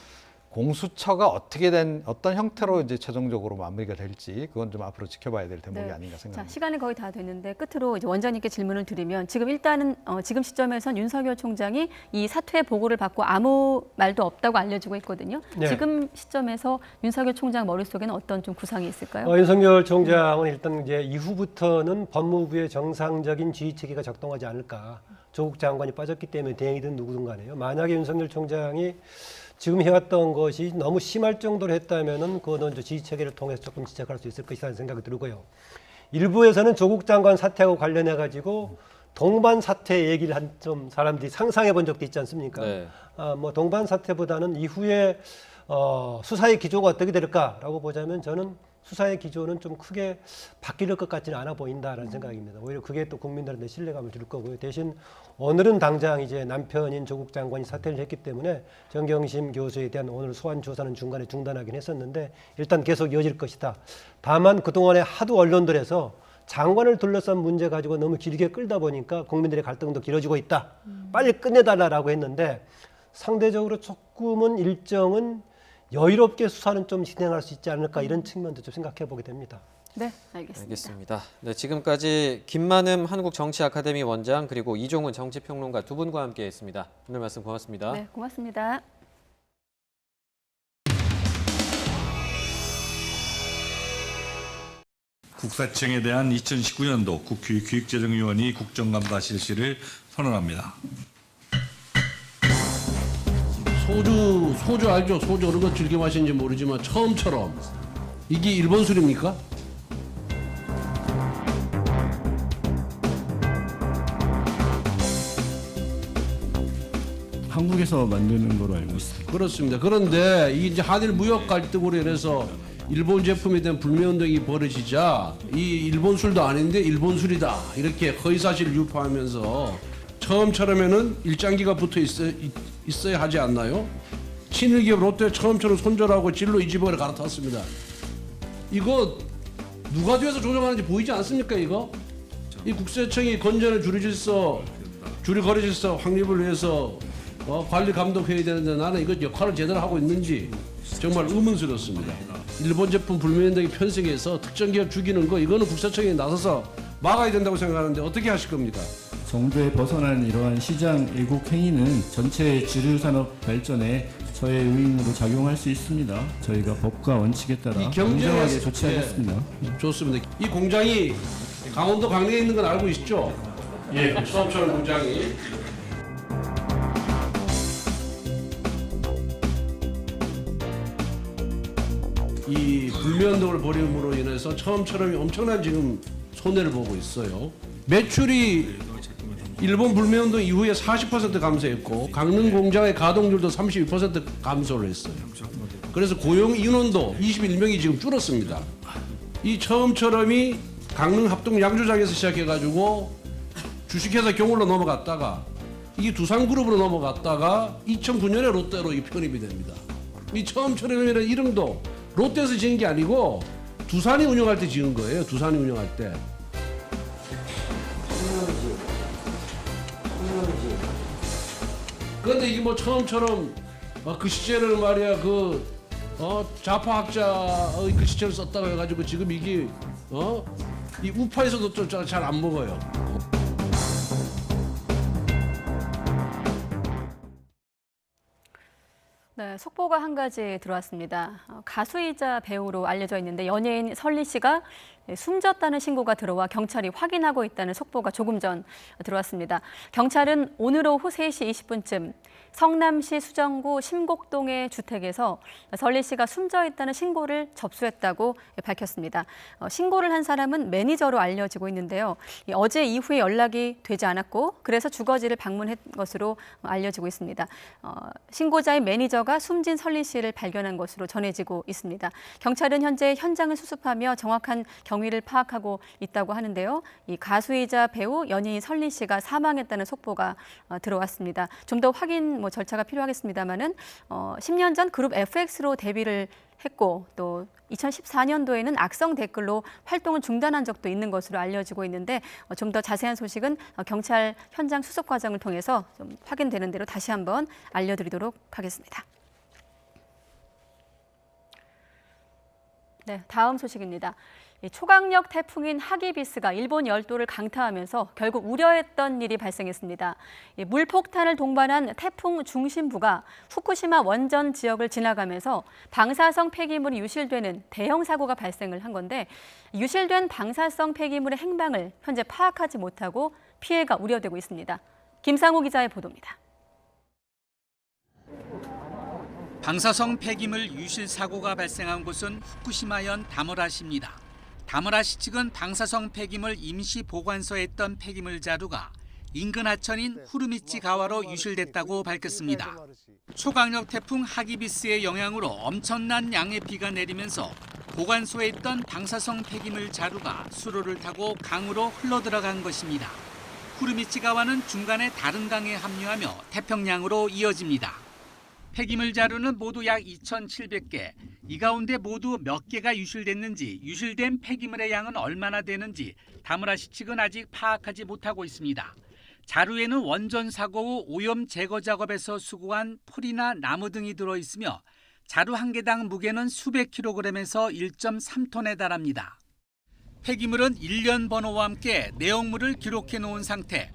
공수처가 어떻게 된 어떤 형태로 이제 최종적으로 마무리가 될지 그건 좀 앞으로 지켜봐야 될 대목이 네. 아닌가 생각합니다. 자, 시간이 거의 다 됐는데 끝으로 이제 원장님께 질문을 드리면 지금 일단은 지금 시점에선 윤석열 총장이 이 사퇴 보고를 받고 아무 말도 없다고 알려지고 있거든요. 네. 지금 시점에서 윤석열 총장 머릿속에는 어떤 좀 구상이 있을까요? 윤석열 총장은 일단 이제 이후부터는 법무부의 정상적인 지휘 체계가 작동하지 않을까. 조국 장관이 빠졌기 때문에 대행이든 누구든 간에요. 만약에 윤석열 총장이 지금 해왔던 것이 너무 심할 정도로 했다면은 그거는 지휘 체계를 통해서 조금 지적할 수 있을 것이라는 생각이 들고요. 일부에서는 조국 장관 사퇴하고 관련해 가지고 동반 사퇴 얘기를 한 좀 사람들이 상상해 본 적도 있지 않습니까? 네. 뭐 동반 사퇴보다는 이후에 수사의 기조가 어떻게 될까라고 보자면 저는 수사의 기조는 좀 크게 바뀔 것 같지는 않아 보인다라는 생각입니다. 오히려 그게 또 국민들한테 신뢰감을 줄 거고요. 대신 오늘은 당장 이제 남편인 조국 장관이 사퇴를 했기 때문에 정경심 교수에 대한 오늘 소환 조사는 중간에 중단하긴 했었는데 일단 계속 이어질 것이다. 다만 그동안에 하도 언론들에서 장관을 둘러싼 문제 가지고 너무 길게 끌다 보니까 국민들의 갈등도 길어지고 있다. 빨리 끝내달라고 했는데 상대적으로 조금은 일정은 여유롭게 수사는 좀 진행할 수 있지 않을까 이런 측면도 좀 생각해 보게 됩니다. 네, 알겠습니다. 알겠습니다. 네, 지금까지 김만흠 한국정치아카데미 원장 그리고 이종훈 정치평론가 두 분과 함께했습니다. 오늘 말씀 고맙습니다. 네, 고맙습니다. 국사청에 대한 2019년도 국회 기획재정위원회 국정감사 실시를 선언합니다. 소주 알죠? 소주 어느 거 즐겨 마시는지 모르지만 처음처럼 이게 일본 술입니까? 한국에서 만드는 걸로 알고 있습니다. 그렇습니다. 그런데 이 이제 한일 무역 갈등으로 인해서 일본 제품에 대한 불매 운동이 벌어지자 이 일본 술도 아닌데 일본 술이다 이렇게 허위사실을 유포하면서 처음처럼에는 일장기가 붙어 있어야 하지 않나요? 친일기업 롯데 처음처럼 손절하고 진로 이집을 갈아탔습니다. 이거 누가 뒤에서 조정하는지 보이지 않습니까? 이거 이 국세청이 건전한 주류 거래 질서 확립을 위해서 관리 감독해야 되는데 나는 이것 역할을 제대로 하고 있는지 정말 의문스럽습니다. 일본 제품 불매운 등이 편성해서 특정 기업 죽이는 거 이거는 국세청에 나서서 막아야 된다고 생각하는데 어떻게 하실 겁니까? 정도에 벗어난 이러한 시장 왜곡 행위는 전체 주류산업 발전에 저의 요인으로 작용할 수 있습니다. 저희가 법과 원칙에 따라 공정하게 조치하겠습니다. 좋습니다. 이 공장이 강원도 강릉에 있는 건 알고 있죠? 예, 수업철 공장이. 이 불매운동을 벌임으로 인해서 처음처럼 엄청난 지금 손해를 보고 있어요. 매출이 일본 불매운동 이후에 40% 감소했고 강릉 공장의 가동률도 32% 감소를 했어요. 그래서 고용 인원도 21명이 지금 줄었습니다. 이 처음처럼이 강릉 합동 양조장에서 시작해가지고 주식회사 경울로 넘어갔다가 이게 두산그룹으로 넘어갔다가 2009년에 롯데로 편입이 됩니다. 이 처음처럼이라는 이름도 롯데에서 지은 게 아니고 두산이 운영할 때 지은 거예요. 두산이 운영할 때. 그런데 이게 뭐 처음처럼 그 시제를 말이야 좌파학자의 그 시제를 썼다고 해가지고 지금 이게 이 우파에서도 좀 잘 안 먹어요. 네, 속보가 한 가지 들어왔습니다. 가수이자 배우로 알려져 있는데 연예인 설리 씨가 숨졌다는 신고가 들어와 경찰이 확인하고 있다는 속보가 조금 전 들어왔습니다. 경찰은 오늘 오후 3시 20분쯤 성남시 수정구 심곡동의 주택에서 설리 씨가 숨져 있다는 신고를 접수했다고 밝혔습니다. 신고를 한 사람은 매니저로 알려지고 있는데요. 어제 이후에 연락이 되지 않았고 그래서 주거지를 방문한 것으로 알려지고 있습니다. 신고자의 매니저가 숨진 설리 씨를 발견한 것으로 전해지고 있습니다. 경찰은 현재 현장을 수습하며 정확한 경위를 파악하고 있다고 하는데요. 이 가수이자 배우 연예인 설리 씨가 사망했다는 속보가 들어왔습니다. 좀 더 확인 절차가 필요하겠습니다만은 10년 전 그룹 FX로 데뷔를 했고 또 2014년도에는 악성 댓글로 활동을 중단한 적도 있는 것으로 알려지고 있는데 좀 더 자세한 소식은 경찰 현장 수습 과정을 통해서 좀 확인되는 대로 다시 한번 알려드리도록 하겠습니다. 네, 다음 소식입니다. 초강력 태풍인 하기비스가 일본 열도를 강타하면서 결국 우려했던 일이 발생했습니다. 물폭탄을 동반한 태풍 중심부가 후쿠시마 원전 지역을 지나가면서 방사성 폐기물이 유실되는 대형 사고가 발생을 한 건데 유실된 방사성 폐기물의 행방을 현재 파악하지 못하고 피해가 우려되고 있습니다. 김상우 기자의 보도입니다. 방사성 폐기물 유실 사고가 발생한 곳은 후쿠시마현 다무라시입니다. 다무라시 측은 방사성 폐기물 임시 보관소에 있던 폐기물 자루가 인근 하천인 후르미치 가와로 유실됐다고 밝혔습니다. 초강력 태풍 하기비스의 영향으로 엄청난 양의 비가 내리면서 보관소에 있던 방사성 폐기물 자루가 수로를 타고 강으로 흘러들어간 것입니다. 후르미치 가와는 중간에 다른 강에 합류하며 태평양으로 이어집니다. 폐기물 자루는 모두 약 2,700개, 이 가운데 모두 몇 개가 유실됐는지, 유실된 폐기물의 양은 얼마나 되는지 다무라시 측은 아직 파악하지 못하고 있습니다. 자루에는 원전 사고 후 오염 제거 작업에서 수거한 풀이나 나무 등이 들어있으며 자루 한 개당 무게는 수백 킬로그램에서 1.3톤에 달합니다. 폐기물은 일련 번호와 함께 내용물을 기록해 놓은 상태.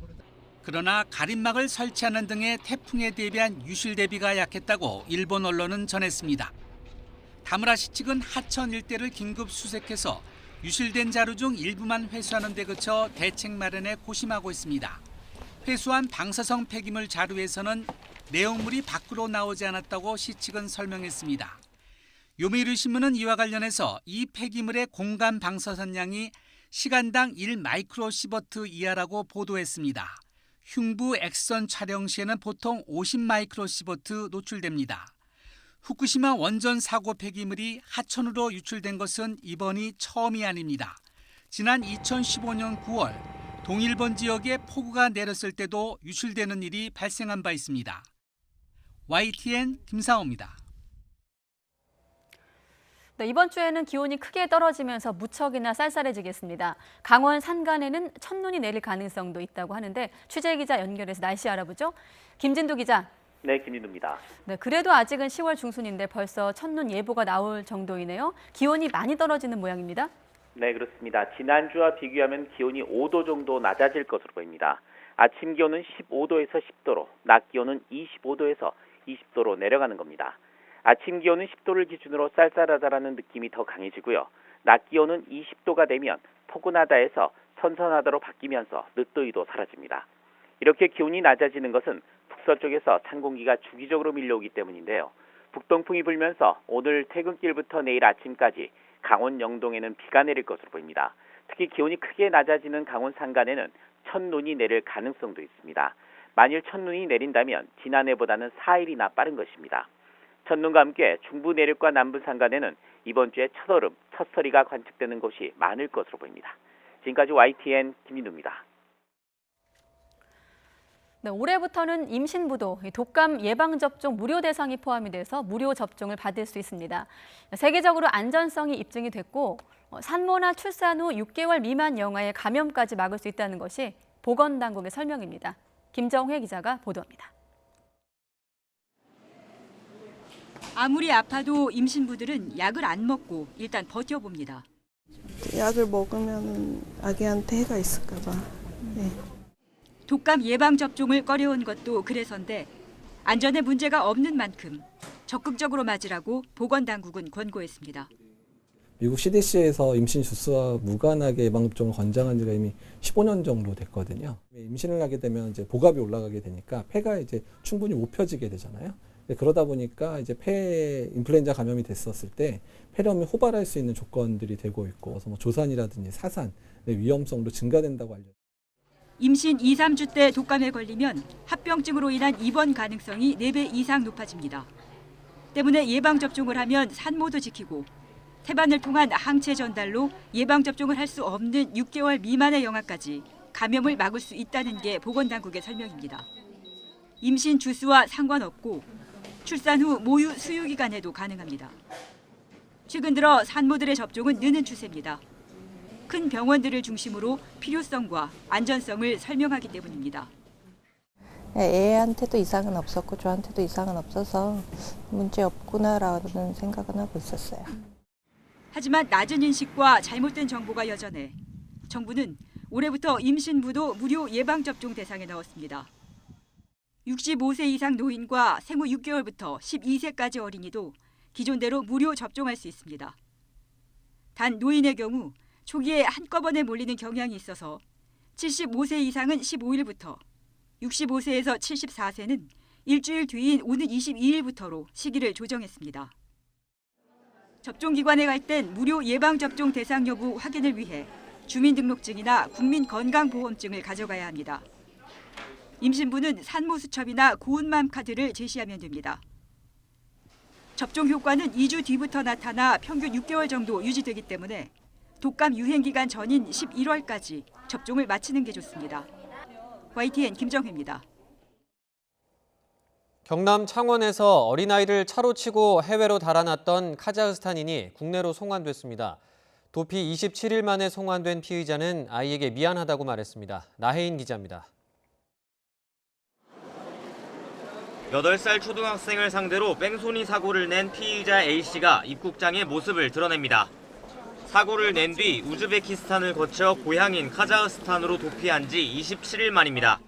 그러나 가림막을 설치하는 등의 태풍에 대비한 유실 대비가 약했다고 일본 언론은 전했습니다. 다무라시 측은 하천 일대를 긴급 수색해서 유실된 자루 중 일부만 회수하는 데 그쳐 대책 마련에 고심하고 있습니다. 회수한 방사성 폐기물 자루에서는 내용물이 밖으로 나오지 않았다고 시 측은 설명했습니다. 요미우리 신문은 이와 관련해서 이 폐기물의 공간 방사선량이 시간당 1마이크로시버트 이하라고 보도했습니다. 흉부 액선 촬영 시에는 보통 50마이크로시버트 노출됩니다. 후쿠시마 원전 사고 폐기물이 하천으로 유출된 것은 이번이 처음이 아닙니다. 지난 2015년 9월 동일본 지역에 폭우가 내렸을 때도 유출되는 일이 발생한 바 있습니다. YTN 김상호입니다. 네, 이번 주에는 기온이 크게 떨어지면서 무척이나 쌀쌀해지겠습니다. 강원 산간에는 첫눈이 내릴 가능성도 있다고 하는데 취재 기자 연결해서 날씨 알아보죠. 김진두 기자, 네, 김민우입니다. 네, 그래도 아직은 10월 중순인데 벌써 첫눈 예보가 나올 정도이네요. 기온이 많이 떨어지는 모양입니다. 네, 그렇습니다. 지난주와 비교하면 기온이 5도 정도 낮아질 것으로 보입니다. 아침 기온은 15도에서 10도로, 낮 기온은 25도에서 20도로 내려가는 겁니다. 아침 기온은 10도를 기준으로 쌀쌀하다라는 느낌이 더 강해지고요. 낮 기온은 20도가 되면 포근하다에서 선선하다로 바뀌면서 늦더위도 사라집니다. 이렇게 기온이 낮아지는 것은 북서쪽에서 찬 공기가 주기적으로 밀려오기 때문인데요. 북동풍이 불면서 오늘 퇴근길부터 내일 아침까지 강원 영동에는 비가 내릴 것으로 보입니다. 특히 기온이 크게 낮아지는 강원 산간에는 첫눈이 내릴 가능성도 있습니다. 만일 첫눈이 내린다면 지난해보다는 4일이나 빠른 것입니다. 첫눈과 함께 중부 내륙과 남부 산간에는 이번 주에 첫얼음, 첫서리가 관측되는 곳이 많을 것으로 보입니다. 지금까지 YTN 김민우입니다. 네, 올해부터는 임신부도 독감 예방접종 무료 대상이 포함이 돼서 무료 접종을 받을 수 있습니다. 세계적으로 안전성이 입증이 됐고 산모나 출산 후 6개월 미만 영아의 감염까지 막을 수 있다는 것이 보건당국의 설명입니다. 김정회 기자가 보도합니다. 아무리 아파도 임신부들은 약을 안 먹고 일단 버텨봅니다. 약을 먹으면 아기한테 해가 있을까 봐. 네. 독감 예방접종을 꺼려온 것도 그래서인데 안전에 문제가 없는 만큼 적극적으로 맞으라고 보건당국은 권고했습니다. 미국 CDC에서 임신 주수와 무관하게 예방접종을 권장한 지가 이미 15년 정도 됐거든요. 임신을 하게 되면 이제 복압이 올라가게 되니까 폐가 이제 충분히 못 펴지게 되잖아요. 그러다 보니까 이제 폐 인플루엔자 감염이 됐었을 때 폐렴이 호발할 수 있는 조건들이 되고 있고, 그래서 뭐 조산이라든지 사산의 위험성도 증가된다고 알려져. 임신 2, 3주 때 독감에 걸리면 합병증으로 인한 입원 가능성이 4배 이상 높아집니다. 때문에 예방접종을 하면 산모도 지키고 태반을 통한 항체 전달로 예방접종을 할 수 없는 6개월 미만의 영아까지 감염을 막을 수 있다는 게 보건당국의 설명입니다. 임신 주수와 상관없고 출산 후 모유 수유 기간에도 가능합니다. 최근 들어 산모들의 접종은 느는 추세입니다. 큰 병원들을 중심으로 필요성과 안전성을 설명하기 때문입니다. 애한테도 이상은 없었고 저한테도 이상은 없어서 문제 없구나라는 생각은 하고 있었어요. 하지만 낮은 인식과 잘못된 정보가 여전해 정부는 올해부터 임신부도 무료 예방접종 대상에 넣었습니다. 65세 이상 노인과 생후 6개월부터 12세까지 어린이도 기존대로 무료 접종할 수 있습니다. 단 노인의 경우 초기에 한꺼번에 몰리는 경향이 있어서 75세 이상은 15일부터, 65세에서 74세는 일주일 뒤인 오는 22일부터로 시기를 조정했습니다. 접종기관에 갈 땐 무료 예방접종 대상 여부 확인을 위해 주민등록증이나 국민건강보험증을 가져가야 합니다. 임신부는 산모수첩이나 고운맘 카드를 제시하면 됩니다. 접종 효과는 2주 뒤부터 나타나 평균 6개월 정도 유지되기 때문에 독감 유행기간 전인 11월까지 접종을 마치는 게 좋습니다. YTN 김정혜입니다. 경남 창원에서 어린아이를 차로 치고 해외로 달아났던 카자흐스탄인이 국내로 송환됐습니다. 도피 27일 만에 송환된 피의자는 아이에게 미안하다고 말했습니다. 나혜인 기자입니다. 8살 초등학생을 상대로 뺑소니 사고를 낸 피의자 A씨가 입국장에 모습을 드러냅니다. 사고를 낸 뒤 우즈베키스탄을 거쳐 고향인 카자흐스탄으로 도피한 지 27일 만입니다.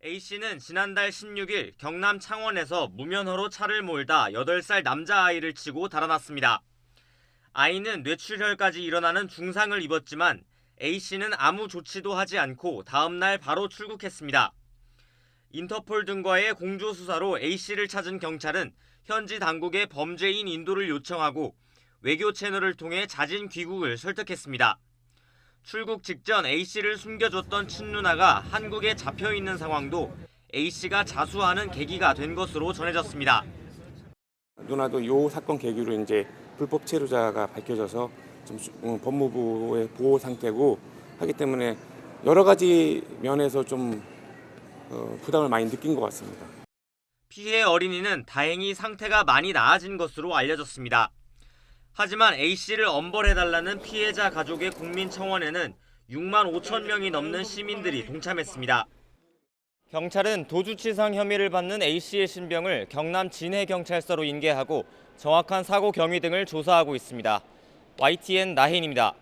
A씨는 지난달 16일 경남 창원에서 무면허로 차를 몰다 8살 남자아이를 치고 달아났습니다. 아이는 뇌출혈까지 일어나는 중상을 입었지만 A씨는 아무 조치도 하지 않고 다음 날 바로 출국했습니다. 인터폴 등과의 공조수사로 A씨를 찾은 경찰은 현지 당국에 범죄인 인도를 요청하고 외교 채널을 통해 자진 귀국을 설득했습니다. 출국 직전 A씨를 숨겨줬던 친누나가 한국에 잡혀있는 상황도 A씨가 자수하는 계기가 된 것으로 전해졌습니다. 누나도 이 사건 계기로 이제 불법 체류자가 밝혀져서 좀 법무부의 보호 상태고 하기 때문에 여러 가지 면에서 좀 부담을 많이 느낀 것 같습니다. 피해 어린이는 다행히 상태가 많이 나아진 것으로 알려졌습니다. 하지만 A씨를 엄벌해달라는 피해자 가족의 국민청원에는 6만 5천 명이 넘는 시민들이 동참했습니다. 경찰은 도주치상 혐의를 받는 A씨의 신병을 경남 진해경찰서로 인계하고 정확한 사고 경위 등을 조사하고 있습니다. YTN 나혜인입니다.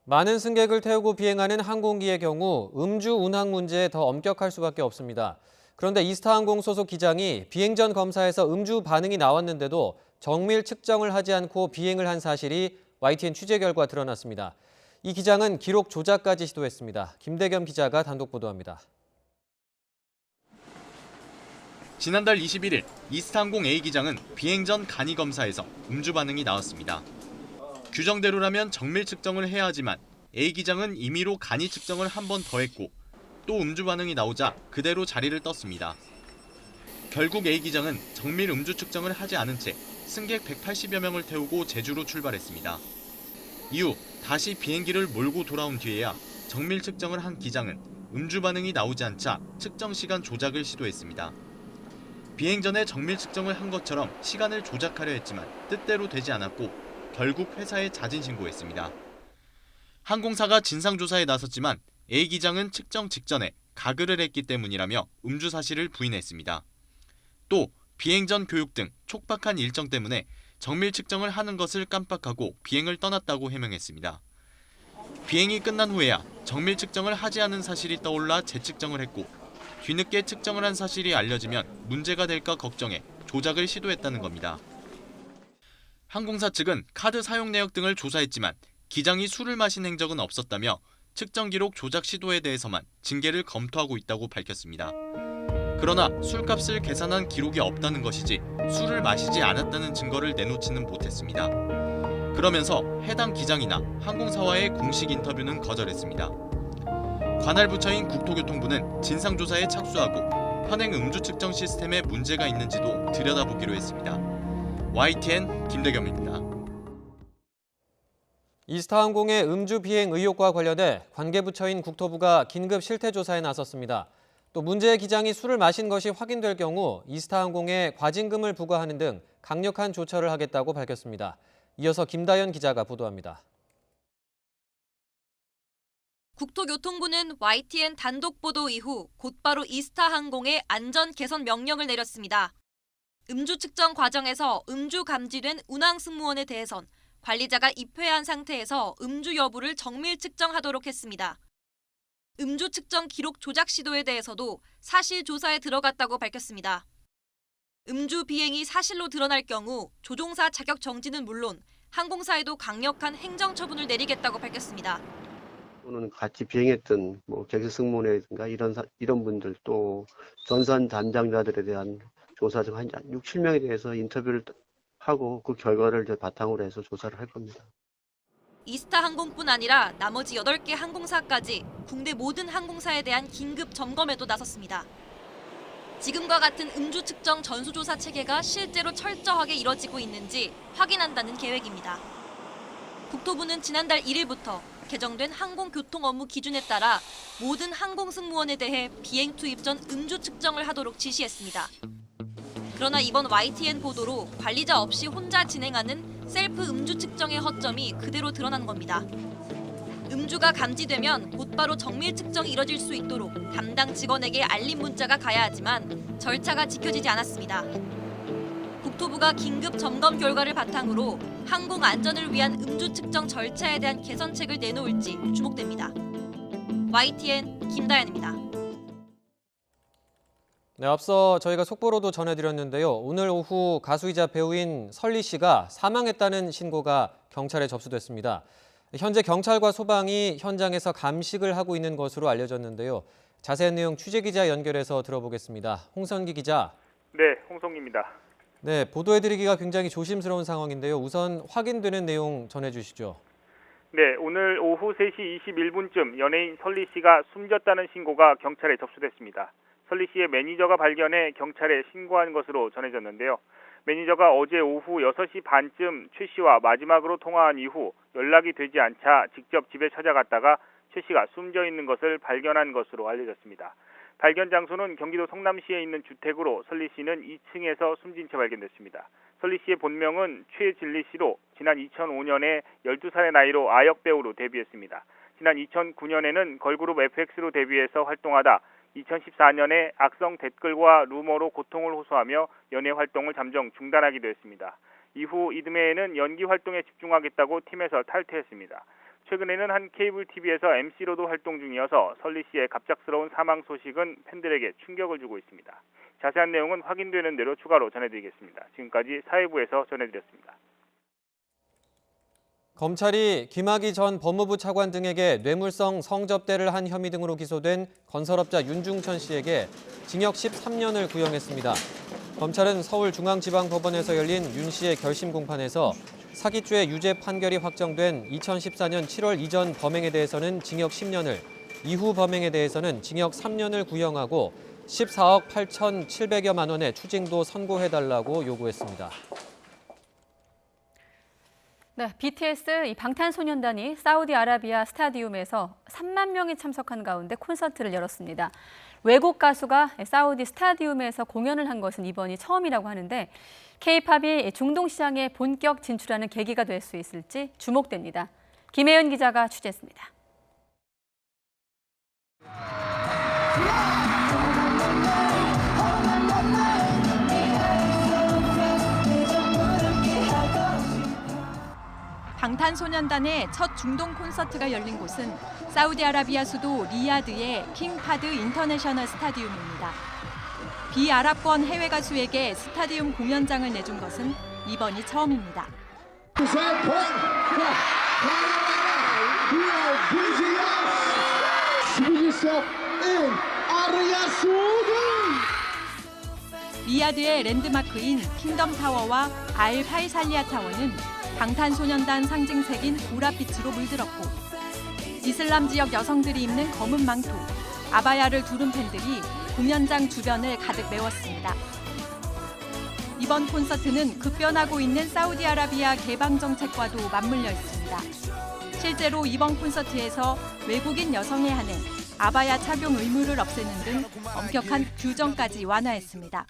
많은 승객을 태우고 비행하는 항공기의 경우 음주 운항 문제에 더 엄격할 수밖에 없습니다. 그런데 이스타항공 소속 기장이 비행 전 검사에서 음주 반응이 나왔는데도 정밀 측정을 하지 않고 비행을 한 사실이 YTN 취재 결과 드러났습니다. 이 기장은 기록 조작까지 시도했습니다. 김대겸 기자가 단독 보도합니다. 지난달 21일 이스타항공 A 기장은 비행 전 간이 검사에서 음주 반응이 나왔습니다. 규정대로라면 정밀 측정을 해야 하지만 A 기장은 임의로 간이 측정을 한 번 더 했고 또 음주 반응이 나오자 그대로 자리를 떴습니다. 결국 A 기장은 정밀 음주 측정을 하지 않은 채 승객 180여 명을 태우고 제주로 출발했습니다. 이후 다시 비행기를 몰고 돌아온 뒤에야 정밀 측정을 한 기장은 음주 반응이 나오지 않자 측정 시간 조작을 시도했습니다. 비행 전에 정밀 측정을 한 것처럼 시간을 조작하려 했지만 뜻대로 되지 않았고 결국 회사에 자진 신고했습니다. 항공사가 진상조사에 나섰지만 A 기장은 측정 직전에 가글을 했기 때문이라며 음주 사실을 부인했습니다. 또 비행 전 교육 등 촉박한 일정 때문에 정밀 측정을 하는 것을 깜빡하고 비행을 떠났다고 해명했습니다. 비행이 끝난 후에야 정밀 측정을 하지 않은 사실이 떠올라 재측정을 했고 뒤늦게 측정을 한 사실이 알려지면 문제가 될까 걱정해 조작을 시도했다는 겁니다. 항공사 측은 카드 사용 내역 등을 조사했지만 기장이 술을 마신 행적은 없었다며 측정 기록 조작 시도에 대해서만 징계를 검토하고 있다고 밝혔습니다. 그러나 술값을 계산한 기록이 없다는 것이지 술을 마시지 않았다는 증거를 내놓지는 못했습니다. 그러면서 해당 기장이나 항공사와의 공식 인터뷰는 거절했습니다. 관할 부처인 국토교통부는 진상조사에 착수하고 현행 음주 측정 시스템에 문제가 있는지도 들여다보기로 했습니다. YTN 김대겸입니다. 이스타항공의 음주 비행 의혹과 관련해 관계부처인 국토부가 긴급 실태조사에 나섰습니다. 또 문제의 기장이 술을 마신 것이 확인될 경우 이스타항공에 과징금을 부과하는 등 강력한 조처를 하겠다고 밝혔습니다. 이어서 김다연 기자가 보도합니다. 국토교통부는 YTN 단독 보도 이후 곧바로 이스타항공에 안전 개선 명령을 내렸습니다. 음주 측정 과정에서 음주 감지된 운항 승무원에 대해선 관리자가 입회한 상태에서 음주 여부를 정밀 측정하도록 했습니다. 음주 측정 기록 조작 시도에 대해서도 사실 조사에 들어갔다고 밝혔습니다. 음주 비행이 사실로 드러날 경우 조종사 자격 정지는 물론 항공사에도 강력한 행정 처분을 내리겠다고 밝혔습니다. 또는 같이 비행했던 객실 승무원이라든가 이런 분들 또 전선 담당자들에 대한 조사 중 한 6, 7명에 대해서 인터뷰를 하고 그 결과를 바탕으로 해서 조사를 할 겁니다. 이스타항공뿐 아니라 나머지 8개 항공사까지 국내 모든 항공사에 대한 긴급 점검에도 나섰습니다. 지금과 같은 음주 측정 전수조사 체계가 실제로 철저하게 이뤄지고 있는지 확인한다는 계획입니다. 국토부는 지난달 1일부터 개정된 항공교통 업무 기준에 따라 모든 항공 승무원에 대해 비행 투입 전 음주 측정을 하도록 지시했습니다. 그러나 이번 YTN 보도로 관리자 없이 혼자 진행하는 셀프 음주 측정의 허점이 그대로 드러난 겁니다. 음주가 감지되면 곧바로 정밀 측정이 이뤄질 수 있도록 담당 직원에게 알림 문자가 가야 하지만 절차가 지켜지지 않았습니다. 국토부가 긴급 점검 결과를 바탕으로 항공 안전을 위한 음주 측정 절차에 대한 개선책을 내놓을지 주목됩니다. YTN 김다연입니다. 네, 앞서 저희가 속보로도 전해드렸는데요. 오늘 오후 가수이자 배우인 설리 씨가 사망했다는 신고가 경찰에 접수됐습니다. 현재 경찰과 소방이 현장에서 감식을 하고 있는 것으로 알려졌는데요. 자세한 내용 취재기자 연결해서 들어보겠습니다. 홍선기 기자. 네, 홍성기입니다. 네, 보도해드리기가 굉장히 조심스러운 상황인데요. 우선 확인되는 내용 전해주시죠. 네, 오늘 오후 3시 21분쯤 연예인 설리 씨가 숨졌다는 신고가 경찰에 접수됐습니다. 설리 씨의 매니저가 발견해 경찰에 신고한 것으로 전해졌는데요. 매니저가 어제 오후 6시 반쯤 최 씨와 마지막으로 통화한 이후 연락이 되지 않자 직접 집에 찾아갔다가 최 씨가 숨져 있는 것을 발견한 것으로 알려졌습니다. 발견 장소는 경기도 성남시에 있는 주택으로 설리 씨는 2층에서 숨진 채 발견됐습니다. 설리 씨의 본명은 최진리 씨로 지난 2005년에 12살의 나이로 아역 배우로 데뷔했습니다. 지난 2009년에는 걸그룹 FX로 데뷔해서 활동하다 2014년에 악성 댓글과 루머로 고통을 호소하며 연예 활동을 잠정 중단하기도 했습니다. 이후 이듬해에는 연기 활동에 집중하겠다고 팀에서 탈퇴했습니다. 최근에는 한 케이블 TV에서 MC로도 활동 중이어서 설리 씨의 갑작스러운 사망 소식은 팬들에게 충격을 주고 있습니다. 자세한 내용은 확인되는 대로 추가로 전해드리겠습니다. 지금까지 사회부에서 전해드렸습니다. 검찰이 김학의 전 법무부 차관 등에게 뇌물성 성접대를 한 혐의 등으로 기소된 건설업자 윤중천 씨에게 징역 13년을 구형했습니다. 검찰은 서울중앙지방법원에서 열린 윤 씨의 결심 공판에서 사기죄 유죄 판결이 확정된 2014년 7월 이전 범행에 대해서는 징역 10년을, 이후 범행에 대해서는 징역 3년을 구형하고 14억 8,700여만 원의 추징도 선고해달라고 요구했습니다. 네, BTS 이 방탄소년단이 사우디아라비아 스타디움에서 3만 명이 참석한 가운데 콘서트를 열었습니다. 외국 가수가 사우디 스타디움에서 공연을 한 것은 이번이 처음이라고 하는데 K-팝이 중동 시장에 본격 진출하는 계기가 될 수 있을지 주목됩니다. 김혜연 기자가 취재했습니다. 방탄소년단의 첫 중동 콘서트가 열린 곳은 사우디아라비아 수도 리야드의 킹파드 인터내셔널 스타디움입니다. 비아랍권 해외 가수에게 스타디움 공연장을 내준 것은 이번이 처음입니다. 리야드의 랜드마크인 킹덤 타워와 알 파이살리아 타워는 방탄소년단 상징색인 보랏빛으로 물들었고 이슬람 지역 여성들이 입는 검은 망토, 아바야를 두른 팬들이 공연장 주변을 가득 메웠습니다. 이번 콘서트는 급변하고 있는 사우디아라비아 개방 정책과도 맞물려 있습니다. 실제로 이번 콘서트에서 외국인 여성에 한해 아바야 착용 의무를 없애는 등 엄격한 규정까지 완화했습니다.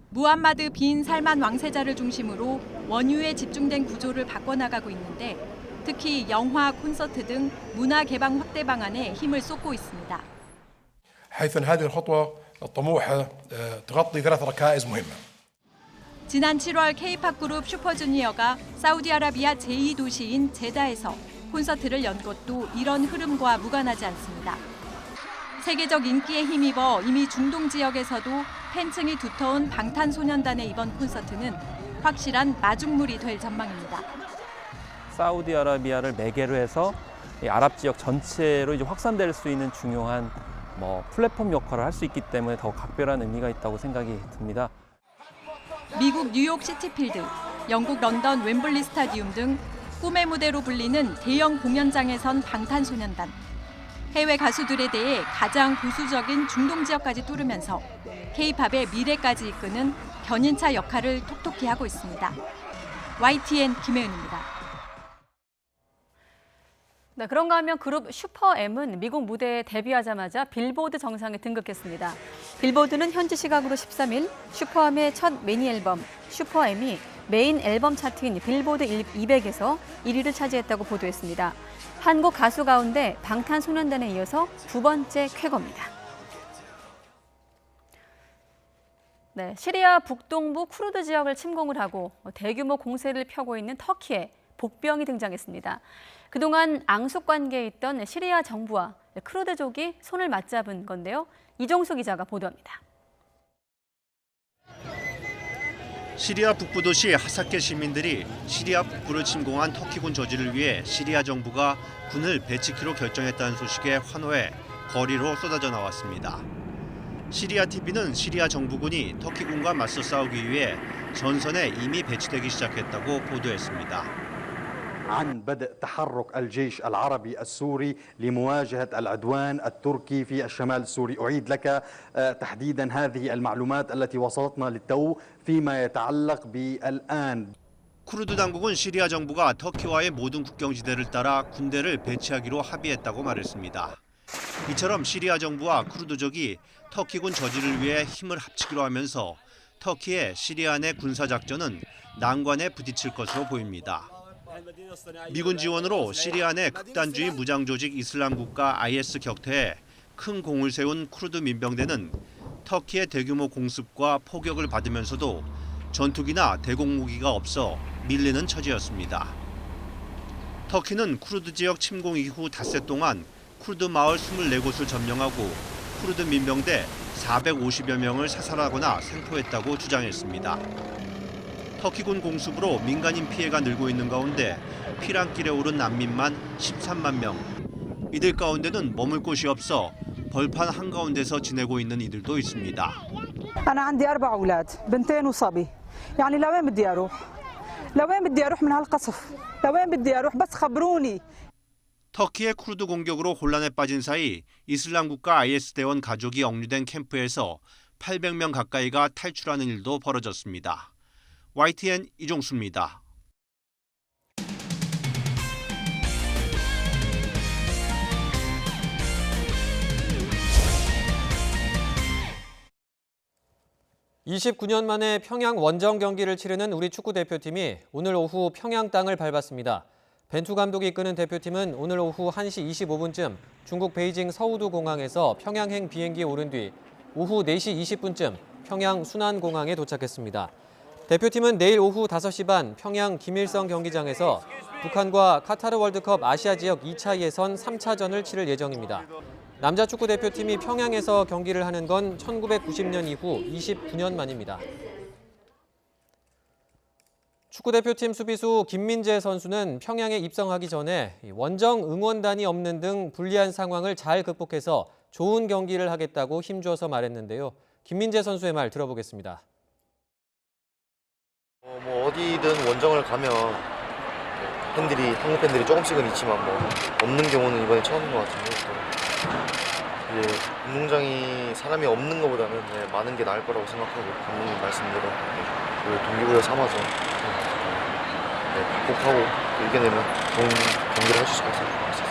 무함마드 빈 살만 왕세자를 중심으로 원유에 집중된 구조를 바꿔나가고 있는데 특히 영화, 콘서트 등 문화 개방 확대 방안에 힘을 쏟고 있습니다. حيث هذه الخطوة الطموحة تغطي 3 ركائز مهمة. 지난 7월 K-팝 그룹 슈퍼주니어가 사우디아라비아 제2도시인 제다에서 콘서트를 연 것도 이런 흐름과 무관하지 않습니다. 세계적 인기에 힘입어 이미 중동 지역에서도 팬층이 두터운 방탄소년단의 이번 콘서트는 확실한 마중물이 될 전망입니다. 사우디아라비아를 매개로 해서 아랍 지역 전체로 이제 확산될 수 있는 중요한 플랫폼 역할을 할 수 있기 때문에 더 각별한 의미가 있다고 생각이 듭니다. 미국 뉴욕 시티필드, 영국 런던 웸블리 스타디움 등 꿈의 무대로 불리는 대형 공연장에 선 방탄소년단. 해외 가수들에 대해 가장 보수적인 중동 지역까지 뚫으면서 K-팝의 미래까지 이끄는 견인차 역할을 톡톡히 하고 있습니다. YTN 김혜은입니다. 네, 그런가 하면 그룹 슈퍼M은 미국 무대에 데뷔하자마자 빌보드 정상에 등극했습니다. 빌보드는 현지 시각으로 13일 슈퍼M의 첫 미니 앨범 슈퍼M이 메인 앨범 차트인 빌보드 200에서 1위를 차지했다고 보도했습니다. 한국 가수 가운데 방탄소년단에 이어서 2번째 쾌거입니다. 네, 시리아 북동부 쿠르드 지역을 침공을 하고 대규모 공세를 펴고 있는 터키에 복병이 등장했습니다. 그동안 앙숙 관계에 있던 시리아 정부와 쿠르드족이 손을 맞잡은 건데요. 이종수 기자가 보도합니다. 시리아 북부 도시 하사케 시민들이 시리아 북부를 침공한 터키군 저지를 위해 시리아 정부가 군을 배치키로 결정했다는 소식에 환호해 거리로 쏟아져 나왔습니다. 시리아 TV는 시리아 정부군이 터키군과 맞서 싸우기 위해 전선에 이미 배치되기 시작했다고 보도했습니다. عن بدء تحرك الجيش العربي السوري لمواجهة العدوان التركي في الشمال السوري. أعيد لك تحديدا هذه المعلومات التي وصلتنا للتو فيما يتعلق بالآن. 쿠르드 당국은 시리아 정부가 터키와의 모든 국경지대를 따라 군대를 배치하기로 합의했다고 말했습니다. 이처럼 시리아 정부와 쿠르드족이 터키군 저지를 위해 힘을 합치기로 하면서 터키의 시리아 내 군사작전은 난관에 부딪힐 것으로 보입니다. 미군 지원으로 시리아 내 극단주의 무장조직 이슬람국가 IS 격퇴에 큰 공을 세운 쿠르드 민병대는 터키의 대규모 공습과 포격을 받으면서도 전투기나 대공무기가 없어 밀리는 처지였습니다. 터키는 쿠르드 지역 침공 이후 닷새 동안 쿠르드 마을 24곳을 점령하고 쿠르드 민병대 450여 명을 사살하거나 생포했다고 주장했습니다. 터키군 공습으로 민간인 피해가 늘고 있는 가운데 피난길에 오른 난민만 13만 명. 이들 가운데는 머물 곳이 없어 벌판 한가운데서 지내고 있는 이들도 있습니다. أنا عندي 4 أولاد بنتين وصبي يعني لوين بدي أروح لوين بدي أروح من هالقصف لوين بدي أروح بس خبروني. 터키의 쿠르드 공격으로 혼란에 빠진 사이 이슬람 국가 IS 대원 가족이 억류된 캠프에서 800명 가까이가 탈출하는 일도 벌어졌습니다. YTN 이종수입니다. (29년) 만에 평양 원정 경기를 치르는 우리 축구 대표팀이 오늘 오후 평양 땅을 밟았습니다. 벤투 감독이 이끄는 대표팀은 오늘 오후 1시 25분쯤 중국 베이징 서우두 공항에서 평양행 비행기에 오른 뒤 오후 4시 20분쯤 평양 순안공항에 도착했습니다. 대표팀은 내일 오후 5시 반 평양 김일성 경기장에서 북한과 카타르 월드컵 아시아 지역 2차 예선 3차전을 치를 예정입니다. 남자 축구 대표팀이 평양에서 경기를 하는 건 1990년 이후 29년 만입니다. 축구대표팀 수비수 김민재 선수는 평양에 입성하기 전에 원정 응원단이 없는 등 불리한 상황을 잘 극복해서 좋은 경기를 하겠다고 힘줘서 말했는데요. 김민재 선수의 말 들어보겠습니다. 어디든 원정을 가면 팬들이, 한국 팬들이 조금씩은 있지만 없는 경우는 이번에 처음인 것 같은데 운동장이 사람이 없는 것보다는 많은 게 나을 거라고 생각하고 감독님 말씀대로 동기부여 삼아서 극복하고 이겨내면 좋은 경기를 할 수 있을 것 같아서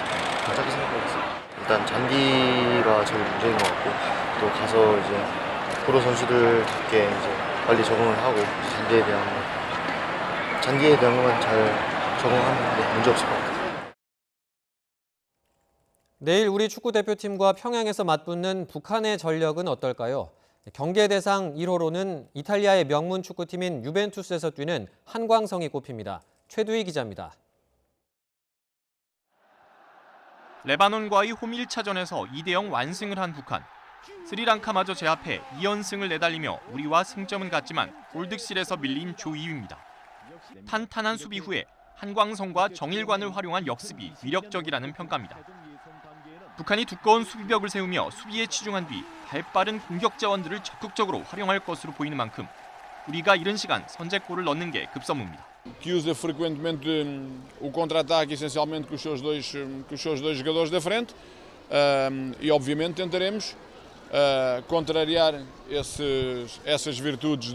갑자기 생각하고 있어요. 일단 잔디가 제일 문제인 것 같고 또 가서 이제 프로 선수들께 이제 빨리 적응을 하고 잔디에 대한 것만 잘 적응하면 문제 없을 것 같아요. 내일 우리 축구 대표팀과 평양에서 맞붙는 북한의 전력은 어떨까요? 경계 대상 1호로는 이탈리아의 명문 축구팀인 유벤투스에서 뛰는 한광성이 꼽힙니다. 최두희 기자입니다. 레바논과의 홈 1차전에서 2대0 완승을 한 북한. 스리랑카마저 제압해 2연승을 내달리며 우리와 승점은 같지만 골득실에서 밀린 조 2위입니다. 탄탄한 수비 후에 한광성과 정일관을 활용한 역습이 위력적이라는 평가입니다. 북한이 두꺼운 수비벽을 세우며 수비에 치중한 뒤 발빠른 공격 자원들을 적극적으로 활용할 것으로 보이는 만큼 우리가 이른 시간 선제골을 넣는 게 급선무입니다. Que usa frequentemente o contra-ataque essencialmente com os seus dois jogadores da frente e obviamente tentaremos contrariar essas virtudes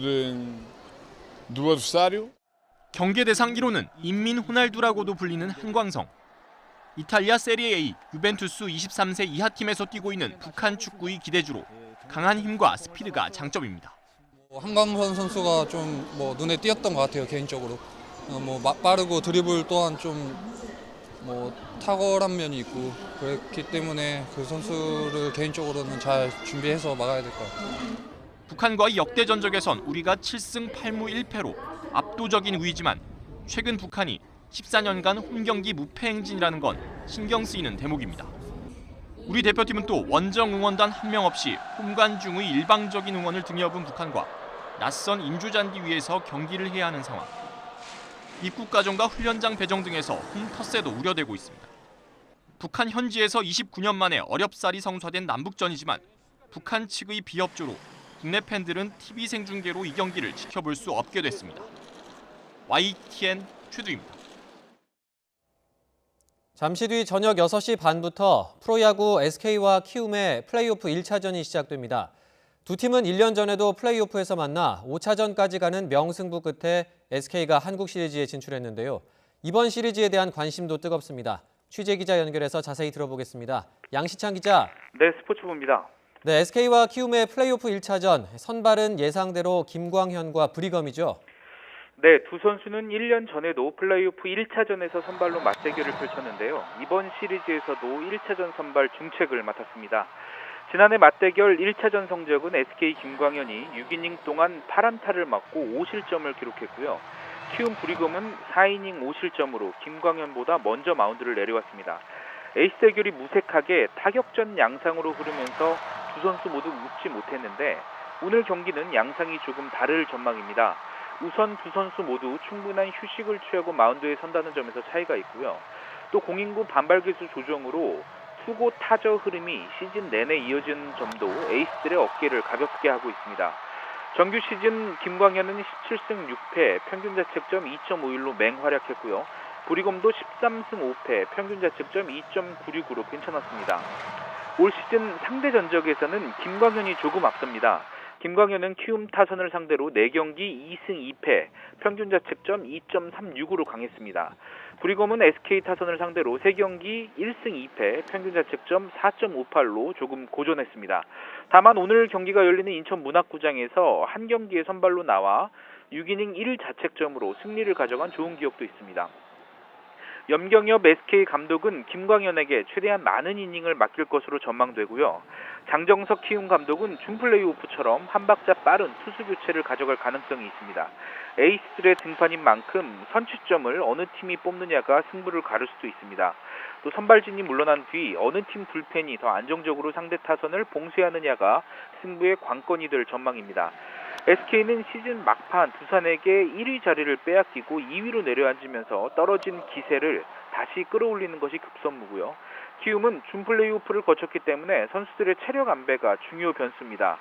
do adversário. 경계 대상 1호는 인민 호날두라고도 불리는 한광성. 이탈리아 세리에 A 유벤투스 23세 이하 팀에서 뛰고 있는 북한 축구의 기대주로 강한 힘과 스피드가 장점입니다. 한광성 선수가 좀 눈에 띄었던 것 같아요, 개인적으로. 빠르고 드리블 또한 좀 탁월한 면이 있고 그렇기 때문에 그 선수를 개인적으로는 잘 준비해서 막아야 될 것 같아요. 북한과의 역대 전적에선 우리가 7승 8무 1패로 압도적인 우위지만 최근 북한이 14년간 홈경기 무패 행진이라는 건 신경 쓰이는 대목입니다. 우리 대표팀은 또 원정 응원단 한 명 없이 홈관중의 일방적인 응원을 등에 업은 북한과 낯선 인조잔디 위에서 경기를 해야 하는 상황. 입국 과정과 훈련장 배정 등에서 홈터세도 우려되고 있습니다. 북한 현지에서 29년 만에 어렵사리 성사된 남북전이지만 북한 측의 비협조로 국내 팬들은 TV 생중계로 이 경기를 지켜볼 수 없게 됐습니다. YTN 최두입니다. 잠시 뒤 저녁 6시 반부터 프로야구 SK와 키움의 플레이오프 1차전이 시작됩니다. 두 팀은 1년 전에도 플레이오프에서 만나 5차전까지 가는 명승부 끝에 SK가 한국 시리즈에 진출했는데요. 이번 시리즈에 대한 관심도 뜨겁습니다. 취재 기자 연결해서 자세히 들어보겠습니다. 양시창 기자. 네, 스포츠부입니다. 네, SK와 키움의 플레이오프 1차전, 선발은 예상대로 김광현과 브리검이죠. 네, 두 선수는 1년 전에도 플레이오프 1차전에서 선발로 맞대결을 펼쳤는데요. 이번 시리즈에서도 1차전 선발 중책을 맡았습니다. 지난해 맞대결 1차전 성적은 SK 김광현이 6이닝 동안 8안타를 맞고 5실점을 기록했고요. 키움 브리검은 4이닝 5실점으로 김광현보다 먼저 마운드를 내려왔습니다. 에이스 대결이 무색하게 타격전 양상으로 흐르면서 두 선수 모두 웃지 못했는데 오늘 경기는 양상이 조금 다를 전망입니다. 우선 두 선수 모두 충분한 휴식을 취하고 마운드에 선다는 점에서 차이가 있고요. 또 공인구 반발기수 조정으로 투고 타저 흐름이 시즌 내내 이어진 점도 에이스들의 어깨를 가볍게 하고 있습니다. 정규 시즌 김광현은 17승 6패, 평균 자책점 2.51로 맹활약했고요. 브리검도 13승 5패, 평균 자책점 2.96으로 괜찮았습니다. 올 시즌 상대 전적에서는 김광현이 조금 앞섭니다. 김광현은 키움 타선을 상대로 4경기 2승 2패, 평균 자책점 2.36으로 강했습니다. 브리검은 SK 타선을 상대로 3경기 1승 2패, 평균 자책점 4.58로 조금 고전했습니다. 다만 오늘 경기가 열리는 인천 문학구장에서 한 경기에 선발로 나와 6이닝 1자책점으로 승리를 가져간 좋은 기억도 있습니다. 염경엽 SK 감독은 김광현에게 최대한 많은 이닝을 맡길 것으로 전망되고요. 장정석 키움 감독은 준플레이오프처럼 한 박자 빠른 투수 교체를 가져갈 가능성이 있습니다. 에이스들의 등판인 만큼 선취점을 어느 팀이 뽑느냐가 승부를 가를 수도 있습니다. 또 선발진이 물러난 뒤 어느 팀 불펜이 더 안정적으로 상대 타선을 봉쇄하느냐가 승부의 관건이 될 전망입니다. SK는 시즌 막판 두산에게 1위 자리를 빼앗기고 2위로 내려앉으면서 떨어진 기세를 다시 끌어올리는 것이 급선무고요. 키움은 준플레이오프를 거쳤기 때문에 선수들의 체력 안배가 중요 변수입니다.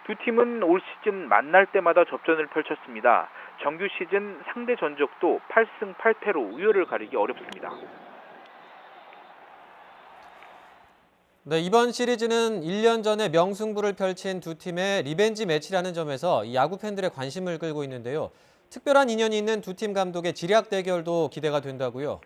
두 팀은 올 시즌 만날 때마다 접전을 펼쳤습니다. 정규 시즌 상대 전적도 8승 8패로 우열을 가리기 어렵습니다. 네, 이번 시리즈는 1년 전에 명승부를 펼친 두 팀의 리벤지 매치라는 점에서 야구 팬들의 관심을 끌고 있는데요. 특별한 인연이 있는 두 팀 감독의 지략 대결도 기대가 된다고요.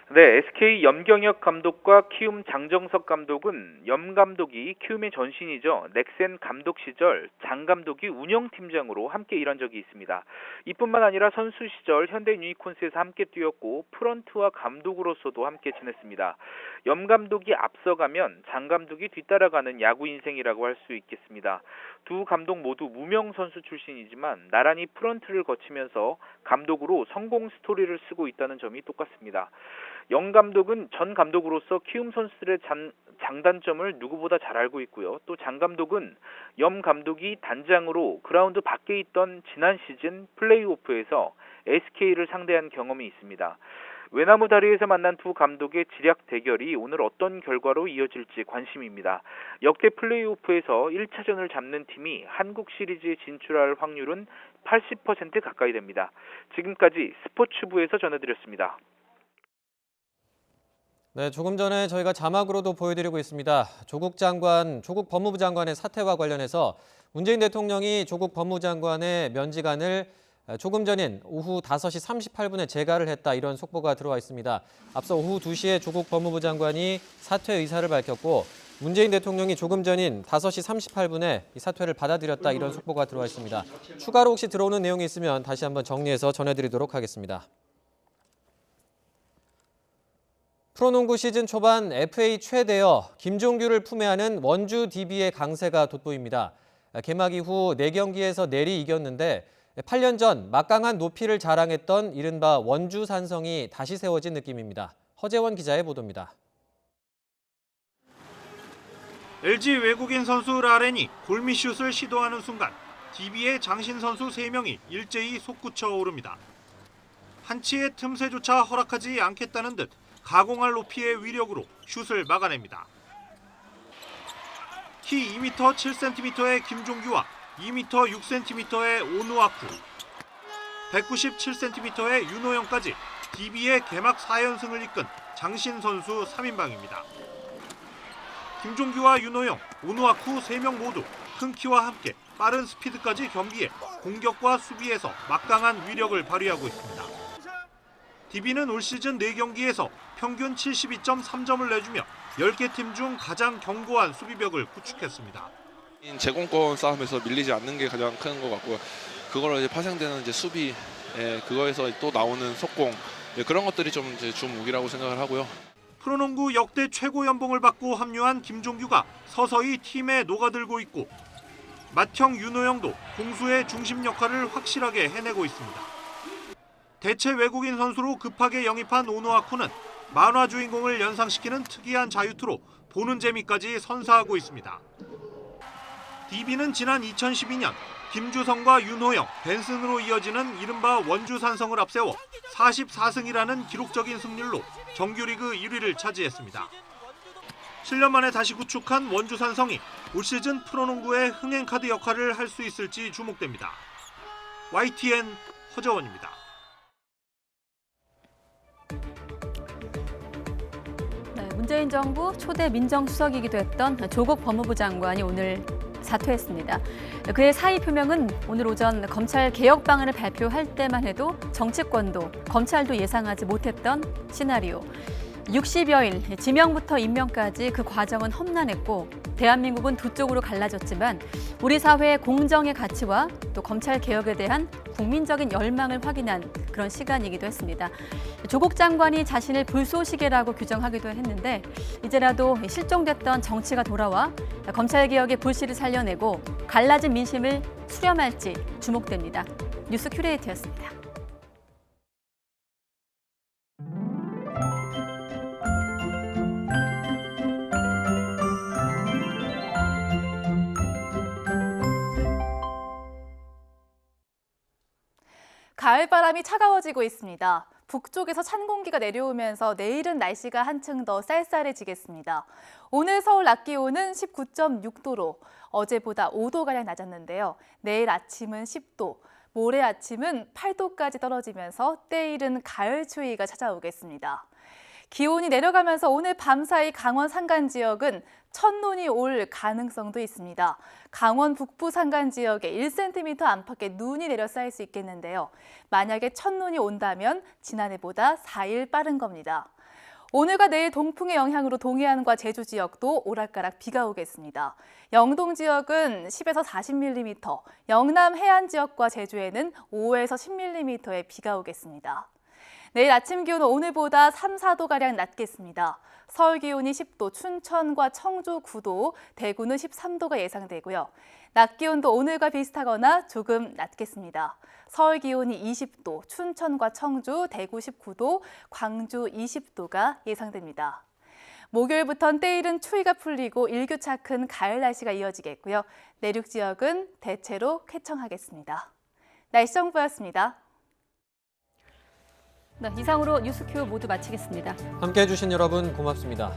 네, SK 염경엽 감독과 키움 장정석 감독은 염 감독이 키움의 전신이죠. 넥센 감독 시절 장 감독이 운영팀장으로 함께 일한 적이 있습니다. 이뿐만 아니라 선수 시절 현대 유니콘스에서 함께 뛰었고 프런트와 감독으로서도 함께 지냈습니다. 염 감독이 앞서가면 장 감독이 뒤따라가는 야구 인생이라고 할 수 있겠습니다. 두 감독 모두 무명 선수 출신이지만 나란히 프런트를 거치면서 감독으로 성공 스토리를 쓰고 있다는 점이 똑같습니다. 영 감독은 전 감독으로서 키움 선수들의 장단점을 누구보다 잘 알고 있고요. 또 장 감독은 염 감독이 단장으로 그라운드 밖에 있던 지난 시즌 플레이오프에서 SK를 상대한 경험이 있습니다. 외나무 다리에서 만난 두 감독의 지략 대결이 오늘 어떤 결과로 이어질지 관심입니다. 역대 플레이오프에서 1차전을 잡는 팀이 한국 시리즈에 진출할 확률은 80% 가까이 됩니다. 지금까지 스포츠부에서 전해드렸습니다. 네, 조금 전에 저희가 자막으로도 보여드리고 있습니다. 조국 법무부 장관의 사퇴와 관련해서 문재인 대통령이 조국 법무부 장관의 면직안을 조금 전인 오후 5시 38분에 재가를 했다, 이런 속보가 들어와 있습니다. 앞서 오후 2시에 조국 법무부 장관이 사퇴 의사를 밝혔고 문재인 대통령이 조금 전인 5시 38분에 이 사퇴를 받아들였다, 이런 속보가 들어와 있습니다. 추가로 혹시 들어오는 내용이 있으면 다시 한번 정리해서 전해드리도록 하겠습니다. 프로농구 시즌 초반 FA 최대어 김종규를 품에 안은 원주 DB의 강세가 돋보입니다. 개막 이후 4경기에서 내리 이겼는데 8년 전 막강한 높이를 자랑했던 이른바 원주 산성이 다시 세워진 느낌입니다. 허재원 기자의 보도입니다. LG 외국인 선수 라렌이 골밑슛을 시도하는 순간 DB의 장신 선수 3명이 일제히 솟구쳐 오릅니다. 한치의 틈새조차 허락하지 않겠다는 듯 가공할 높이의 위력으로 슛을 막아냅니다. 키 2m 7cm의 김종규와 2m 6cm의 오누아쿠, 197cm의 윤호영까지 DB의 개막 4연승을 이끈 장신 선수 3인방입니다. 김종규와 윤호영, 오누아쿠 3명 모두 큰 키와 함께 빠른 스피드까지 겸비해 공격과 수비에서 막강한 위력을 발휘하고 있습니다. DB는 올 시즌 4경기에서 평균 72.3점을 내주며 10개 팀 중 가장 견고한 수비벽을 구축했습니다. 제공권 싸움에서 밀리지 않는 게 가장 큰 것 같고요. 그걸로 이제 파생되는 이제 수비, 그거에서 또 나오는 속공, 그런 것들이 좀 이제 주무기라고 생각을 하고요. 프로농구 역대 최고 연봉을 받고 합류한 김종규가 서서히 팀에 녹아들고 있고 맏형 윤호영도 공수의 중심 역할을 확실하게 해내고 있습니다. 대체 외국인 선수로 급하게 영입한 오노아쿠는 만화 주인공을 연상시키는 특이한 자유투로 보는 재미까지 선사하고 있습니다. DB는 지난 2012년 김주성과 윤호영, 벤슨으로 이어지는 이른바 원주산성을 앞세워 44승이라는 기록적인 승률로 정규리그 1위를 차지했습니다. 7년 만에 다시 구축한 원주산성이 올 시즌 프로농구의 흥행카드 역할을 할 수 있을지 주목됩니다. YTN 허정원입니다. 문재인 정부 초대 민정수석이기도 했던 조국 법무부 장관이 오늘 사퇴했습니다. 그의 사의 표명은 오늘 오전 검찰 개혁 방안을 발표할 때만 해도 정치권도 검찰도 예상하지 못했던 시나리오. 60여일 지명부터 임명까지 그 과정은 험난했고 대한민국은 두 쪽으로 갈라졌지만 우리 사회의 공정의 가치와 또 검찰 개혁에 대한 국민적인 열망을 확인한 그런 시간이기도 했습니다. 조국 장관이 자신을 불쏘시개라고 규정하기도 했는데 이제라도 실종됐던 정치가 돌아와 검찰 개혁의 불씨를 살려내고 갈라진 민심을 수렴할지 주목됩니다. 뉴스 큐레이터였습니다. 가을바람이 차가워지고 있습니다. 북쪽에서 찬 공기가 내려오면서 내일은 날씨가 한층 더 쌀쌀해지겠습니다. 오늘 서울 낮 기온은 19.6도로 어제보다 5도가량 낮았는데요. 내일 아침은 10도, 모레 아침은 8도까지 떨어지면서 때이른 가을 추위가 찾아오겠습니다. 기온이 내려가면서 오늘 밤사이 강원 산간 지역은 첫눈이 올 가능성도 있습니다. 강원 북부 산간 지역에 1cm 안팎의 눈이 내려 쌓일 수 있겠는데요. 만약에 첫눈이 온다면 지난해보다 4일 빠른 겁니다. 오늘과 내일 동풍의 영향으로 동해안과 제주 지역도 오락가락 비가 오겠습니다. 영동 지역은 10에서 40mm, 영남 해안 지역과 제주에는 5에서 10mm의 비가 오겠습니다. 내일 아침 기온은 오늘보다 3, 4도가량 낮겠습니다. 서울 기온이 10도, 춘천과 청주 9도, 대구는 13도가 예상되고요. 낮 기온도 오늘과 비슷하거나 조금 낮겠습니다. 서울 기온이 20도, 춘천과 청주, 대구 19도, 광주 20도가 예상됩니다. 목요일부터는 때이른 추위가 풀리고 일교차 큰 가을 날씨가 이어지겠고요. 내륙 지역은 대체로 쾌청하겠습니다. 날씨 정보였습니다. 네, 이상으로 뉴스큐 모두 마치겠습니다. 함께해 주신 여러분 고맙습니다.